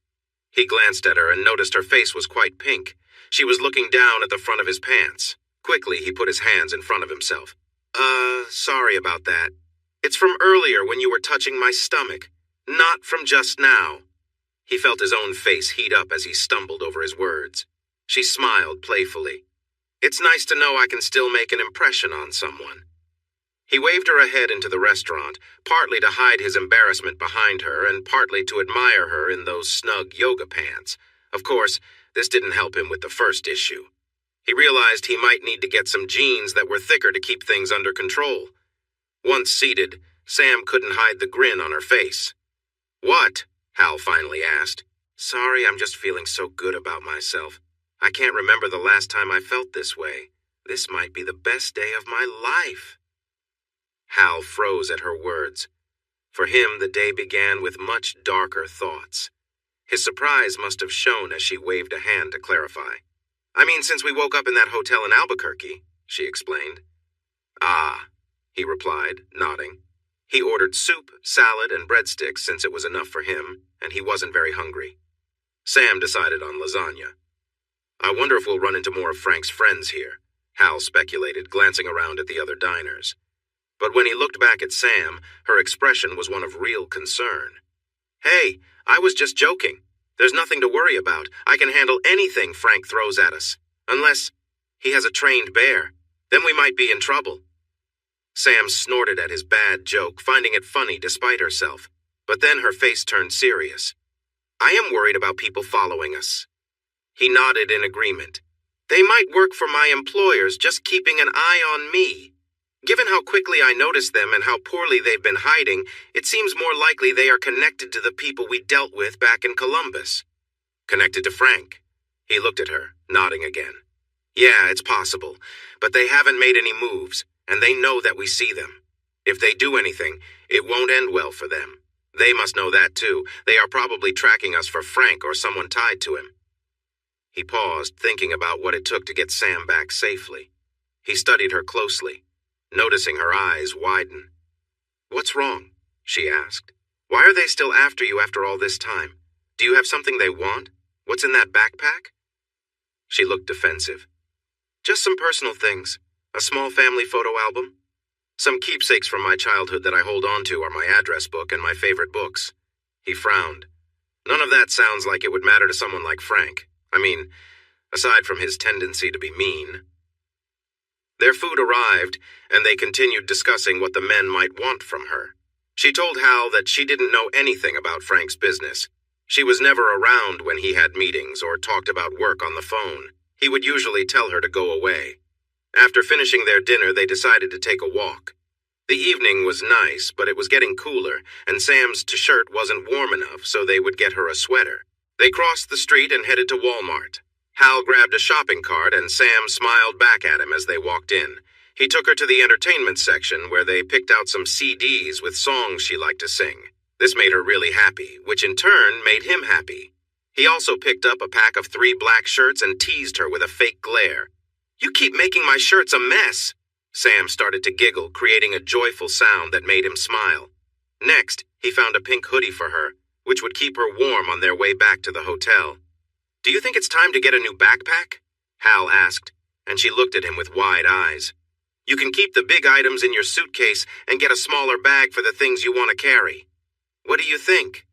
[SPEAKER 1] He glanced at her and noticed her face was quite pink. She was looking down at the front of his pants. Quickly, he put his hands in front of himself. Sorry about that. It's from earlier when you were touching my stomach, not from just now." He felt his own face heat up as he stumbled over his words. She smiled playfully. "It's nice to know I can still make an impression on someone." He waved her ahead into the restaurant, partly to hide his embarrassment behind her and partly to admire her in those snug yoga pants. Of course, this didn't help him with the first issue. He realized he might need to get some jeans that were thicker to keep things under control. Once seated, Sam couldn't hide the grin on her face. "What?" Hal finally asked. "Sorry, I'm just feeling so good about myself. I can't remember the last time I felt this way. This might be the best day of my life." Hal froze at her words. For him, the day began with much darker thoughts. His surprise must have shown as she waved a hand to clarify. "I mean, since we woke up in that hotel in Albuquerque," she explained. "Ah," he replied, nodding. He ordered soup, salad, and breadsticks since it was enough for him, and he wasn't very hungry. Sam decided on lasagna. "I wonder if we'll run into more of Frank's friends here," Hal speculated, glancing around at the other diners. But when he looked back at Sam, her expression was one of real concern. "Hey, I was just joking. There's nothing to worry about. I can handle anything Frank throws at us. Unless he has a trained bear. Then we might be in trouble." Sam snorted at his bad joke, finding it funny despite herself. But then her face turned serious. "I am worried about people following us." He nodded in agreement. "They might work for my employers, just keeping an eye on me." Given how quickly I noticed them and how poorly they've been hiding, it seems more likely they are connected to the people we dealt with back in Columbus. Connected to Frank. He looked at her, nodding again. Yeah, it's possible, but they haven't made any moves, and they know that we see them. If they do anything, it won't end well for them. They must know that too. They are probably tracking us for Frank or someone tied to him. He paused, thinking about what it took to get Sam back safely. He studied her closely, noticing her eyes widen. What's wrong? She asked. Why are they still after you after all this time? Do you have something they want? What's in that backpack? She looked defensive. Just some personal things. A small family photo album. Some keepsakes from my childhood that I hold on to are my address book and my favorite books. He frowned. None of that sounds like it would matter to someone like Frank. I mean, aside from his tendency to be mean. Their food arrived, and they continued discussing what the men might want from her. She told Hal that she didn't know anything about Frank's business. She was never around when he had meetings or talked about work on the phone. He would usually tell her to go away. After finishing their dinner, they decided to take a walk. The evening was nice, but it was getting cooler, and Sam's t-shirt wasn't warm enough, so they would get her a sweater. They crossed the street and headed to Walmart. Hal grabbed a shopping cart, and Sam smiled back at him as they walked in. He took her to the entertainment section, where they picked out some CDs with songs she liked to sing. This made her really happy, which in turn made him happy. He also picked up a pack of 3 black shirts and teased her with a fake glare. You keep making my shirts a mess. Sam started to giggle, creating a joyful sound that made him smile. Next, he found a pink hoodie for her, which would keep her warm on their way back to the hotel. Do you think it's time to get a new backpack? Hal asked, and she looked at him with wide eyes. You can keep the big items in your suitcase and get a smaller bag for the things you want to carry. What do you think?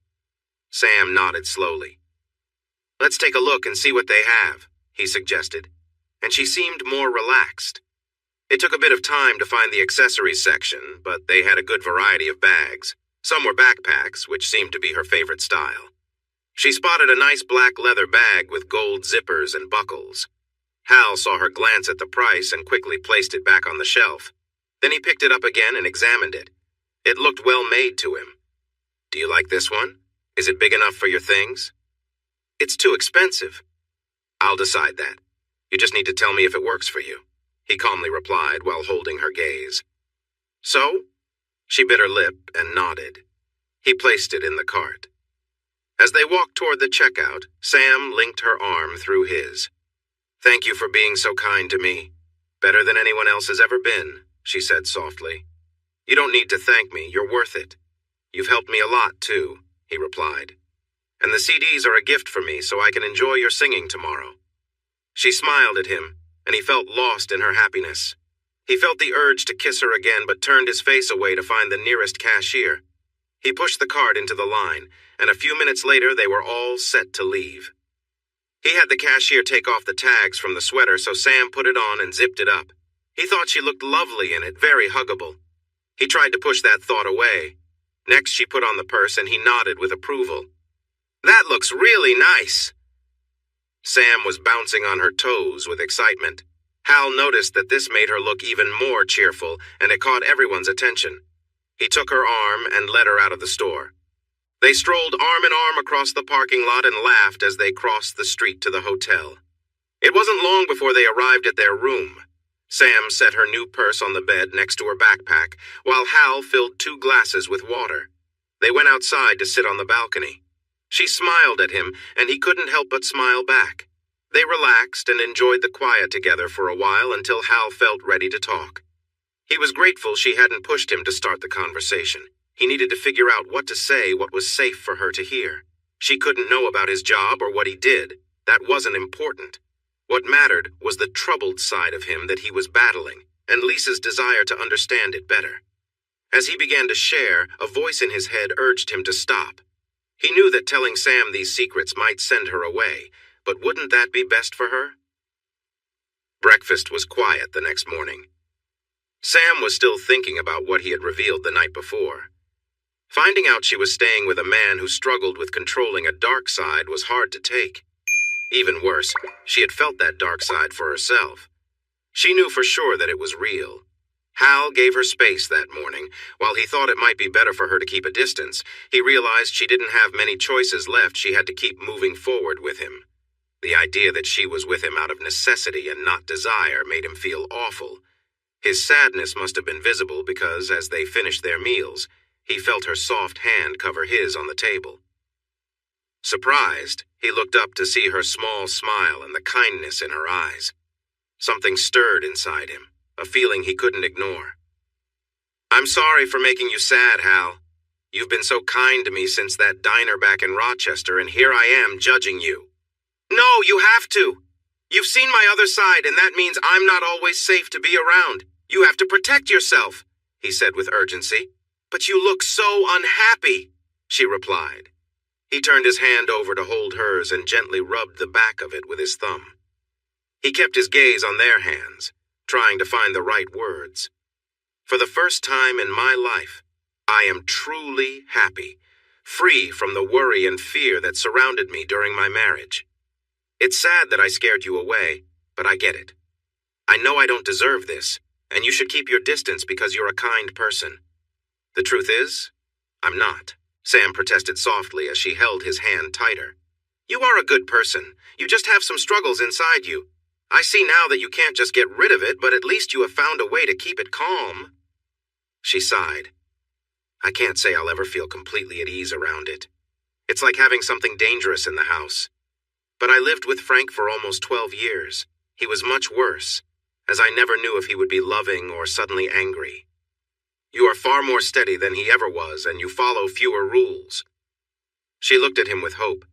[SPEAKER 1] Sam nodded slowly. Let's take a look and see what they have, he suggested, and she seemed more relaxed. It took a bit of time to find the accessories section, but they had a good variety of bags. Some were backpacks, which seemed to be her favorite style. She spotted a nice black leather bag with gold zippers and buckles. Hal saw her glance at the price and quickly placed it back on the shelf. Then he picked it up again and examined it. It looked well made to him. Do you like this one? Is it big enough for your things? It's too expensive. I'll decide that. You just need to tell me if it works for you, he calmly replied while holding her gaze. So? She bit her lip and nodded. He placed it in the cart. As they walked toward the checkout, Sam linked her arm through his. Thank you for being so kind to me. Better than anyone else has ever been, she said softly. You don't need to thank me, you're worth it. You've helped me a lot, too, he replied. And the CDs are a gift for me so I can enjoy your singing tomorrow. She smiled at him, and he felt lost in her happiness. He felt the urge to kiss her again but turned his face away to find the nearest cashier. He pushed the cart into the line, and a few minutes later they were all set to leave. He had the cashier take off the tags from the sweater, so Sam put it on and zipped it up. He thought she looked lovely in it, very huggable. He tried to push that thought away. Next she put on the purse and he nodded with approval. That looks really nice. Sam was bouncing on her toes with excitement. Hal noticed that this made her look even more cheerful, and it caught everyone's attention. He took her arm and led her out of the store. They strolled arm in arm across the parking lot and laughed as they crossed the street to the hotel. It wasn't long before they arrived at their room. Sam set her new purse on the bed next to her backpack, while Hal filled 2 glasses with water. They went outside to sit on the balcony. She smiled at him, and he couldn't help but smile back. They relaxed and enjoyed the quiet together for a while until Hal felt ready to talk. He was grateful she hadn't pushed him to start the conversation. He needed to figure out what to say, what was safe for her to hear. She couldn't know about his job or what he did. That wasn't important. What mattered was the troubled side of him that he was battling, and Lisa's desire to understand it better. As he began to share, a voice in his head urged him to stop. He knew that telling Sam these secrets might send her away, but wouldn't that be best for her? Breakfast was quiet the next morning. Sam was still thinking about what he had revealed the night before. Finding out she was staying with a man who struggled with controlling a dark side was hard to take. Even worse, she had felt that dark side for herself. She knew for sure that it was real. Hal gave her space that morning. While he thought it might be better for her to keep a distance, he realized she didn't have many choices left. She had to keep moving forward with him. The idea that she was with him out of necessity and not desire made him feel awful. His sadness must have been visible because, as they finished their meals, he felt her soft hand cover his on the table. Surprised, he looked up to see her small smile and the kindness in her eyes. Something stirred inside him, a feeling he couldn't ignore. "I'm sorry for making you sad, Hal. You've been so kind to me since that diner back in Rochester, and here I am judging you." "No, you have to. You've seen my other side, and that means I'm not always safe to be around. You have to protect yourself," he said with urgency. "But you look so unhappy," she replied. He turned his hand over to hold hers and gently rubbed the back of it with his thumb. He kept his gaze on their hands, trying to find the right words. "For the first time in my life, I am truly happy, free from the worry and fear that surrounded me during my marriage. It's sad that I scared you away, but I get it. I know I don't deserve this, and you should keep your distance because you're a kind person. The truth is, I'm not," Sam protested softly as she held his hand tighter. "You are a good person. You just have some struggles inside you. I see now that you can't just get rid of it, but at least you have found a way to keep it calm." She sighed. "I can't say I'll ever feel completely at ease around it. It's like having something dangerous in the house. But I lived with Frank for almost 12 years. He was much worse, as I never knew if he would be loving or suddenly angry. You are far more steady than he ever was, and you follow fewer rules." She looked at him with hope.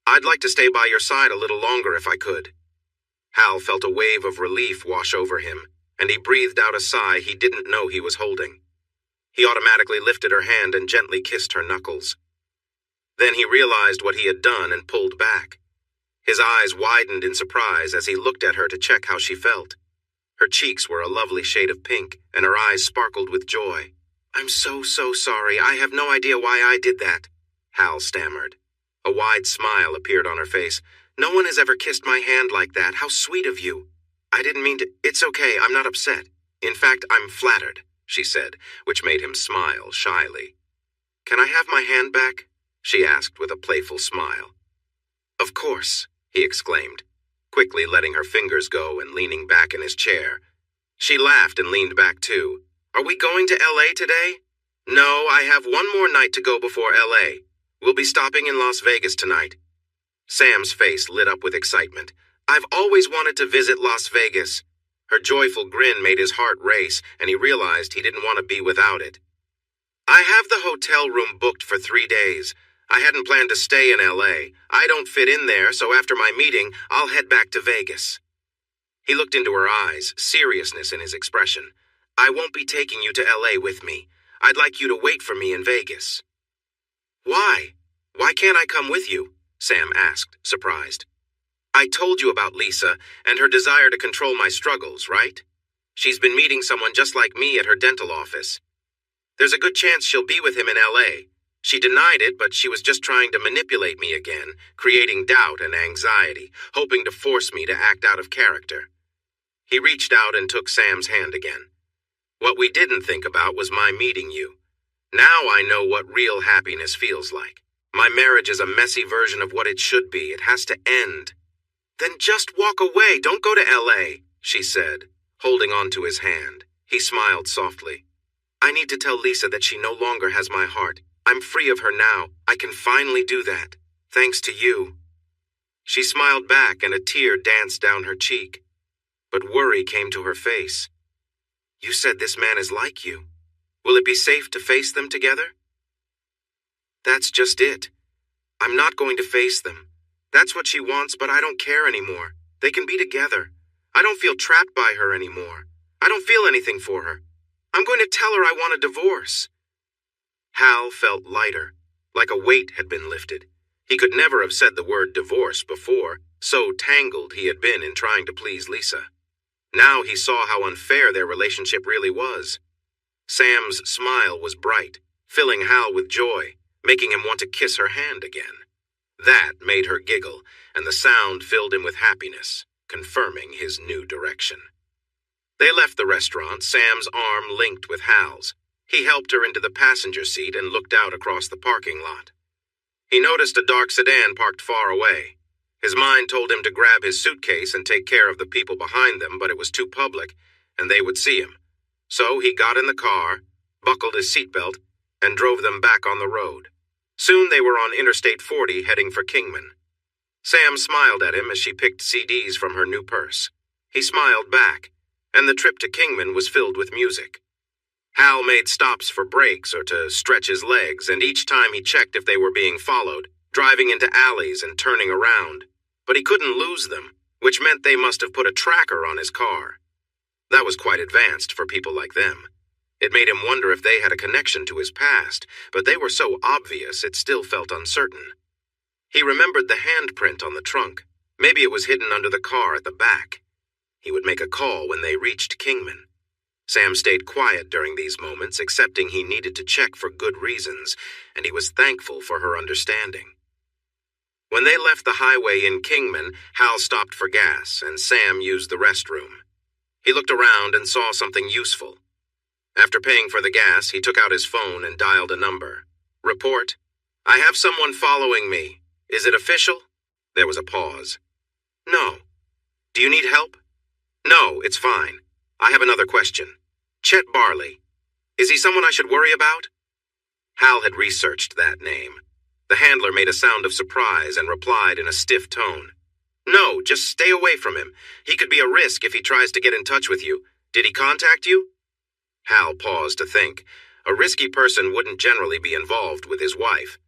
[SPEAKER 1] "I'd like to stay by your side a little longer if I could." Hal felt a wave of relief wash over him, and he breathed out a sigh he didn't know he was holding. He automatically lifted her hand and gently kissed her knuckles. Then he realized what he had done and pulled back. His eyes widened in surprise as he looked at her to check how she felt. Her cheeks were a lovely shade of pink, and her eyes sparkled with joy. "I'm so sorry. I have no idea why I did that," Hal stammered. A wide smile appeared on her face. "No one has ever kissed my hand like that. How sweet of you. I didn't mean to. It's okay, I'm not upset. In fact, I'm flattered," she said, which made him smile shyly. "Can I have my hand back?" she asked with a playful smile. "Of course," he exclaimed, quickly letting her fingers go and leaning back in his chair. She laughed and leaned back too. "Are we going to L.A. today?" "No, I have one more night to go before L.A. We'll be stopping in Las Vegas tonight." Sam's face lit up with excitement. "I've always wanted to visit Las Vegas." Her joyful grin made his heart race, and he realized he didn't want to be without it. "I have the hotel room booked for 3 days. I hadn't planned to stay in L.A. I don't fit in there, so after my meeting, I'll head back to Vegas." He looked into her eyes, seriousness in his expression. "I won't be taking you to L.A. with me. I'd like you to wait for me in Vegas." "Why? Why can't I come with you?" Sam asked, surprised. "I told you about Lisa and her desire to control my struggles, right? She's been meeting someone just like me at her dental office. There's a good chance she'll be with him in L.A. She denied it, but she was just trying to manipulate me again, creating doubt and anxiety, hoping to force me to act out of character." He reached out and took Sam's hand again. "What we didn't think about was my meeting you. Now I know what real happiness feels like. My marriage is a messy version of what it should be. It has to end." "Then just walk away. Don't go to L.A., she said, holding on to his hand. He smiled softly. "I need to tell Lisa that she no longer has my heart. I'm free of her now. I can finally do that. Thanks to you." She smiled back and a tear danced down her cheek. But worry came to her face. "You said this man is like you. Will it be safe to face them together?" "That's just it. I'm not going to face them. That's what she wants, but I don't care anymore. They can be together. I don't feel trapped by her anymore. I don't feel anything for her. I'm going to tell her I want a divorce." Hal felt lighter, like a weight had been lifted. He could never have said the word divorce before, so tangled he had been in trying to please Lisa. Now he saw how unfair their relationship really was. Sam's smile was bright, filling Hal with joy, making him want to kiss her hand again. That made her giggle, and the sound filled him with happiness, confirming his new direction. They left the restaurant, Sam's arm linked with Hal's. He helped her into the passenger seat and looked out across the parking lot. He noticed a dark sedan parked far away. His mind told him to grab his suitcase and take care of the people behind them, but it was too public, and they would see him. So he got in the car, buckled his seatbelt, and drove them back on the road. Soon they were on Interstate 40 heading for Kingman. Sam smiled at him as she picked CDs from her new purse. He smiled back, and the trip to Kingman was filled with music. Hal made stops for breaks or to stretch his legs, and each time he checked if they were being followed, driving into alleys and turning around. But he couldn't lose them, which meant they must have put a tracker on his car. That was quite advanced for people like them. It made him wonder if they had a connection to his past, but they were so obvious it still felt uncertain. He remembered the handprint on the trunk. Maybe it was hidden under the car at the back. He would make a call when they reached Kingman. Sam stayed quiet during these moments, accepting he needed to check for good reasons, and he was thankful for her understanding. When they left the highway in Kingman, Hal stopped for gas, and Sam used the restroom. He looked around and saw something useful. After paying for the gas, he took out his phone and dialed a number. Report. I have someone following me. Is it official? There was a pause. No. Do you need help? No, it's fine. I have another question. Chet Barley. Is he someone I should worry about? Hal had researched that name. The handler made a sound of surprise and replied in a stiff tone. No, just stay away from him. He could be a risk if he tries to get in touch with you. Did he contact you? Hal paused to think. A risky person wouldn't generally be involved with his wife.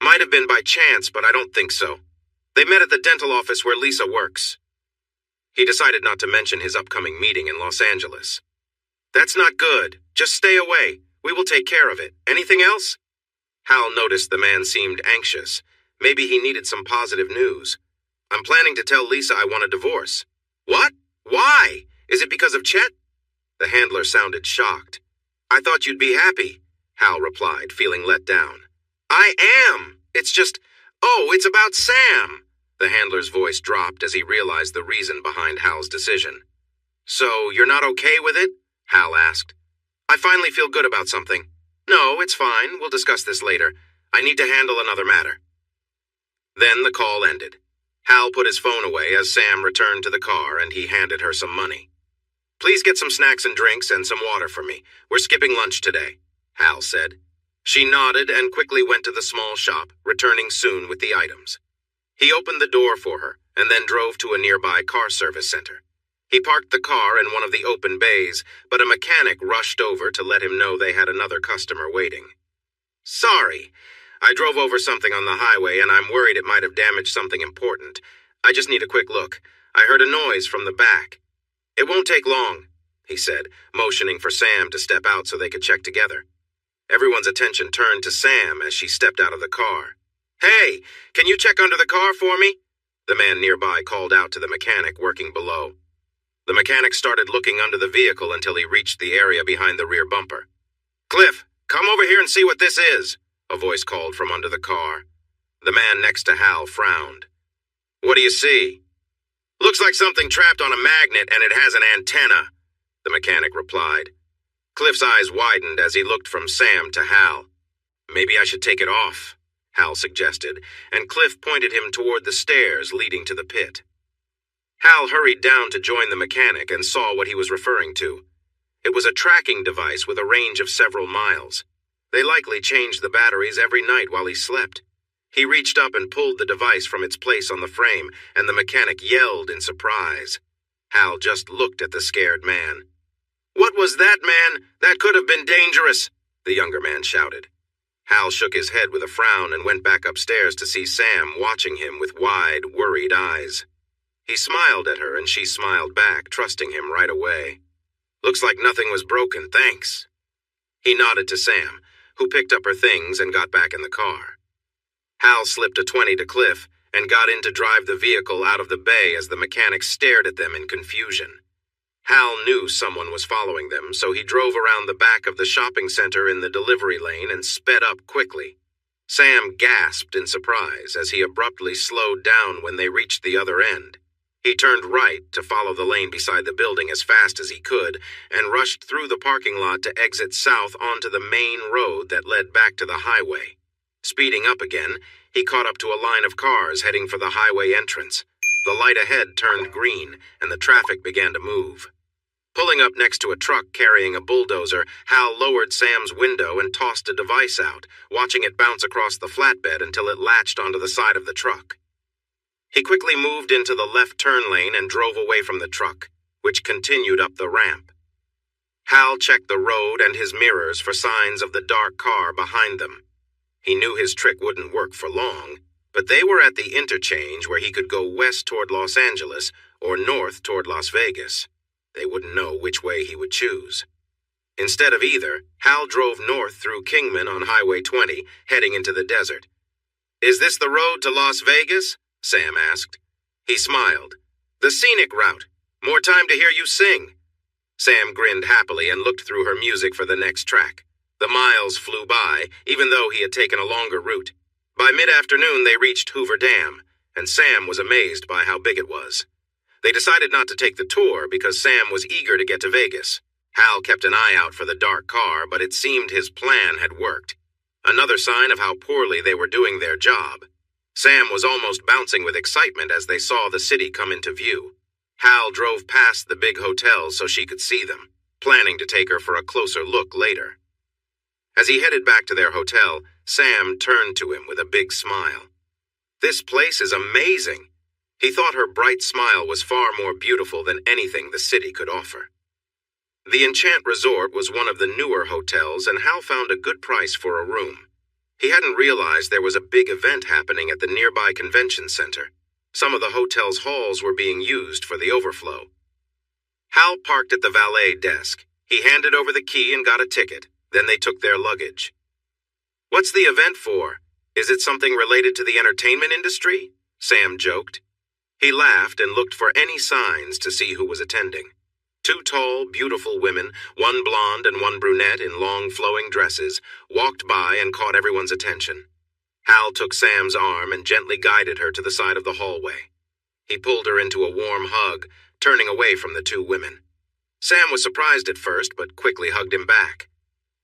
[SPEAKER 1] Might have been by chance, but I don't think so. They met at the dental office where Lisa works. He decided not to mention his upcoming meeting in Los Angeles. That's not good. Just stay away. We will take care of it. Anything else? Hal noticed the man seemed anxious. Maybe he needed some positive news. I'm planning to tell Lisa I want a divorce. What? Why? Is it because of Chet? The handler sounded shocked. I thought you'd be happy, Hal replied, feeling let down. I am. It's just, it's about Sam. The handler's voice dropped as he realized the reason behind Hal's decision. So, you're not okay with it? Hal asked. I finally feel good about something. No, it's fine. We'll discuss this later. I need to handle another matter. Then the call ended. Hal put his phone away as Sam returned to the car and he handed her some money. Please get some snacks and drinks and some water for me. We're skipping lunch today, Hal said. She nodded and quickly went to the small shop, returning soon with the items. He opened the door for her and then drove to a nearby car service center. He parked the car in one of the open bays, but a mechanic rushed over to let him know they had another customer waiting. Sorry, I drove over something on the highway and I'm worried it might have damaged something important. I just need a quick look. I heard a noise from the back. It won't take long, he said, motioning for Sam to step out so they could check together. Everyone's attention turned to Sam as she stepped out of the car. Hey, can you check under the car for me? The man nearby called out to the mechanic working below. The mechanic started looking under the vehicle until he reached the area behind the rear bumper. Cliff, come over here and see what this is, a voice called from under the car. The man next to Hal frowned. What do you see? Looks like something trapped on a magnet and it has an antenna, the mechanic replied. Cliff's eyes widened as he looked from Sam to Hal. Maybe I should take it off, Hal suggested, and Cliff pointed him toward the stairs leading to the pit. Hal hurried down to join the mechanic and saw what he was referring to. It was a tracking device with a range of several miles. They likely changed the batteries every night while he slept. He reached up and pulled the device from its place on the frame, and the mechanic yelled in surprise. Hal just looked at the scared man. What was that, man? That could have been dangerous, the younger man shouted. Hal shook his head with a frown and went back upstairs to see Sam watching him with wide, worried eyes. He smiled at her and she smiled back, trusting him right away. Looks like nothing was broken, thanks. He nodded to Sam, who picked up her things and got back in the car. Hal slipped a 20 to Cliff and got in to drive the vehicle out of the bay as the mechanic stared at them in confusion. Hal knew someone was following them, so he drove around the back of the shopping center in the delivery lane and sped up quickly. Sam gasped in surprise as he abruptly slowed down when they reached the other end. He turned right to follow the lane beside the building as fast as he could and rushed through the parking lot to exit south onto the main road that led back to the highway. Speeding up again, he caught up to a line of cars heading for the highway entrance. The light ahead turned green, and the traffic began to move. Pulling up next to a truck carrying a bulldozer, Hal lowered Sam's window and tossed a device out, watching it bounce across the flatbed until it latched onto the side of the truck. He quickly moved into the left turn lane and drove away from the truck, which continued up the ramp. Hal checked the road and his mirrors for signs of the dark car behind them. He knew his trick wouldn't work for long, but they were at the interchange where he could go west toward Los Angeles or north toward Las Vegas. They wouldn't know which way he would choose. Instead of either, Hal drove north through Kingman on Highway 20, heading into the desert. "Is this the road to Las Vegas?" Sam asked. He smiled. "The scenic route. More time to hear you sing." Sam grinned happily and looked through her music for the next track. The miles flew by, even though he had taken a longer route. By mid-afternoon, they reached Hoover Dam, and Sam was amazed by how big it was. They decided not to take the tour because Sam was eager to get to Vegas. Hal kept an eye out for the dark car, but it seemed his plan had worked. Another sign of how poorly they were doing their job. Sam was almost bouncing with excitement as they saw the city come into view. Hal drove past the big hotels so she could see them, planning to take her for a closer look later. As he headed back to their hotel, Sam turned to him with a big smile. "This place is amazing." He thought her bright smile was far more beautiful than anything the city could offer. The Enchant Resort was one of the newer hotels, and Hal found a good price for a room. He hadn't realized there was a big event happening at the nearby convention center. Some of the hotel's halls were being used for the overflow. Hal parked at the valet desk. He handed over the key and got a ticket. Then they took their luggage. "What's the event for? Is it something related to the entertainment industry?" Sam joked. He laughed and looked for any signs to see who was attending. Two tall, beautiful women, one blonde and one brunette in long flowing dresses, walked by and caught everyone's attention. Hal took Sam's arm and gently guided her to the side of the hallway. He pulled her into a warm hug, turning away from the two women. Sam was surprised at first, but quickly hugged him back.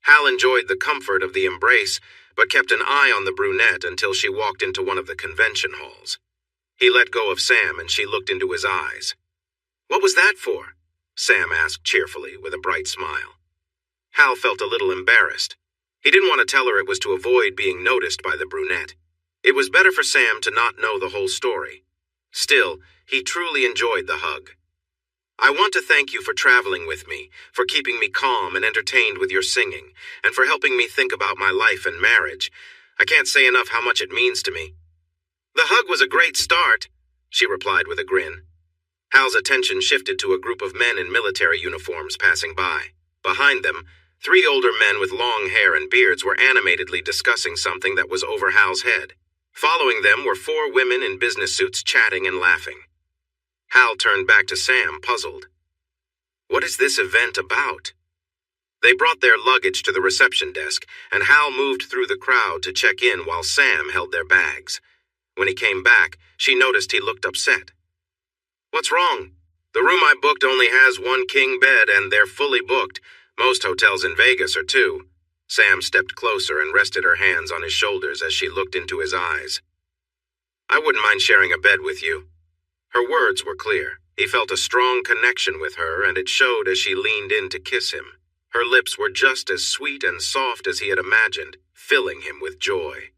[SPEAKER 1] Hal enjoyed the comfort of the embrace, but kept an eye on the brunette until she walked into one of the convention halls. He let go of Sam and she looked into his eyes. "What was that for?" Sam asked cheerfully with a bright smile. Hal felt a little embarrassed. He didn't want to tell her it was to avoid being noticed by the brunette. It was better for Sam to not know the whole story. Still, he truly enjoyed the hug. "I want to thank you for traveling with me, for keeping me calm and entertained with your singing, and for helping me think about my life and marriage. I can't say enough how much it means to me." "The hug was a great start," she replied with a grin. Hal's attention shifted to a group of men in military uniforms passing by. Behind them, three older men with long hair and beards were animatedly discussing something that was over Hal's head. Following them were four women in business suits chatting and laughing. Hal turned back to Sam, puzzled. "What is this event about?" They brought their luggage to the reception desk, and Hal moved through the crowd to check in while Sam held their bags. When he came back, she noticed he looked upset. "What's wrong? The room I booked only has one king bed, and they're fully booked. Most hotels in Vegas are too." Sam stepped closer and rested her hands on his shoulders as she looked into his eyes. "I wouldn't mind sharing a bed with you." Her words were clear. He felt a strong connection with her, and it showed as she leaned in to kiss him. Her lips were just as sweet and soft as he had imagined, filling him with joy.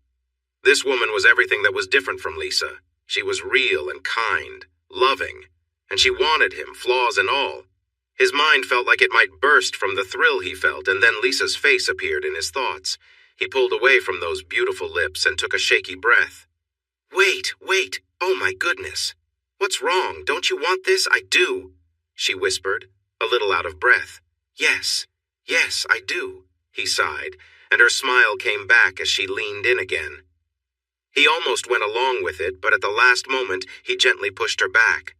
[SPEAKER 1] This woman was everything that was different from Lisa. She was real and kind, loving, and she wanted him, flaws and all. His mind felt like it might burst from the thrill he felt, and then Lisa's face appeared in his thoughts. He pulled away from those beautiful lips and took a shaky breath. Wait, oh my goodness. What's wrong? Don't you want this? I do," she whispered, a little out of breath. Yes, I do," he sighed, and her smile came back as she leaned in again. He almost went along with it, but at the last moment, he gently pushed her back.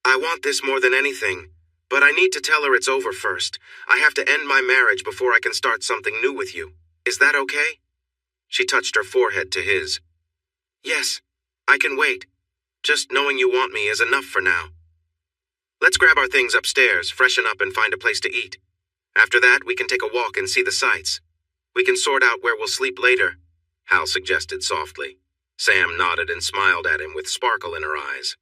[SPEAKER 1] "I want this more than anything, but I need to tell her it's over first. I have to end my marriage before I can start something new with you. Is that okay?" She touched her forehead to his. "Yes, I can wait. Just knowing you want me is enough for now. Let's grab our things upstairs, freshen up, and find a place to eat. After that, we can take a walk and see the sights. We can sort out where we'll sleep later," Hal suggested softly. Sam nodded and smiled at him with sparkle in her eyes.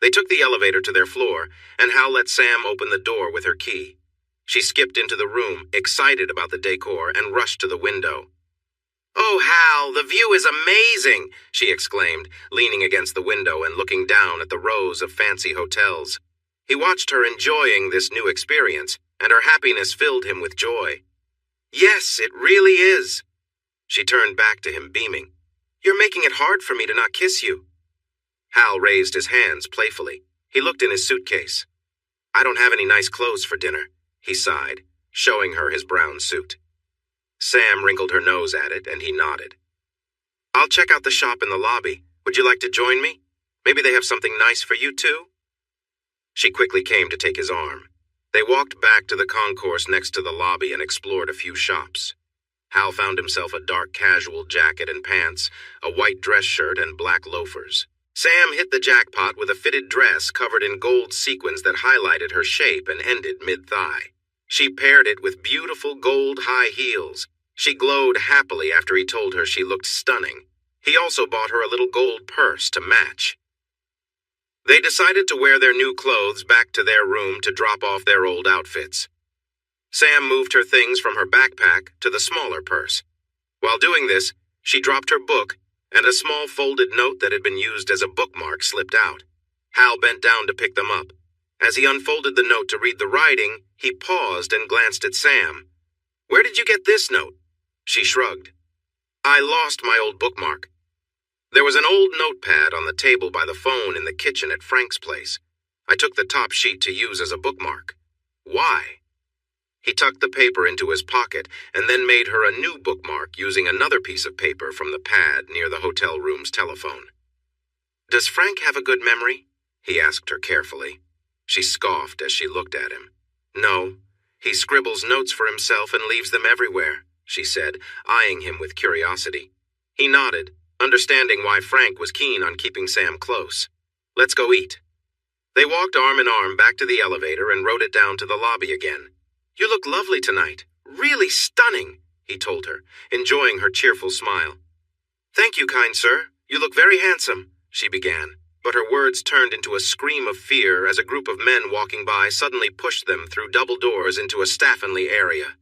[SPEAKER 1] They took the elevator to their floor, and Hal let Sam open the door with her key. She skipped into the room, excited about the decor, and rushed to the window. "Oh, Hal, the view is amazing!" she exclaimed, leaning against the window and looking down at the rows of fancy hotels. He watched her enjoying this new experience, and her happiness filled him with joy. "Yes, it really is." She turned back to him, beaming. "You're making it hard for me to not kiss you." Hal raised his hands playfully. He looked in his suitcase. "I don't have any nice clothes for dinner," he sighed, showing her his brown suit. Sam wrinkled her nose at it, and he nodded. "I'll check out the shop in the lobby. Would you like to join me? Maybe they have something nice for you, too?" She quickly came to take his arm. They walked back to the concourse next to the lobby and explored a few shops. Hal found himself a dark casual jacket and pants, a white dress shirt, and black loafers. Sam hit the jackpot with a fitted dress covered in gold sequins that highlighted her shape and ended mid-thigh. She paired it with beautiful gold high heels. She glowed happily after he told her she looked stunning. He also bought her a little gold purse to match. They decided to wear their new clothes back to their room to drop off their old outfits. Sam moved her things from her backpack to the smaller purse. While doing this, she dropped her book, and a small folded note that had been used as a bookmark slipped out. Hal bent down to pick them up. As he unfolded the note to read the writing, he paused and glanced at Sam. "Where did you get this note?" She shrugged. "I lost my old bookmark." There was an old notepad on the table by the phone in the kitchen at Frank's place. "I took the top sheet to use as a bookmark." "Why?" He tucked the paper into his pocket and then made her a new bookmark using another piece of paper from the pad near the hotel room's telephone. "Does Frank have a good memory?" he asked her carefully. She scoffed as she looked at him. "No, he scribbles notes for himself and leaves them everywhere," she said, eyeing him with curiosity. He nodded, understanding why Frank was keen on keeping Sam close. "Let's go eat." They walked arm in arm back to the elevator and rode it down to the lobby again. "You look lovely tonight. Really stunning," he told her, enjoying her cheerful smile. "Thank you, kind sir. You look very handsome," she began, but her words turned into a scream of fear as a group of men walking by suddenly pushed them through double doors into a staff-only area.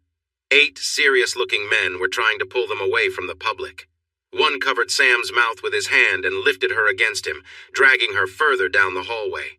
[SPEAKER 1] 8 serious-looking men were trying to pull them away from the public. One covered Sam's mouth with his hand and lifted her against him, dragging her further down the hallway.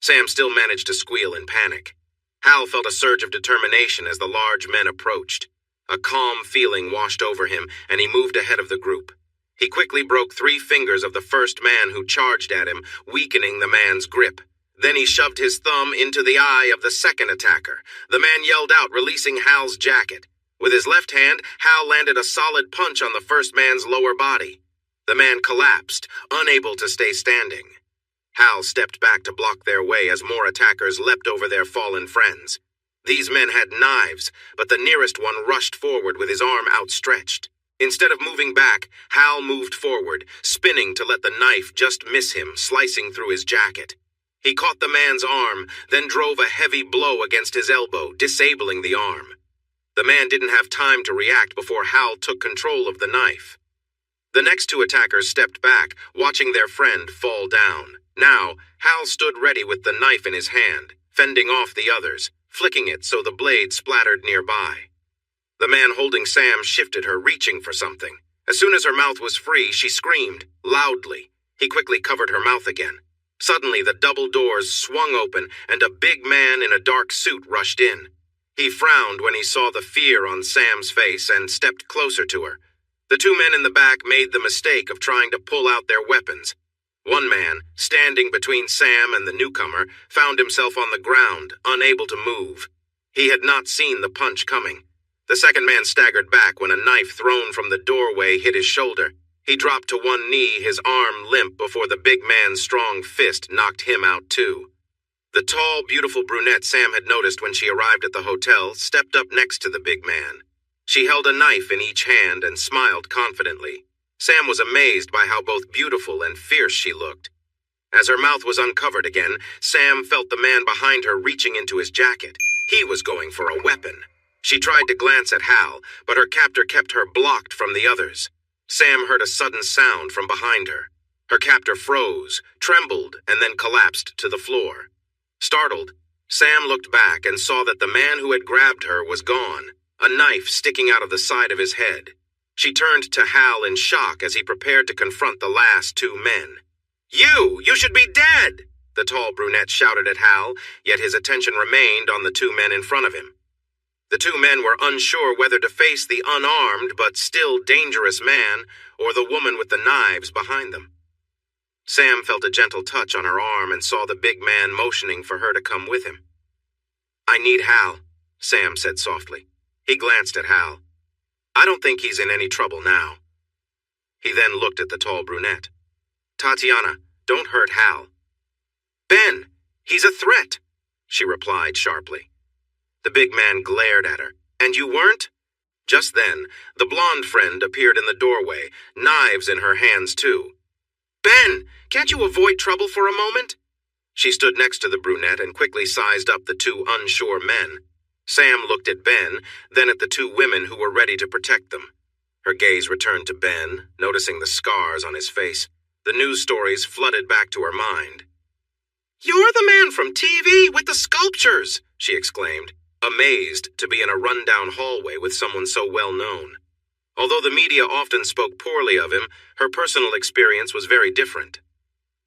[SPEAKER 1] Sam still managed to squeal in panic. Hal felt a surge of determination as the large men approached. A calm feeling washed over him, and he moved ahead of the group. He quickly broke 3 fingers of the first man who charged at him, weakening the man's grip. Then he shoved his thumb into the eye of the second attacker. The man yelled out, releasing Hal's jacket. With his left hand, Hal landed a solid punch on the first man's lower body. The man collapsed, unable to stay standing. Hal stepped back to block their way as more attackers leapt over their fallen friends. These men had knives, but the nearest one rushed forward with his arm outstretched. Instead of moving back, Hal moved forward, spinning to let the knife just miss him, slicing through his jacket. He caught the man's arm, then drove a heavy blow against his elbow, disabling the arm. The man didn't have time to react before Hal took control of the knife. The next 2 attackers stepped back, watching their friend fall down. Now, Hal stood ready with the knife in his hand, fending off the others, flicking it so the blade splattered nearby. The man holding Sam shifted her, reaching for something. As soon as her mouth was free, she screamed, loudly. He quickly covered her mouth again. Suddenly, the double doors swung open, and a big man in a dark suit rushed in. He frowned when he saw the fear on Sam's face and stepped closer to her. The 2 men in the back made the mistake of trying to pull out their weapons. One man, standing between Sam and the newcomer, found himself on the ground, unable to move. He had not seen the punch coming. The second man staggered back when a knife thrown from the doorway hit his shoulder. He dropped to one knee, his arm limp, before the big man's strong fist knocked him out too. The tall, beautiful brunette Sam had noticed when she arrived at the hotel stepped up next to the big man. She held a knife in each hand and smiled confidently. Sam was amazed by how both beautiful and fierce she looked. As her mouth was uncovered again, Sam felt the man behind her reaching into his jacket. He was going for a weapon. She tried to glance at Hal, but her captor kept her blocked from the others. Sam heard a sudden sound from behind her. Her captor froze, trembled, and then collapsed to the floor. Startled, Sam looked back and saw that the man who had grabbed her was gone, a knife sticking out of the side of his head. She turned to Hal in shock as he prepared to confront the last two men. You should be dead!" the tall brunette shouted at Hal, yet his attention remained on the two men in front of him. The two men were unsure whether to face the unarmed but still dangerous man or the woman with the knives behind them. Sam felt a gentle touch on her arm and saw the big man motioning for her to come with him. "I need Hal," Sam said softly. He glanced at Hal. "I don't think he's in any trouble now." He then looked at the tall brunette. "Tatiana, don't hurt Hal." "Ben, he's a threat," she replied sharply. The big man glared at her. "And you weren't?" Just then, the blonde friend appeared in the doorway, knives in her hands too. "Ben, can't you avoid trouble for a moment?" She stood next to the brunette and quickly sized up the two unsure men. Sam looked at Ben, then at the two women who were ready to protect them. Her gaze returned to Ben, noticing the scars on his face. The news stories flooded back to her mind. "You're the man from TV with the sculptures!" she exclaimed, amazed to be in a rundown hallway with someone so well known. Although the media often spoke poorly of him, her personal experience was very different.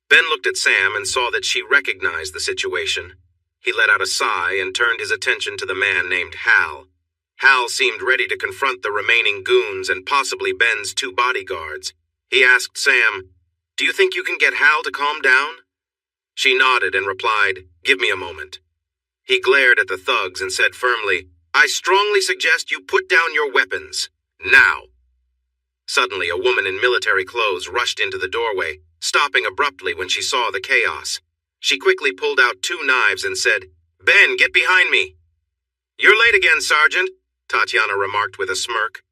[SPEAKER 1] Ben looked at Sam and saw that she recognized the situation. He let out a sigh and turned his attention to the man named Hal. Hal seemed ready to confront the remaining goons and possibly Ben's two bodyguards. He asked Sam, "Do you think you can get Hal to calm down?" She nodded and replied, "Give me a moment." He glared at the thugs and said firmly, "I strongly suggest you put down your weapons. Now." Suddenly, a woman in military clothes rushed into the doorway, stopping abruptly when she saw the chaos. She quickly pulled out two knives and said, "Ben, get behind me." "You're late again, Sergeant," Tatiana remarked with a smirk.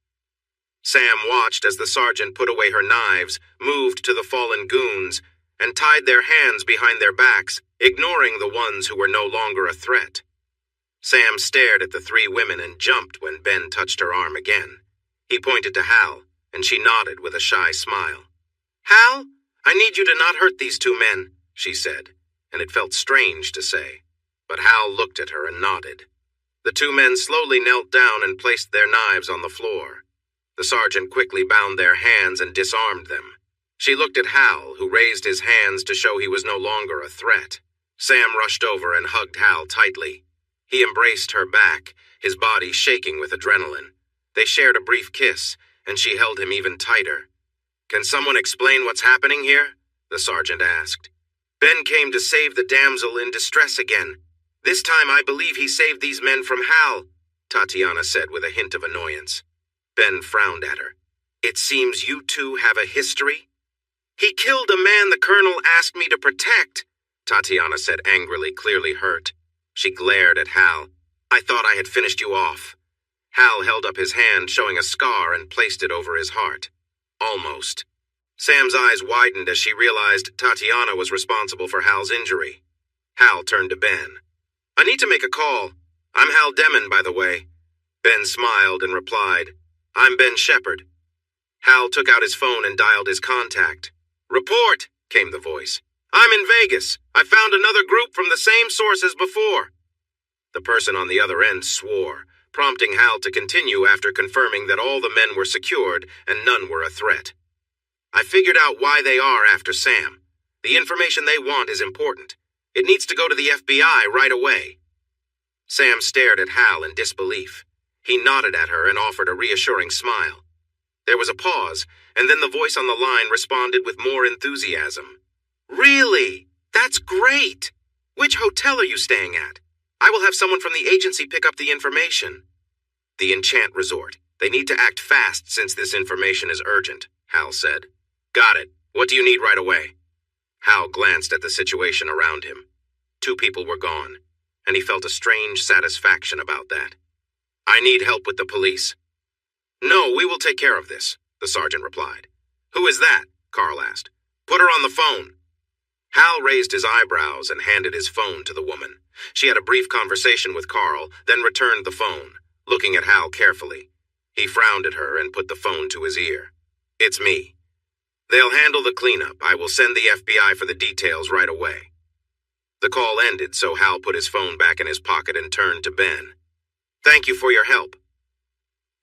[SPEAKER 1] Sam watched as the sergeant put away her knives, moved to the fallen goons, and tied their hands behind their backs, ignoring the ones who were no longer a threat. Sam stared at the three women and jumped when Ben touched her arm again. He pointed to Hal, and she nodded with a shy smile. "Hal, I need you to not hurt these two men," she said, and it felt strange to say. But Hal looked at her and nodded. The two men slowly knelt down and placed their knives on the floor. The sergeant quickly bound their hands and disarmed them. She looked at Hal, who raised his hands to show he was no longer a threat. Sam rushed over and hugged Hal tightly. He embraced her back, his body shaking with adrenaline. They shared a brief kiss, and she held him even tighter. "Can someone explain what's happening here?" the sergeant asked. "Ben came to save the damsel in distress again. This time I believe he saved these men from Hal," Tatiana said with a hint of annoyance. Ben frowned at her. "It seems you two have a history?" "He killed a man the colonel asked me to protect," Tatiana said angrily, clearly hurt. She glared at Hal. "I thought I had finished you off." Hal held up his hand, showing a scar, and placed it over his heart. "Almost." Sam's eyes widened as she realized Tatiana was responsible for Hal's injury. Hal turned to Ben. "I need to make a call. I'm Hal Demon, by the way." Ben smiled and replied, "I'm Ben Shepard." Hal took out his phone and dialed his contact. "Report," came the voice. "I'm in Vegas. I found another group from the same source as before." The person on the other end swore, prompting Hal to continue after confirming that all the men were secured and none were a threat. "I figured out why they are after Sam. The information they want is important. It needs to go to the FBI right away." Sam stared at Hal in disbelief. He nodded at her and offered a reassuring smile. There was a pause, and then the voice on the line responded with more enthusiasm. "Really? That's great! Which hotel are you staying at? I will have someone from the agency pick up the information." "The Enchant Resort. They need to act fast since this information is urgent," Hal said. "Got it. What do you need right away?" Hal glanced at the situation around him. Two people were gone, and he felt a strange satisfaction about that. "I need help with the police." "No, we will take care of this," the sergeant replied. "Who is that?" Carl asked. "Put her on the phone." Hal raised his eyebrows and handed his phone to the woman. She had a brief conversation with Carl, then returned the phone, looking at Hal carefully. He frowned at her and put the phone to his ear. "It's me. They'll handle the cleanup. I will send the FBI for the details right away." The call ended, so Hal put his phone back in his pocket and turned to Ben. "Thank you for your help."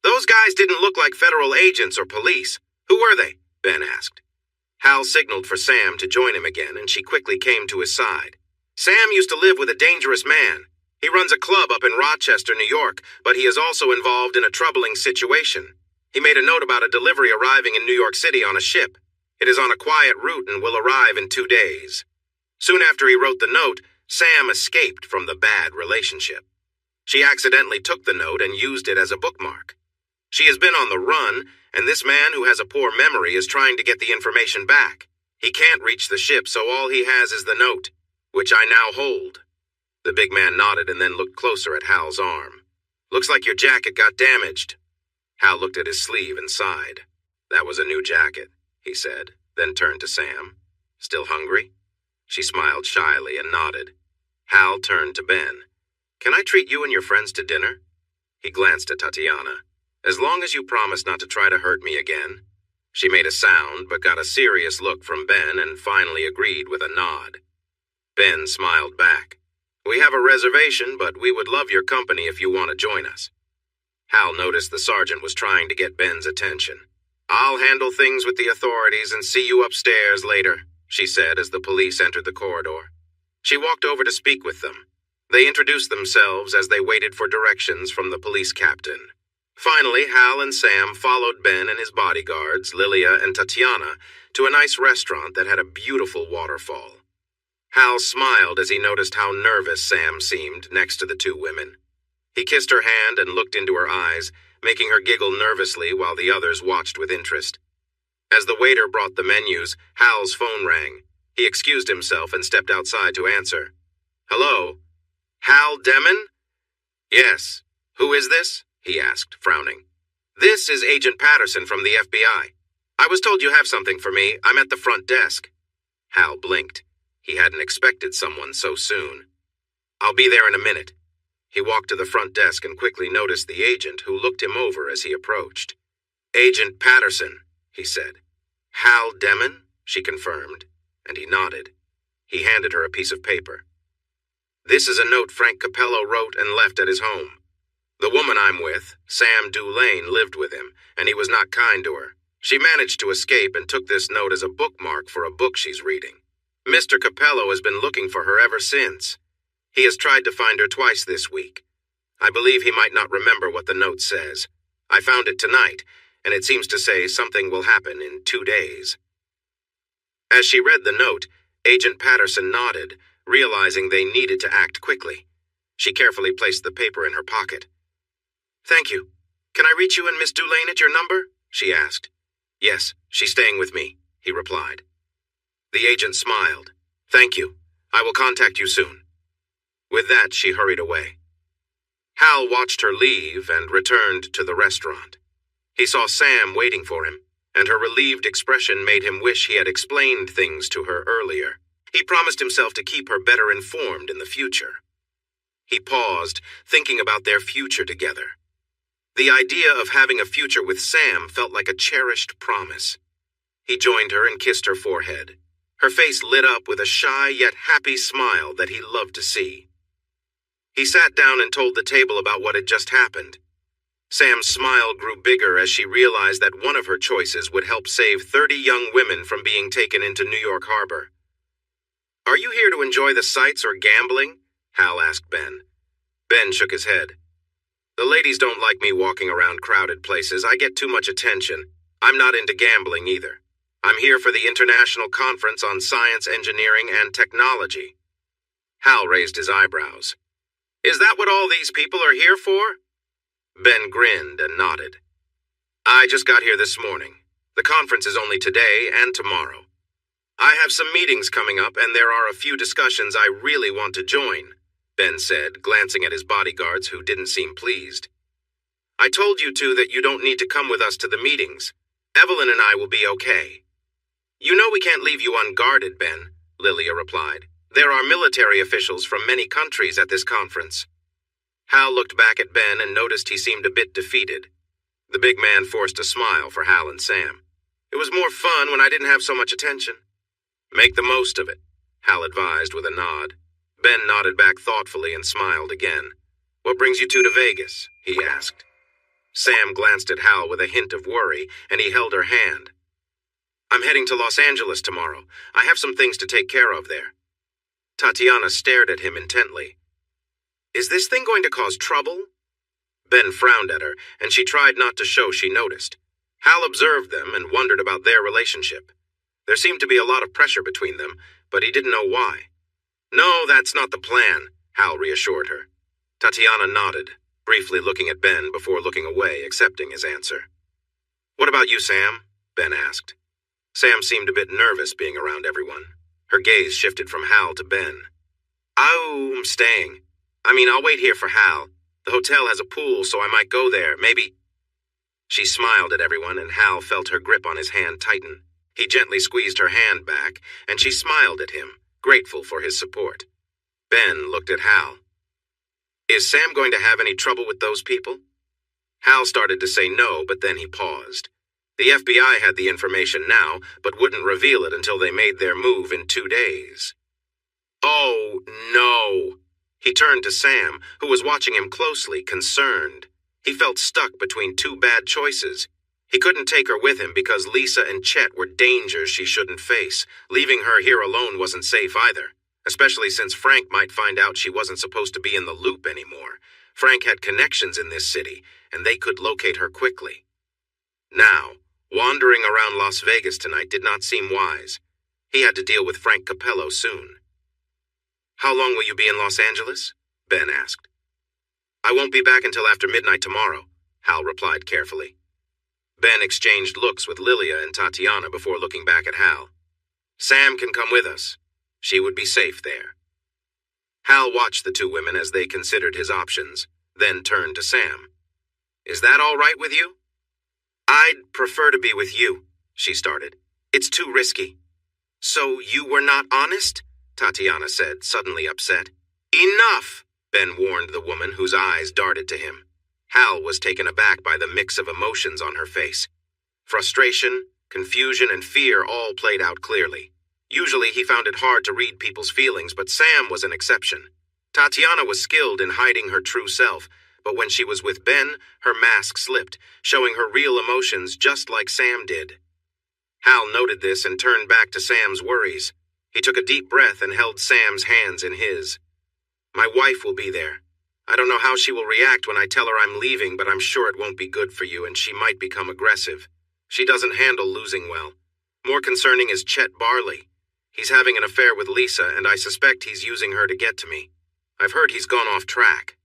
[SPEAKER 1] "Those guys didn't look like federal agents or police. Who were they?" Ben asked. Hal signaled for Sam to join him again, and she quickly came to his side. "Sam used to live with a dangerous man. He runs a club up in Rochester, New York, but he is also involved in a troubling situation. He made a note about a delivery arriving in New York City on a ship. It is on a quiet route and will arrive in 2 days." Soon after he wrote the note, Sam escaped from the bad relationship. She accidentally took the note and used it as a bookmark. She has been on the run, and this man who has a poor memory is trying to get the information back. He can't reach the ship, so all he has is the note, which I now hold. The big man nodded and then looked closer at Hal's arm. "Looks like your jacket got damaged." Hal looked at his sleeve and sighed. "That was a new jacket," he said, then turned to Sam. "Still hungry?" She smiled shyly and nodded. Hal turned to Ben. "Can I treat you and your friends to dinner?" He glanced at Tatiana. "As long as you promise not to try to hurt me again." She made a sound, but got a serious look from Ben and finally agreed with a nod. Ben smiled back. "We have a reservation, but we would love your company if you want to join us." Hal noticed the sergeant was trying to get Ben's attention. "I'll handle things with the authorities and see you upstairs later," she said as the police entered the corridor. She walked over to speak with them. They introduced themselves as they waited for directions from the police captain. Finally, Hal and Sam followed Ben and his bodyguards, Lilia and Tatiana, to a nice restaurant that had a beautiful waterfall. Hal smiled as he noticed how nervous Sam seemed next to the two women. He kissed her hand and looked into her eyes, making her giggle nervously while the others watched with interest. As the waiter brought the menus, Hal's phone rang. He excused himself and stepped outside to answer. "Hello? Hal Demon?" "Yes. Who is this?" he asked, frowning. "This is Agent Patterson from the FBI. I was told you have something for me. I'm at the front desk." Hal blinked. He hadn't expected someone so soon. "I'll be there in a minute." He walked to the front desk and quickly noticed the agent, who looked him over as he approached. "Agent Patterson," he said. "Hal Demon?" she confirmed, and he nodded. He handed her a piece of paper. "This is a note Frank Capello wrote and left at his home. The woman I'm with, Sam Dulane, lived with him, and he was not kind to her. She managed to escape and took this note as a bookmark for a book she's reading. Mr. Capello has been looking for her ever since. He has tried to find her twice this week. I believe he might not remember what the note says. I found it tonight, and it seems to say something will happen in 2 days." As she read the note, Agent Patterson nodded, realizing they needed to act quickly. She carefully placed the paper in her pocket. "Thank you. Can I reach you and Miss Dulane at your number?" she asked. "Yes, she's staying with me," he replied. The agent smiled. "Thank you. I will contact you soon." With that, she hurried away. Hal watched her leave and returned to the restaurant. He saw Sam waiting for him, and her relieved expression made him wish he had explained things to her earlier. He promised himself to keep her better informed in the future. He paused, thinking about their future together. The idea of having a future with Sam felt like a cherished promise. He joined her and kissed her forehead. Her face lit up with a shy yet happy smile that he loved to see. He sat down and told the table about what had just happened. Sam's smile grew bigger as she realized that one of her choices would help save 30 young women from being taken into New York Harbor. "Are you here to enjoy the sights or gambling?" Hal asked Ben. Ben shook his head. "The ladies don't like me walking around crowded places. I get too much attention. I'm not into gambling either. I'm here for the International Conference on Science, Engineering, and Technology." Hal raised his eyebrows. "Is that what all these people are here for?" Ben grinned and nodded. "I just got here this morning. The conference is only today and tomorrow. I have some meetings coming up, and there are a few discussions I really want to join," Ben said, glancing at his bodyguards who didn't seem pleased. "I told you two that you don't need to come with us to the meetings. Evelyn and I will be okay. You know we can't leave you unguarded, Ben. Lilia replied. There are military officials from many countries at this conference. Hal looked back at Ben and noticed he seemed a bit defeated. The big man forced a smile for Hal and Sam. It was more fun when I didn't have so much attention. Make the most of it, Hal advised with a nod. Ben nodded back thoughtfully and smiled again. What brings you two to Vegas? He asked. Sam glanced at Hal with a hint of worry, and he held her hand. I'm heading to Los Angeles tomorrow. I have some things to take care of there. Tatiana stared at him intently. Is this thing going to cause trouble? Ben frowned at her, and she tried not to show she noticed. Hal observed them and wondered about their relationship. There seemed to be a lot of pressure between them, but he didn't know why. No, that's not the plan, Hal reassured her. Tatiana nodded, briefly looking at Ben before looking away, accepting his answer. What about you, Sam? Ben asked. Sam seemed a bit nervous being around everyone. Her gaze shifted from Hal to Ben. I'm staying. I'll wait here for Hal. The hotel has a pool, so I might go there, maybe. She smiled at everyone, and Hal felt her grip on his hand tighten. He gently squeezed her hand back, and she smiled at him, grateful for his support. Ben looked at Hal. Is Sam going to have any trouble with those people? Hal started to say no, but then he paused. The FBI had the information now, but wouldn't reveal it until they made their move in 2 days. Oh, no. He turned to Sam, who was watching him closely, concerned. He felt stuck between two bad choices. He couldn't take her with him because Lisa and Chet were dangers she shouldn't face. Leaving her here alone wasn't safe either, especially since Frank might find out she wasn't supposed to be in the loop anymore. Frank had connections in this city, and they could locate her quickly. Now, wandering around Las Vegas tonight did not seem wise. He had to deal with Frank Capello soon. How long will you be in Los Angeles? Ben asked. I won't be back until after midnight tomorrow, Hal replied carefully. Ben exchanged looks with Lilia and Tatiana before looking back at Hal. Sam can come with us. She would be safe there. Hal watched the two women as they considered his options, then turned to Sam. Is that all right with you? I'd prefer to be with you, she started. It's too risky. So you were not honest? Tatiana said, suddenly upset. Enough, Ben warned the woman, whose eyes darted to him. Hal was taken aback by the mix of emotions on her face. Frustration, confusion, and fear all played out clearly. Usually he found it hard to read people's feelings, but Sam was an exception. Tatiana was skilled in hiding her true self, but when she was with Ben, her mask slipped, showing her real emotions just like Sam did. Hal noted this and turned back to Sam's worries. He took a deep breath and held Sam's hands in his. My wife will be there. I don't know how she will react when I tell her I'm leaving, but I'm sure it won't be good for you, and she might become aggressive. She doesn't handle losing well. More concerning is Chet Barley. He's having an affair with Lisa, and I suspect he's using her to get to me. I've heard he's gone off track.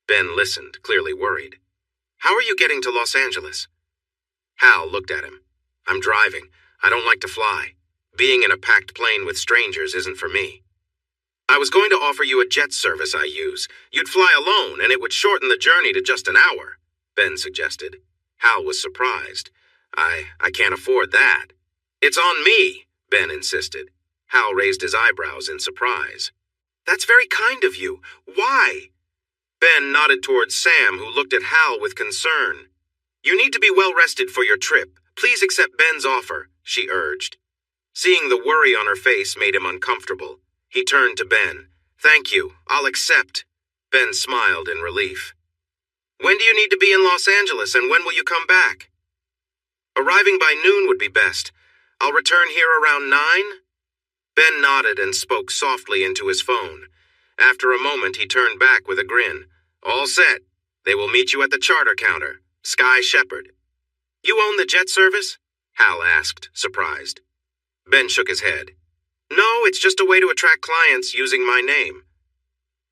[SPEAKER 1] Ben listened, clearly worried. How are you getting to Los Angeles? Hal looked at him. I'm driving. I don't like to fly. Being in a packed plane with strangers isn't for me. I was going to offer you a jet service I use. You'd fly alone, and it would shorten the journey to just an hour, Ben suggested. Hal was surprised. I can't afford that. It's on me, Ben insisted. Hal raised his eyebrows in surprise. That's very kind of you. Why? Ben nodded towards Sam, who looked at Hal with concern. You need to be well rested for your trip. Please accept Ben's offer, she urged. Seeing the worry on her face made him uncomfortable. He turned to Ben. Thank you. I'll accept. Ben smiled in relief. When do you need to be in Los Angeles, and when will you come back? Arriving by noon would be best. I'll return here around 9? Ben nodded and spoke softly into his phone. After a moment, he turned back with a grin. All set. They will meet you at the charter counter. Sky Shepherd. You own the jet service? Hal asked, surprised. Ben shook his head. No, it's just a way to attract clients using my name.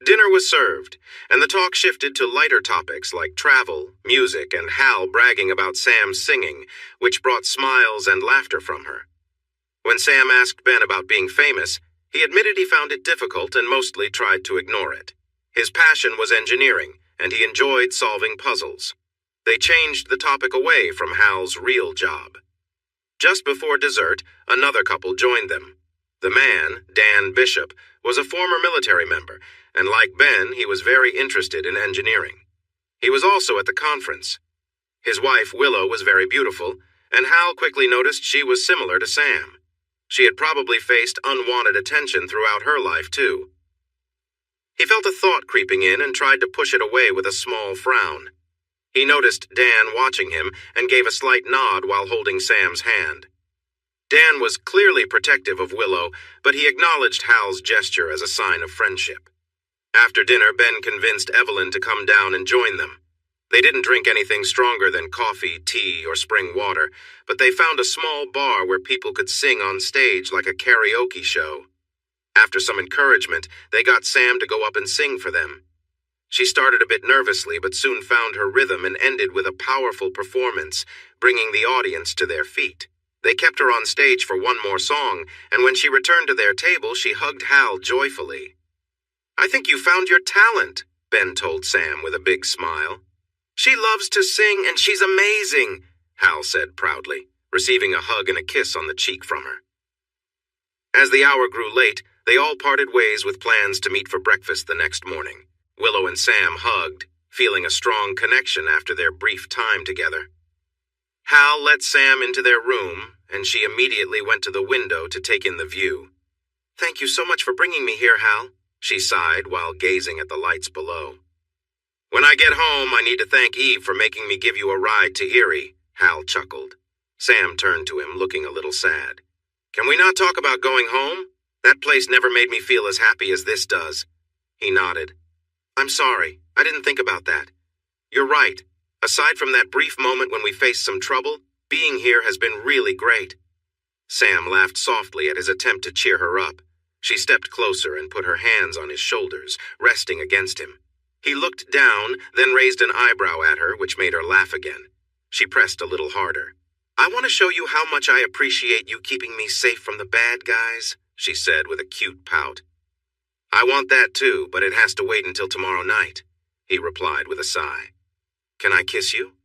[SPEAKER 1] Dinner was served, and the talk shifted to lighter topics like travel, music, and Hal bragging about Sam's singing, which brought smiles and laughter from her. When Sam asked Ben about being famous, he admitted he found it difficult and mostly tried to ignore it. His passion was engineering, and he enjoyed solving puzzles. They changed the topic away from Hal's real job. Just before dessert, another couple joined them. The man, Dan Bishop, was a former military member, and like Ben, he was very interested in engineering. He was also at the conference. His wife, Willow, was very beautiful, and Hal quickly noticed she was similar to Sam. She had probably faced unwanted attention throughout her life, too. He felt a thought creeping in and tried to push it away with a small frown. He noticed Dan watching him and gave a slight nod while holding Sam's hand. Dan was clearly protective of Willow, but he acknowledged Hal's gesture as a sign of friendship. After dinner, Ben convinced Evelyn to come down and join them. They didn't drink anything stronger than coffee, tea, or spring water, but they found a small bar where people could sing on stage like a karaoke show. After some encouragement, they got Sam to go up and sing for them. She started a bit nervously, but soon found her rhythm and ended with a powerful performance, bringing the audience to their feet. They kept her on stage for one more song, and when she returned to their table, she hugged Hal joyfully. "I think you found your talent," Ben told Sam with a big smile. "She loves to sing, and she's amazing," Hal said proudly, receiving a hug and a kiss on the cheek from her. As the hour grew late, they all parted ways with plans to meet for breakfast the next morning. Willow and Sam hugged, feeling a strong connection after their brief time together. Hal let Sam into their room, and she immediately went to the window to take in the view. "Thank you so much for bringing me here, Hal," she sighed while gazing at the lights below. "When I get home, I need to thank Eve for making me give you a ride to Erie," Hal chuckled. Sam turned to him, looking a little sad. "Can we not talk about going home? That place never made me feel as happy as this does." He nodded. "I'm sorry. I didn't think about that. You're right. Aside from that brief moment when we faced some trouble, being here has been really great." Sam laughed softly at his attempt to cheer her up. She stepped closer and put her hands on his shoulders, resting against him. He looked down, then raised an eyebrow at her, which made her laugh again. She pressed a little harder. "I want to show you how much I appreciate you keeping me safe from the bad guys," she said with a cute pout. "I want that too, but it has to wait until tomorrow night," he replied with a sigh. "Can I kiss you?"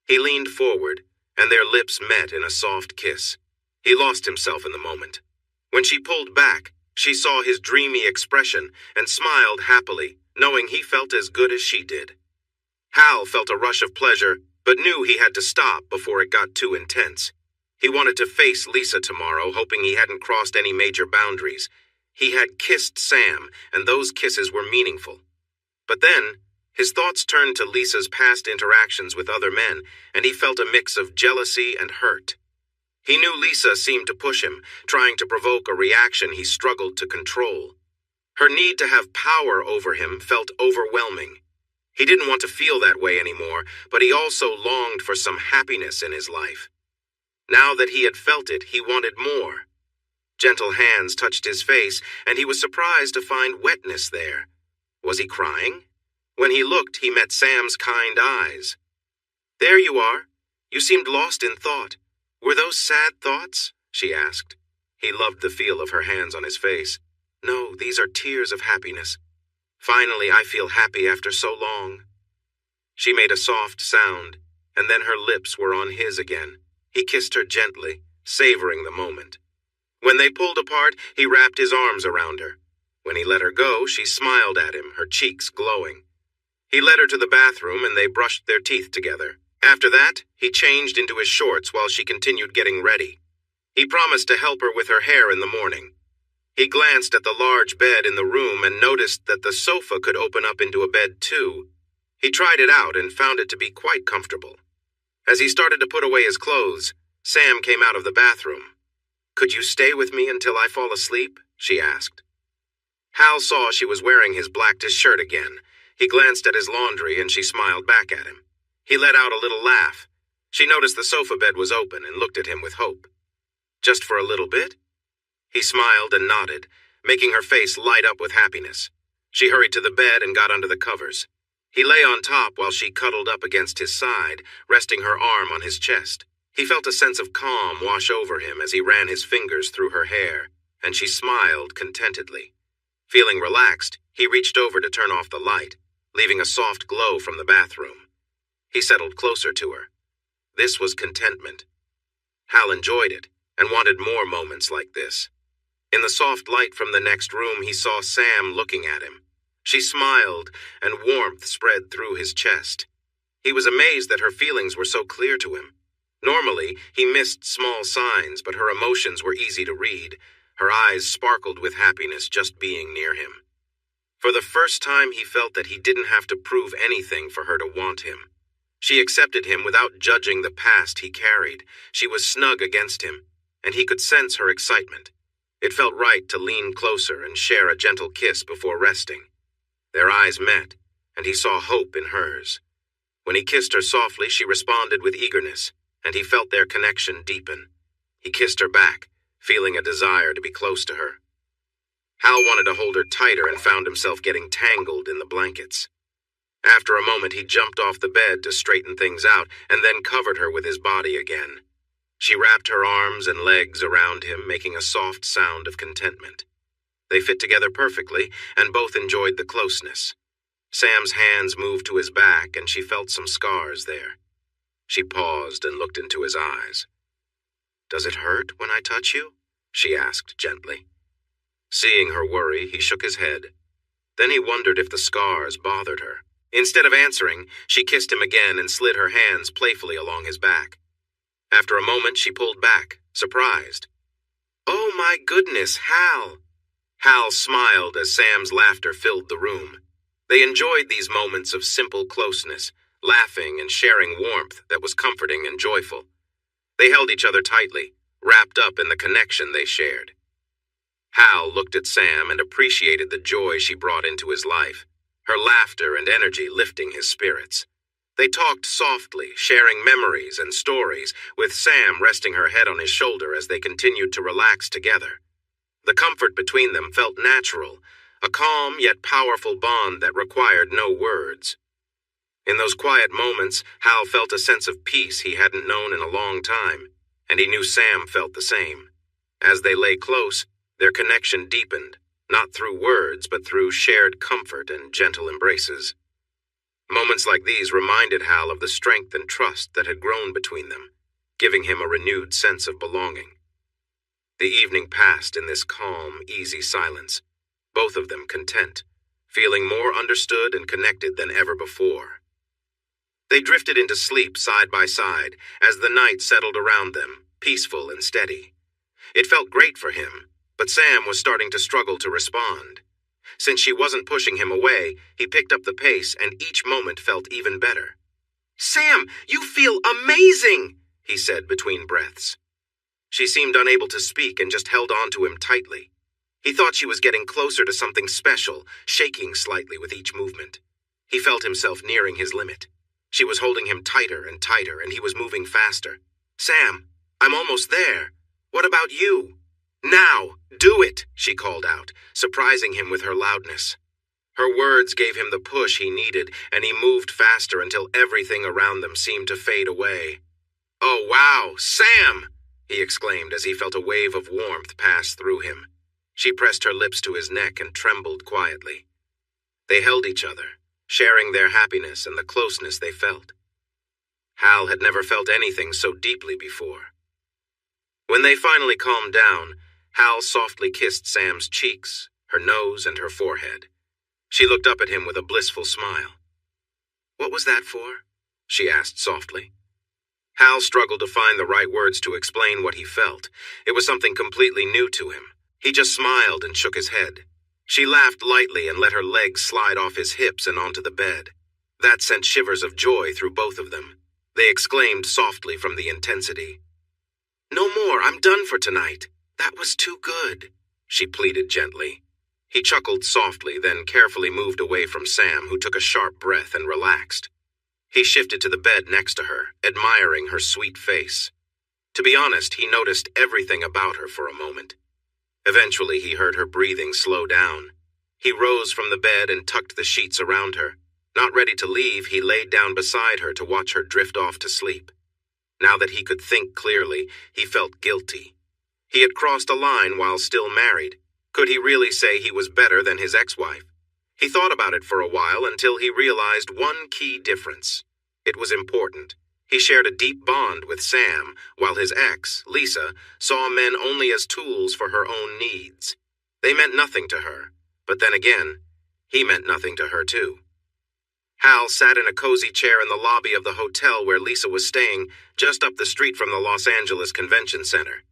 [SPEAKER 1] He leaned forward, and their lips met in a soft kiss. He lost himself in the moment. When she pulled back, she saw his dreamy expression and smiled happily, knowing he felt as good as she did. Hal felt a rush of pleasure, but knew he had to stop before it got too intense. He wanted to face Lisa tomorrow, hoping he hadn't crossed any major boundaries. He had kissed Sam, and those kisses were meaningful. But then, his thoughts turned to Lisa's past interactions with other men, and he felt a mix of jealousy and hurt. He knew Lisa seemed to push him, trying to provoke a reaction he struggled to control. Her need to have power over him felt overwhelming. He didn't want to feel that way anymore, but he also longed for some happiness in his life. Now that he had felt it, he wanted more. Gentle hands touched his face, and he was surprised to find wetness there. Was he crying? When he looked, he met Sam's kind eyes. "There you are. You seemed lost in thought. Were those sad thoughts?" she asked. He loved the feel of her hands on his face. "No, these are tears of happiness. Finally, I feel happy after so long." She made a soft sound, and then her lips were on his again. He kissed her gently, savoring the moment. When they pulled apart, he wrapped his arms around her. When he let her go, she smiled at him, her cheeks glowing. He led her to the bathroom, and they brushed their teeth together. After that, he changed into his shorts while she continued getting ready. He promised to help her with her hair in the morning. He glanced at the large bed in the room and noticed that the sofa could open up into a bed too. He tried it out and found it to be quite comfortable. As he started to put away his clothes, Sam came out of the bathroom. "Could you stay with me until I fall asleep?" she asked. Hal saw she was wearing his blackish shirt again. He glanced at his laundry and she smiled back at him. He let out a little laugh. She noticed the sofa bed was open and looked at him with hope. "Just for a little bit?" He smiled and nodded, making her face light up with happiness. She hurried to the bed and got under the covers. He lay on top while she cuddled up against his side, resting her arm on his chest. He felt a sense of calm wash over him as he ran his fingers through her hair, and she smiled contentedly. Feeling relaxed, he reached over to turn off the light, leaving a soft glow from the bathroom. He settled closer to her. This was contentment. Hal enjoyed it and wanted more moments like this. In the soft light from the next room, he saw Sam looking at him. She smiled, and warmth spread through his chest. He was amazed that her feelings were so clear to him. Normally, he missed small signs, but her emotions were easy to read. Her eyes sparkled with happiness just being near him. For the first time, he felt that he didn't have to prove anything for her to want him. She accepted him without judging the past he carried. She was snug against him, and he could sense her excitement. It felt right to lean closer and share a gentle kiss before resting. Their eyes met, and he saw hope in hers. When he kissed her softly, she responded with eagerness, and he felt their connection deepen. He kissed her back, feeling a desire to be close to her. Hal wanted to hold her tighter and found himself getting tangled in the blankets. After a moment, he jumped off the bed to straighten things out and then covered her with his body again. She wrapped her arms and legs around him, making a soft sound of contentment. They fit together perfectly, and both enjoyed the closeness. Sam's hands moved to his back, and she felt some scars there. She paused and looked into his eyes. "Does it hurt when I touch you?" she asked gently. Seeing her worry, he shook his head. Then he wondered if the scars bothered her. Instead of answering, she kissed him again and slid her hands playfully along his back. After a moment, she pulled back, surprised. "Oh my goodness, Hal!" Hal smiled as Sam's laughter filled the room. They enjoyed these moments of simple closeness, laughing and sharing warmth that was comforting and joyful. They held each other tightly, wrapped up in the connection they shared. Hal looked at Sam and appreciated the joy she brought into his life, her laughter and energy lifting his spirits. They talked softly, sharing memories and stories, with Sam resting her head on his shoulder as they continued to relax together. The comfort between them felt natural, a calm yet powerful bond that required no words. In those quiet moments, Hal felt a sense of peace he hadn't known in a long time, and he knew Sam felt the same. As they lay close, their connection deepened, not through words but through shared comfort and gentle embraces. Moments like these reminded Hal of the strength and trust that had grown between them, giving him a renewed sense of belonging. The evening passed in this calm, easy silence, both of them content, feeling more understood and connected than ever before. They drifted into sleep side by side as the night settled around them, peaceful and steady. It felt great for him, but Sam was starting to struggle to respond. Since she wasn't pushing him away, he picked up the pace and each moment felt even better. "Sam, you feel amazing!" he said between breaths. She seemed unable to speak and just held on to him tightly. He thought she was getting closer to something special, shaking slightly with each movement. He felt himself nearing his limit. She was holding him tighter, and he was moving faster. "Sam, I'm almost there. What about you?" "Now, do it," she called out, surprising him with her loudness. Her words gave him the push he needed, and he moved faster until everything around them seemed to fade away. "Oh, wow, Sam!" he exclaimed as he felt a wave of warmth pass through him. She pressed her lips to his neck and trembled quietly. They held each other, sharing their happiness and the closeness they felt. Hal had never felt anything so deeply before. When they finally calmed down, Hal softly kissed Sam's cheeks, her nose, and her forehead. She looked up at him with a blissful smile. "What was that for?" she asked softly. Hal struggled to find the right words to explain what he felt. It was something completely new to him. He just smiled and shook his head. She laughed lightly and let her legs slide off his hips and onto the bed. That sent shivers of joy through both of them. They exclaimed softly from the intensity. "No more, I'm done for tonight. That was too good," she pleaded gently. He chuckled softly, then carefully moved away from Sam, who took a sharp breath and relaxed. He shifted to the bed next to her, admiring her sweet face. To be honest, he noticed everything about her for a moment. Eventually, he heard her breathing slow down. He rose from the bed and tucked the sheets around her. Not ready to leave, he laid down beside her to watch her drift off to sleep. Now that he could think clearly, he felt guilty. He had crossed a line while still married. Could he really say he was better than his ex-wife? He thought about it for a while until he realized one key difference. It was important. He shared a deep bond with Sam, while his ex, Lisa, saw men only as tools for her own needs. They meant nothing to her, but then again, he meant nothing to her too. Hal sat in a cozy chair in the lobby of the hotel where Lisa was staying, just up the street from the Los Angeles Convention Center.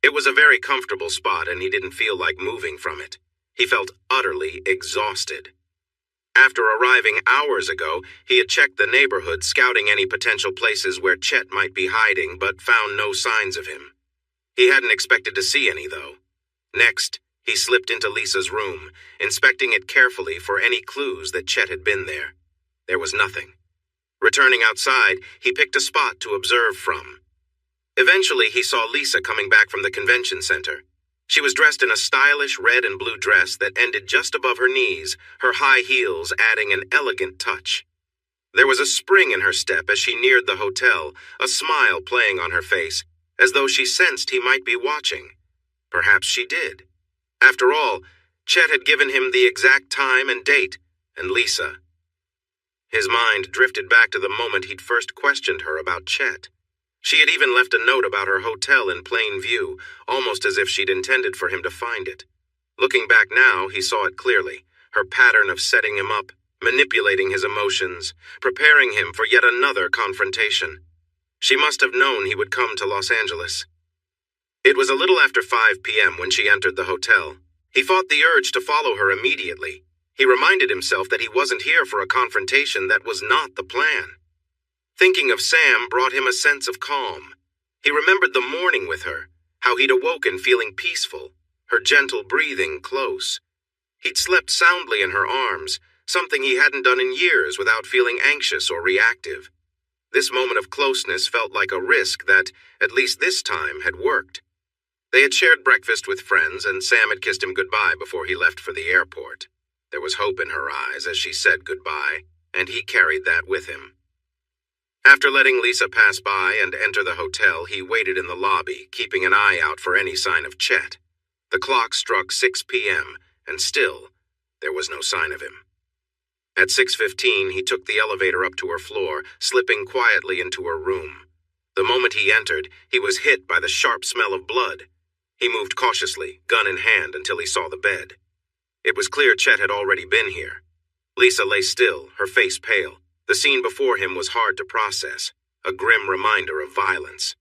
[SPEAKER 1] It was a very comfortable spot, and he didn't feel like moving from it. He felt utterly exhausted. After arriving hours ago, he had checked the neighborhood, scouting any potential places where Chet might be hiding, but found no signs of him. He hadn't expected to see any, though. Next, he slipped into Lisa's room, inspecting it carefully for any clues that Chet had been there. There was nothing. Returning outside, he picked a spot to observe from. Eventually, he saw Lisa coming back from the convention center. She was dressed in a stylish red and blue dress that ended just above her knees, her high heels adding an elegant touch. There was a spring in her step as she neared the hotel, a smile playing on her face, as though she sensed he might be watching. Perhaps she did. After all, Chet had given him the exact time and date, and Lisa. His mind drifted back to the moment he'd first questioned her about Chet. She had even left a note about her hotel in plain view, almost as if she'd intended for him to find it. Looking back now, he saw it clearly, her pattern of setting him up, manipulating his emotions, preparing him for yet another confrontation. She must have known he would come to Los Angeles. It was a little after 5 p.m. when she entered the hotel. He fought the urge to follow her immediately. He reminded himself that he wasn't here for a confrontation that was not the plan. Thinking of Sam brought him a sense of calm. He remembered the morning with her, how he'd awoken feeling peaceful, her gentle breathing close. He'd slept soundly in her arms, something he hadn't done in years without feeling anxious or reactive. This moment of closeness felt like a risk that, at least this time, had worked. They had shared breakfast with friends, and Sam had kissed him goodbye before he left for the airport. There was hope in her eyes as she said goodbye, and he carried that with him. After letting Lisa pass by and enter the hotel, he waited in the lobby, keeping an eye out for any sign of Chet. The clock struck 6 p.m., and still, there was no sign of him. At 6:15, he took the elevator up to her floor, slipping quietly into her room. The moment he entered, he was hit by the sharp smell of blood. He moved cautiously, gun in hand, until he saw the bed. It was clear Chet had already been here. Lisa lay still, her face pale. The scene before him was hard to process, a grim reminder of violence.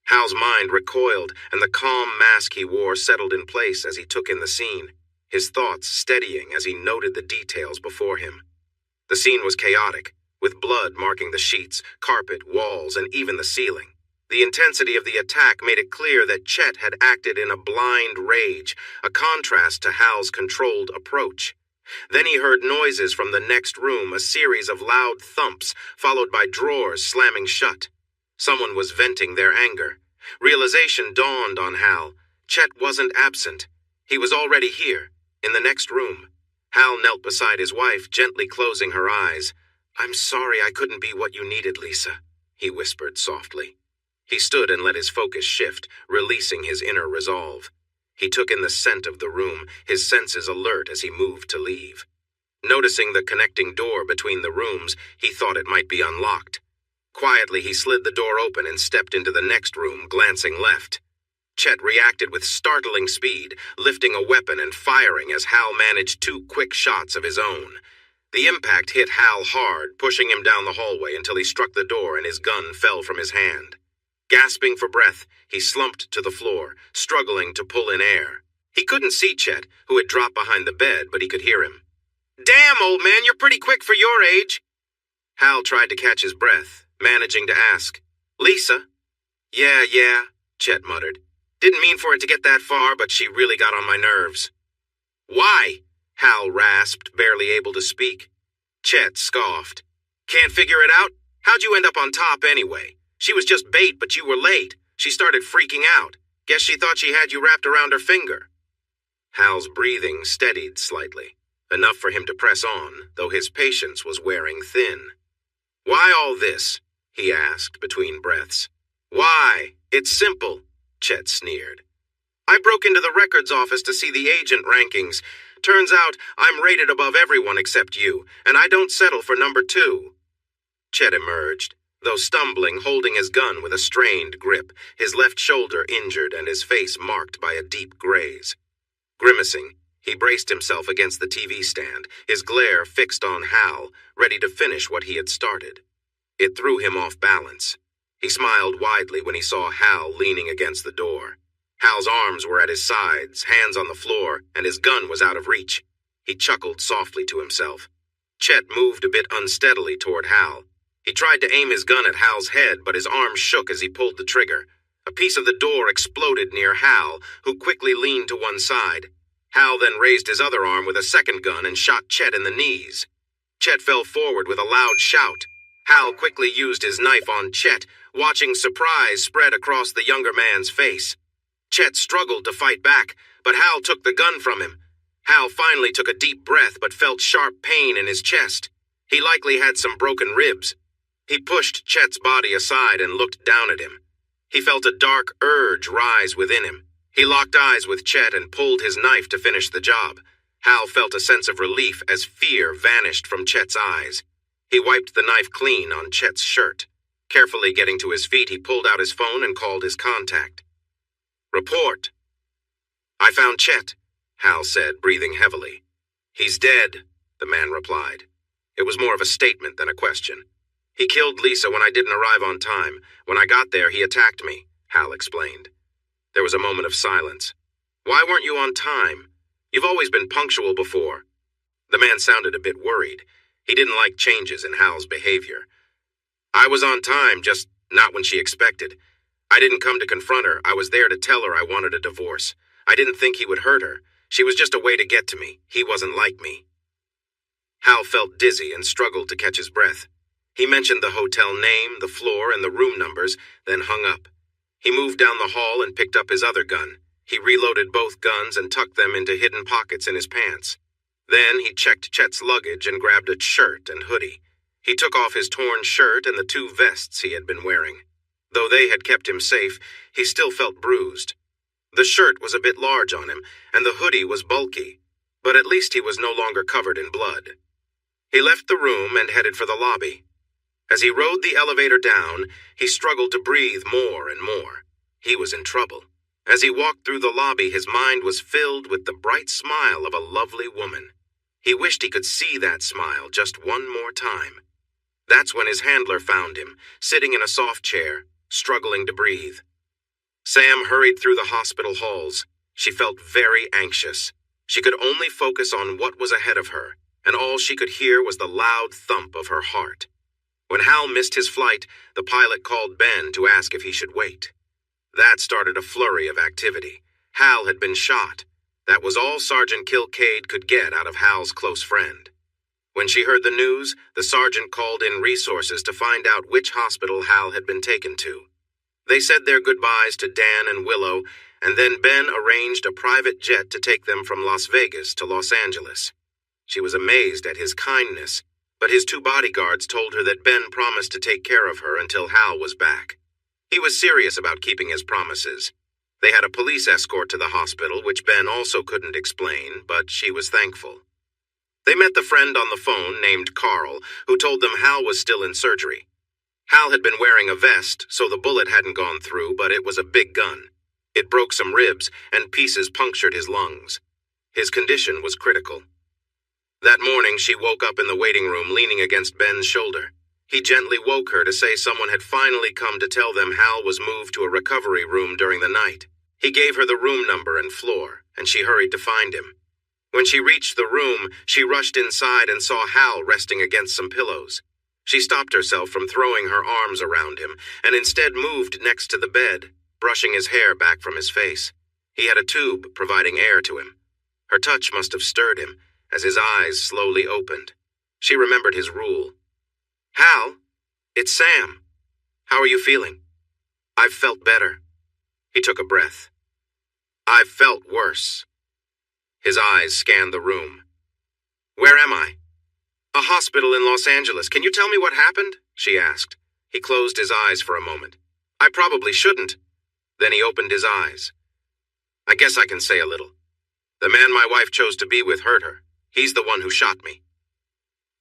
[SPEAKER 1] Hal's mind recoiled, and the calm mask he wore settled in place as he took in the scene, his thoughts steadying as he noted the details before him. The scene was chaotic, with blood marking the sheets, carpet, walls, and even the ceiling. The intensity of the attack made it clear that Chet had acted in a blind rage, a contrast to Hal's controlled approach. Then he heard noises from the next room, a series of loud thumps, followed by drawers slamming shut. Someone was venting their anger. Realization dawned on Hal. Chet wasn't absent. He was already here, in the next room. Hal knelt beside his wife, gently closing her eyes. "I'm sorry I couldn't be what you needed, Lisa," he whispered softly. He stood and let his focus shift, releasing his inner resolve. He took in the scent of the room, his senses alert as he moved to leave. Noticing the connecting door between the rooms, he thought it might be unlocked. Quietly, he slid the door open and stepped into the next room, glancing left. Chet reacted with startling speed, lifting a weapon and firing as Hal managed 2 quick shots of his own. The impact hit Hal hard, pushing him down the hallway until he struck the door and his gun fell from his hand. Gasping for breath, he slumped to the floor, struggling to pull in air. He couldn't see Chet, who had dropped behind the bed, but he could hear him. "Damn, old man, you're pretty quick for your age." Hal tried to catch his breath, managing to ask, "Lisa?" Yeah, Chet muttered. "Didn't mean for it to get that far, but she really got on my nerves." "Why?" Hal rasped, barely able to speak. Chet scoffed. "Can't figure it out? How'd you end up on top anyway? She was just bait, but you were late. She started freaking out. Guess she thought she had you wrapped around her finger." Hal's breathing steadied slightly, enough for him to press on, though his patience was wearing thin. "Why all this?" he asked between breaths. "Why? It's simple," Chet sneered. "I broke into the records office to see the agent rankings. Turns out I'm rated above everyone except you, and I don't settle for number 2. Chet emerged, though stumbling, holding his gun with a strained grip, his left shoulder injured and his face marked by a deep graze. Grimacing, he braced himself against the TV stand, his glare fixed on Hal, ready to finish what he had started. It threw him off balance. He smiled widely when he saw Hal leaning against the door. Hal's arms were at his sides, hands on the floor, and his gun was out of reach. He chuckled softly to himself. Chet moved a bit unsteadily toward Hal. He tried to aim his gun at Hal's head, but his arm shook as he pulled the trigger. A piece of the door exploded near Hal, who quickly leaned to one side. Hal then raised his other arm with a second gun and shot Chet in the knees. Chet fell forward with a loud shout. Hal quickly used his knife on Chet, watching surprise spread across the younger man's face. Chet struggled to fight back, but Hal took the gun from him. Hal finally took a deep breath but felt sharp pain in his chest. He likely had some broken ribs. He pushed Chet's body aside and looked down at him. He felt a dark urge rise within him. He locked eyes with Chet and pulled his knife to finish the job. Hal felt a sense of relief as fear vanished from Chet's eyes. He wiped the knife clean on Chet's shirt. Carefully getting to his feet, he pulled out his phone and called his contact. "Report." "I found Chet," Hal said, breathing heavily. "He's dead," the man replied. It was more of a statement than a question. "He killed Lisa when I didn't arrive on time. When I got there, he attacked me," Hal explained. There was a moment of silence. "Why weren't you on time? You've always been punctual before." The man sounded a bit worried. He didn't like changes in Hal's behavior. "I was on time, just not when she expected. I didn't come to confront her. I was there to tell her I wanted a divorce. I didn't think he would hurt her. She was just a way to get to me. He wasn't like me." Hal felt dizzy and struggled to catch his breath. He mentioned the hotel name, the floor, and the room numbers, then hung up. He moved down the hall and picked up his other gun. He reloaded both guns and tucked them into hidden pockets in his pants. Then he checked Chet's luggage and grabbed a shirt and hoodie. He took off his torn shirt and the 2 vests he had been wearing. Though they had kept him safe, he still felt bruised. The shirt was a bit large on him, and the hoodie was bulky, but at least he was no longer covered in blood. He left the room and headed for the lobby. As he rode the elevator down, he struggled to breathe more and more. He was in trouble. As he walked through the lobby, his mind was filled with the bright smile of a lovely woman. He wished he could see that smile just one more time. That's when his handler found him, sitting in a soft chair, struggling to breathe. Sam hurried through the hospital halls. She felt very anxious. She could only focus on what was ahead of her, and all she could hear was the loud thump of her heart. When Hal missed his flight, the pilot called Ben to ask if he should wait. That started a flurry of activity. Hal had been shot. That was all Sergeant Kilcade could get out of Hal's close friend. When she heard the news, the sergeant called in resources to find out which hospital Hal had been taken to. They said their goodbyes to Dan and Willow, and then Ben arranged a private jet to take them from Las Vegas to Los Angeles. She was amazed at his kindness, but his 2 bodyguards told her that Ben promised to take care of her until Hal was back. He was serious about keeping his promises. They had a police escort to the hospital, which Ben also couldn't explain, but she was thankful. They met the friend on the phone named Carl, who told them Hal was still in surgery. Hal had been wearing a vest, so the bullet hadn't gone through, but it was a big gun. It broke some ribs, and pieces punctured his lungs. His condition was critical. That morning, she woke up in the waiting room leaning against Ben's shoulder. He gently woke her to say someone had finally come to tell them Hal was moved to a recovery room during the night. He gave her the room number and floor, and she hurried to find him. When she reached the room, she rushed inside and saw Hal resting against some pillows. She stopped herself from throwing her arms around him, and instead moved next to the bed, brushing his hair back from his face. He had a tube providing air to him. Her touch must have stirred him, as his eyes slowly opened. She remembered his rule. "Hal, it's Sam. How are you feeling?" "I've felt better." He took a breath. "I've felt worse." His eyes scanned the room. "Where am I?" "A hospital in Los Angeles. Can you tell me what happened?" she asked. He closed his eyes for a moment. "I probably shouldn't." Then he opened his eyes. "I guess I can say a little. The man my wife chose to be with hurt her. He's the one who shot me."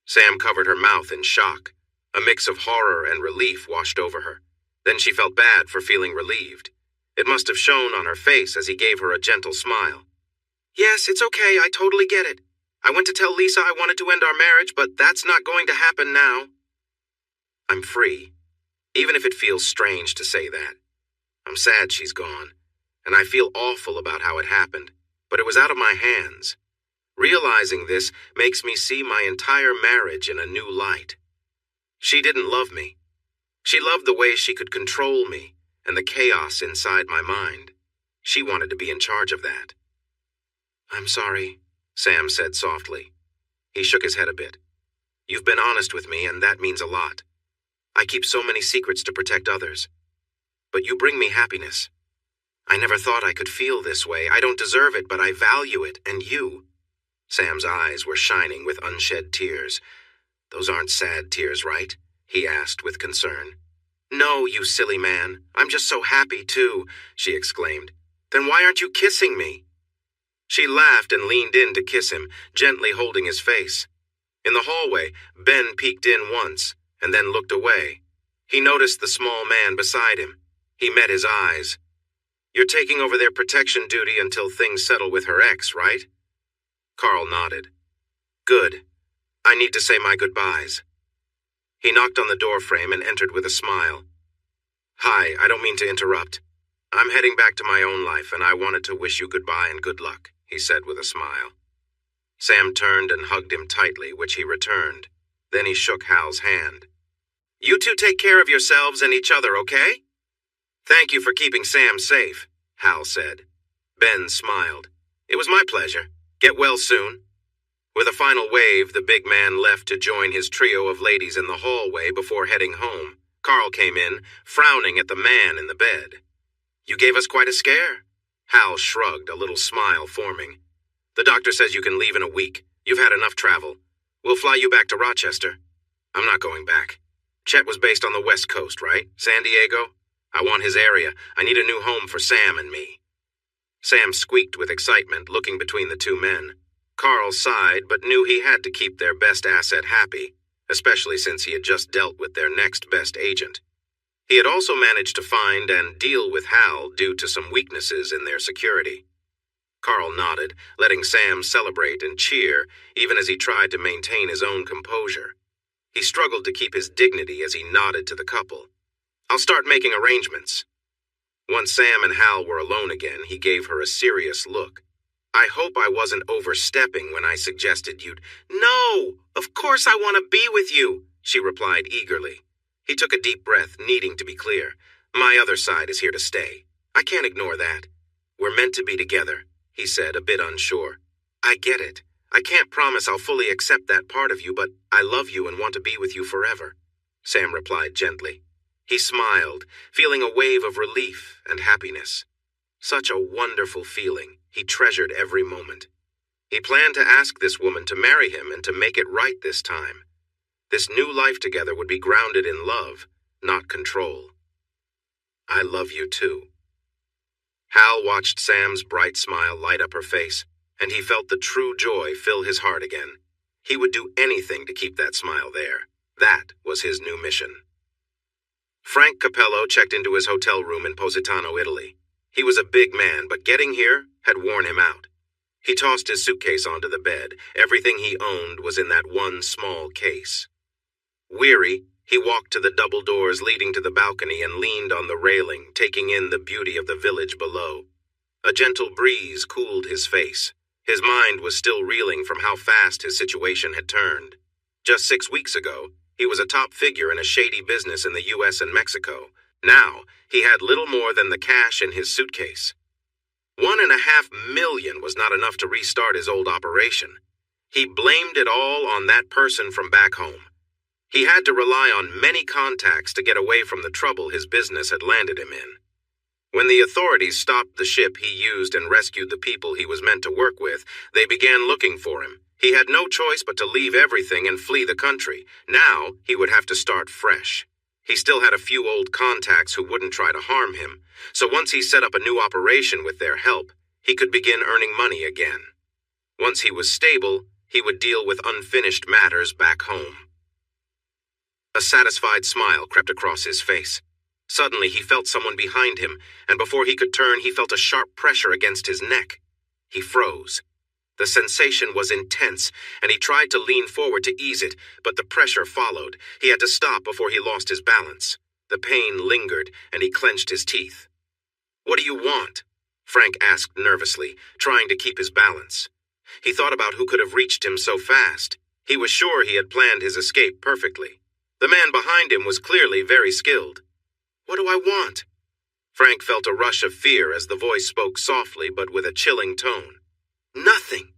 [SPEAKER 1] Sam covered her mouth in shock. A mix of horror and relief washed over her. Then she felt bad for feeling relieved. It must have shown on her face as he gave her a gentle smile. Yes, it's okay, I totally get it. I went to tell Lisa I wanted to end our marriage, but that's not going to happen now. I'm free, even if it feels strange to say that. I'm sad she's gone, and I feel awful about how it happened, but it was out of my hands. Realizing this makes me see my entire marriage in a new light. She didn't love me. She loved the way she could control me and the chaos inside my mind. She wanted to be in charge of that. I'm sorry, Sam said softly. He shook his head a bit. You've been honest with me, and that means a lot. I keep so many secrets to protect others. But you bring me happiness. I never thought I could feel this way. I don't deserve it, but I value it, and you. Sam's eyes were shining with unshed tears. Those aren't sad tears, right? He asked with concern. No, you silly man. I'm just so happy, too, she exclaimed. Then why aren't you kissing me? She laughed and leaned in to kiss him, gently holding his face. In the hallway, Ben peeked in once, and then looked away. He noticed the small man beside him. He met his eyes. You're taking over their protection duty until things settle with her ex, right? Carl nodded. Good. I need to say my goodbyes. He knocked on the doorframe and entered with a smile. Hi, I don't mean to interrupt. I'm heading back to my own life, and I wanted to wish you goodbye and good luck, he said with a smile. Sam turned and hugged him tightly, which he returned. Then he shook Hal's hand. You two take care of yourselves and each other, okay? Thank you for keeping Sam safe, Hal said. Ben smiled. It was my pleasure. Get well soon. With a final wave, the big man left to join his trio of ladies in the hallway before heading home. Carl came in, frowning at the man in the bed. You gave us quite a scare. Hal shrugged, a little smile forming. The doctor says you can leave in a week. You've had enough travel. We'll fly you back to Rochester. I'm not going back. Chet was based on the West Coast, right? San Diego? I want his area. I need a new home for Sam and me. Sam squeaked with excitement, looking between the two men. Carl sighed, but knew he had to keep their best asset happy, especially since he had just dealt with their next best agent. He had also managed to find and deal with Hal due to some weaknesses in their security. Carl nodded, letting Sam celebrate and cheer, even as he tried to maintain his own composure. He struggled to keep his dignity as he nodded to the couple. I'll start making arrangements. Once Sam and Hal were alone again, he gave her a serious look. I hope I wasn't overstepping when I suggested you'd— No, of course I want to be with you, she replied eagerly. He took a deep breath, needing to be clear. My other side is here to stay. I can't ignore that. We're meant to be together, he said, a bit unsure. I get it. I can't promise I'll fully accept that part of you, but I love you and want to be with you forever, Sam replied gently. He smiled, feeling a wave of relief and happiness. Such a wonderful feeling. He treasured every moment. He planned to ask this woman to marry him and to make it right this time. This new life together would be grounded in love, not control. I love you too. Hal watched Sam's bright smile light up her face, and he felt the true joy fill his heart again. He would do anything to keep that smile there. That was his new mission. Frank Capello checked into his hotel room in Positano, Italy. He was a big man, but getting here had worn him out. He tossed his suitcase onto the bed. Everything he owned was in that one small case. Weary, he walked to the double doors leading to the balcony and leaned on the railing, taking in the beauty of the village below. A gentle breeze cooled his face. His mind was still reeling from how fast his situation had turned. Just 6 weeks ago, he was a top figure in a shady business in the U.S. and Mexico. Now, he had little more than the cash in his suitcase. $1.5 million was not enough to restart his old operation. He blamed it all on that person from back home. He had to rely on many contacts to get away from the trouble his business had landed him in. When the authorities stopped the ship he used and rescued the people he was meant to work with, they began looking for him. He had no choice but to leave everything and flee the country. Now, he would have to start fresh. He still had a few old contacts who wouldn't try to harm him, so once he set up a new operation with their help, he could begin earning money again. Once he was stable, he would deal with unfinished matters back home. A satisfied smile crept across his face. Suddenly he felt someone behind him, and before he could turn, he felt a sharp pressure against his neck. He froze. The sensation was intense, and he tried to lean forward to ease it, but the pressure followed. He had to stop before he lost his balance. The pain lingered, and he clenched his teeth. "What do you want?" Frank asked nervously, trying to keep his balance. He thought about who could have reached him so fast. He was sure he had planned his escape perfectly. The man behind him was clearly very skilled. "What do I want?" Frank felt a rush of fear as the voice spoke softly but with a chilling tone. "Nothing."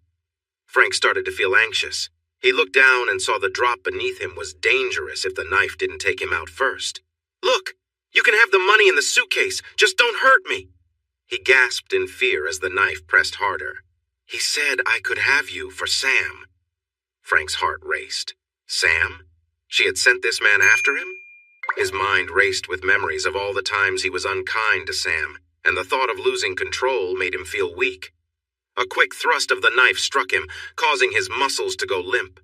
[SPEAKER 1] Frank started to feel anxious. He looked down and saw the drop beneath him was dangerous if the knife didn't take him out first. "Look, you can have the money in the suitcase. Just don't hurt me." He gasped in fear as the knife pressed harder. "He said I could have you for Sam." Frank's heart raced. Sam? She had sent this man after him? His mind raced with memories of all the times he was unkind to Sam, and the thought of losing control made him feel weak. A quick thrust of the knife struck him, causing his muscles to go limp.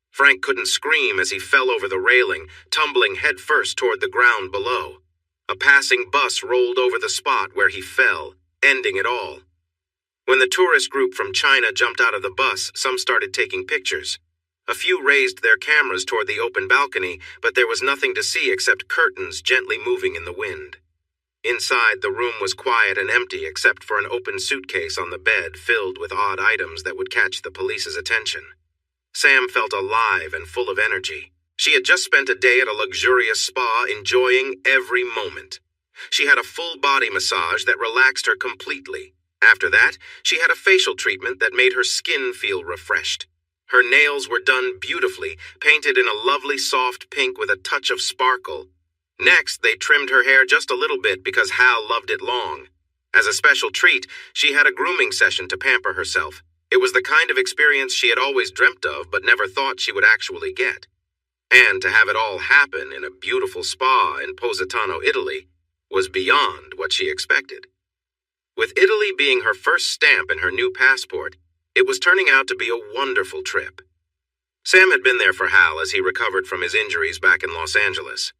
[SPEAKER 1] Frank couldn't scream as he fell over the railing, tumbling headfirst toward the ground below. A passing bus rolled over the spot where he fell, ending it all. When the tourist group from China jumped out of the bus, some started taking pictures. A few raised their cameras toward the open balcony, but there was nothing to see except curtains gently moving in the wind. Inside, the room was quiet and empty except for an open suitcase on the bed filled with odd items that would catch the police's attention. Sam felt alive and full of energy. She had just spent a day at a luxurious spa, enjoying every moment. She had a full-body massage that relaxed her completely. After that, she had a facial treatment that made her skin feel refreshed. Her nails were done beautifully, painted in a lovely soft pink with a touch of sparkle. Next, they trimmed her hair just a little bit because Hal loved it long. As a special treat, she had a grooming session to pamper herself. It was the kind of experience she had always dreamt of but never thought she would actually get. And to have it all happen in a beautiful spa in Positano, Italy, was beyond what she expected. With Italy being her first stamp in her new passport, it was turning out to be a wonderful trip. Sam had been there for Hal as he recovered from his injuries back in Los Angeles.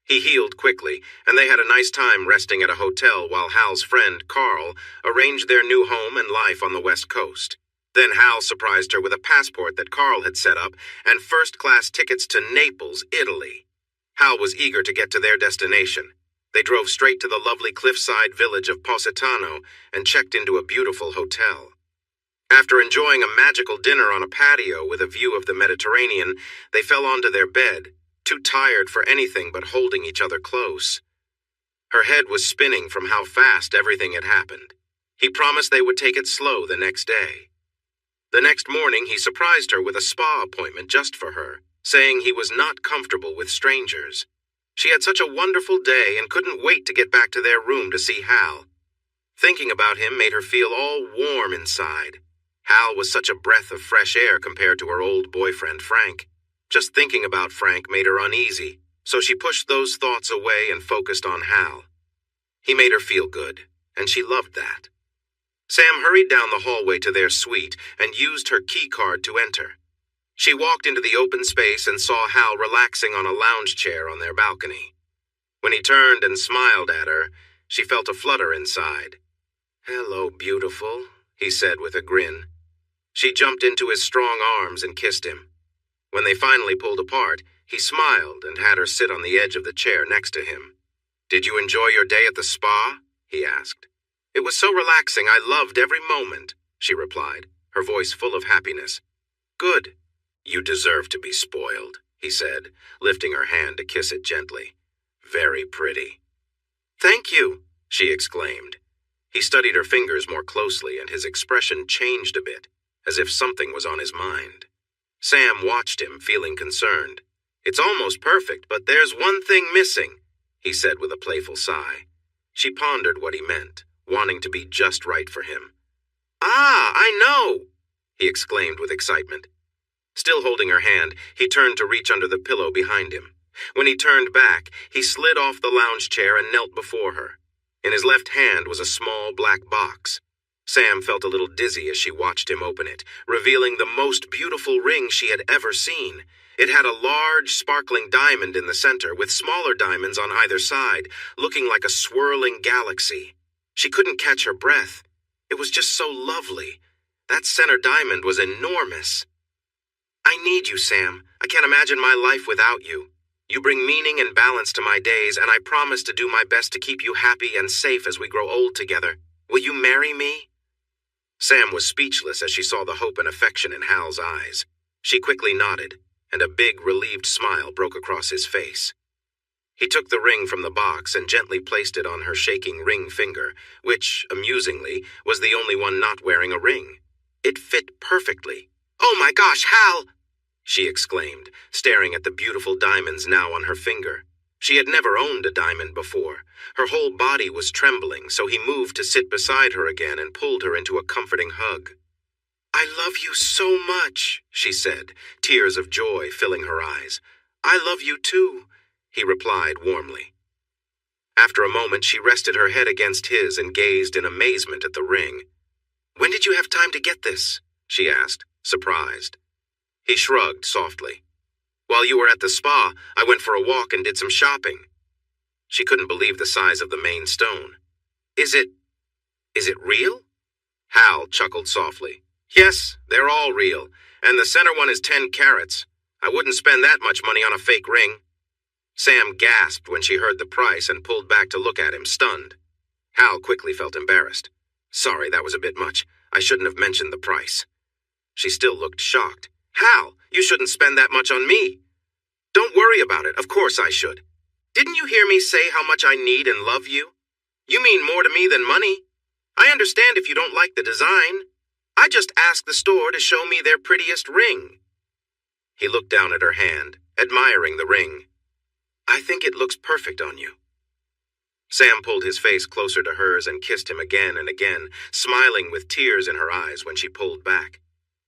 [SPEAKER 1] He healed quickly, and they had a nice time resting at a hotel while Hal's friend, Carl, arranged their new home and life on the West Coast. Then Hal surprised her with a passport that Carl had set up and first-class tickets to Naples, Italy. Hal was eager to get to their destination. They drove straight to the lovely cliffside village of Positano and checked into a beautiful hotel. After enjoying a magical dinner on a patio with a view of the Mediterranean, they fell onto their bed, too tired for anything but holding each other close. Her head was spinning from how fast everything had happened. He promised they would take it slow the next day. The next morning, he surprised her with a spa appointment just for her, saying he was not comfortable with strangers. She had such a wonderful day and couldn't wait to get back to their room to see Hal. Thinking about him made her feel all warm inside. Hal was such a breath of fresh air compared to her old boyfriend, Frank. Just thinking about Frank made her uneasy, so she pushed those thoughts away and focused on Hal. He made her feel good, and she loved that. Sam hurried down the hallway to their suite and used her key card to enter. She walked into the open space and saw Hal relaxing on a lounge chair on their balcony. When he turned and smiled at her, she felt a flutter inside. "Hello, beautiful," he said with a grin. She jumped into his strong arms and kissed him. When they finally pulled apart, he smiled and had her sit on the edge of the chair next to him. "Did you enjoy your day at the spa?" he asked. "It was so relaxing, I loved every moment," she replied, her voice full of happiness. "Good. You deserve to be spoiled," he said, lifting her hand to kiss it gently. "Very pretty." "Thank you," she exclaimed. He studied her fingers more closely, and his expression changed a bit, as if something was on his mind. Sam watched him, feeling concerned. "It's almost perfect, but there's one thing missing," he said with a playful sigh. She pondered what he meant, wanting to be just right for him. "Ah, I know!" he exclaimed with excitement. Still holding her hand, he turned to reach under the pillow behind him. When he turned back, he slid off the lounge chair and knelt before her. In his left hand was a small black box. Sam felt a little dizzy as she watched him open it, revealing the most beautiful ring she had ever seen. It had a large, sparkling diamond in the center, with smaller diamonds on either side, looking like a swirling galaxy. She couldn't catch her breath. It was just so lovely. That center diamond was enormous. "I need you, Sam. I can't imagine my life without you. You bring meaning and balance to my days, and I promise to do my best to keep you happy and safe as we grow old together. Will you marry me?" Sam was speechless as she saw the hope and affection in Hal's eyes. She quickly nodded, and a big, relieved smile broke across his face. He took the ring from the box and gently placed it on her shaking ring finger, which, amusingly, was the only one not wearing a ring. It fit perfectly. "Oh my gosh, Hal!" she exclaimed, staring at the beautiful diamonds now on her finger. She had never owned a diamond before. Her whole body was trembling, so he moved to sit beside her again and pulled her into a comforting hug. "I love you so much," she said, tears of joy filling her eyes. "I love you too," he replied warmly. After a moment, she rested her head against his and gazed in amazement at the ring. "When did you have time to get this?" she asked, surprised. He shrugged softly. "While you were at the spa, I went for a walk and did some shopping." She couldn't believe the size of the main stone. Is it real?" Hal chuckled softly. "Yes, they're all real, and the center one is 10 carats. I wouldn't spend that much money on a fake ring." Sam gasped when she heard the price and pulled back to look at him, stunned. Hal quickly felt embarrassed. "Sorry, that was a bit much. I shouldn't have mentioned the price." She still looked shocked. "Hal, you shouldn't spend that much on me." "Don't worry about it. Of course I should. Didn't you hear me say how much I need and love you? You mean more to me than money. I understand if you don't like the design. I just asked the store to show me their prettiest ring." He looked down at her hand, admiring the ring. "I think it looks perfect on you." Sam pulled his face closer to hers and kissed him again and again, smiling with tears in her eyes when she pulled back.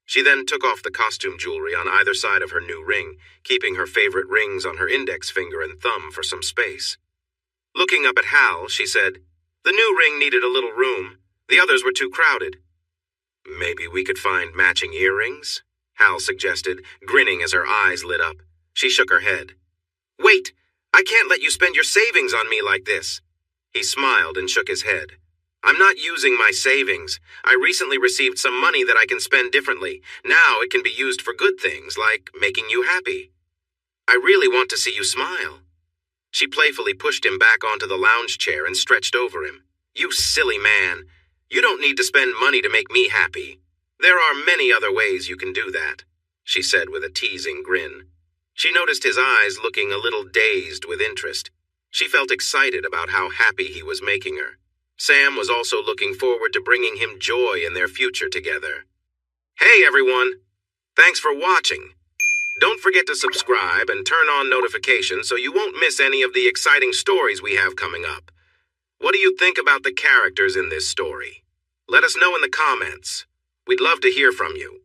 [SPEAKER 1] She then took off the costume jewelry on either side of her new ring, keeping her favorite rings on her index finger and thumb for some space. Looking up at Hal, she said, "The new ring needed a little room. The others were too crowded." "Maybe we could find matching earrings?" Hal suggested, grinning as her eyes lit up. She shook her head. "Wait! I can't let you spend your savings on me like this." He smiled and shook his head. "I'm not using my savings. I recently received some money that I can spend differently. Now it can be used for good things, like making you happy. I really want to see you smile." She playfully pushed him back onto the lounge chair and stretched over him. "You silly man. You don't need to spend money to make me happy. There are many other ways you can do that," she said with a teasing grin. She noticed his eyes looking a little dazed with interest. She felt excited about how happy he was making her. Sam was also looking forward to bringing him joy in their future together. Hey everyone! Thanks for watching. Don't forget to subscribe and turn on notifications so you won't miss any of the exciting stories we have coming up. What do you think about the characters in this story? Let us know in the comments. We'd love to hear from you.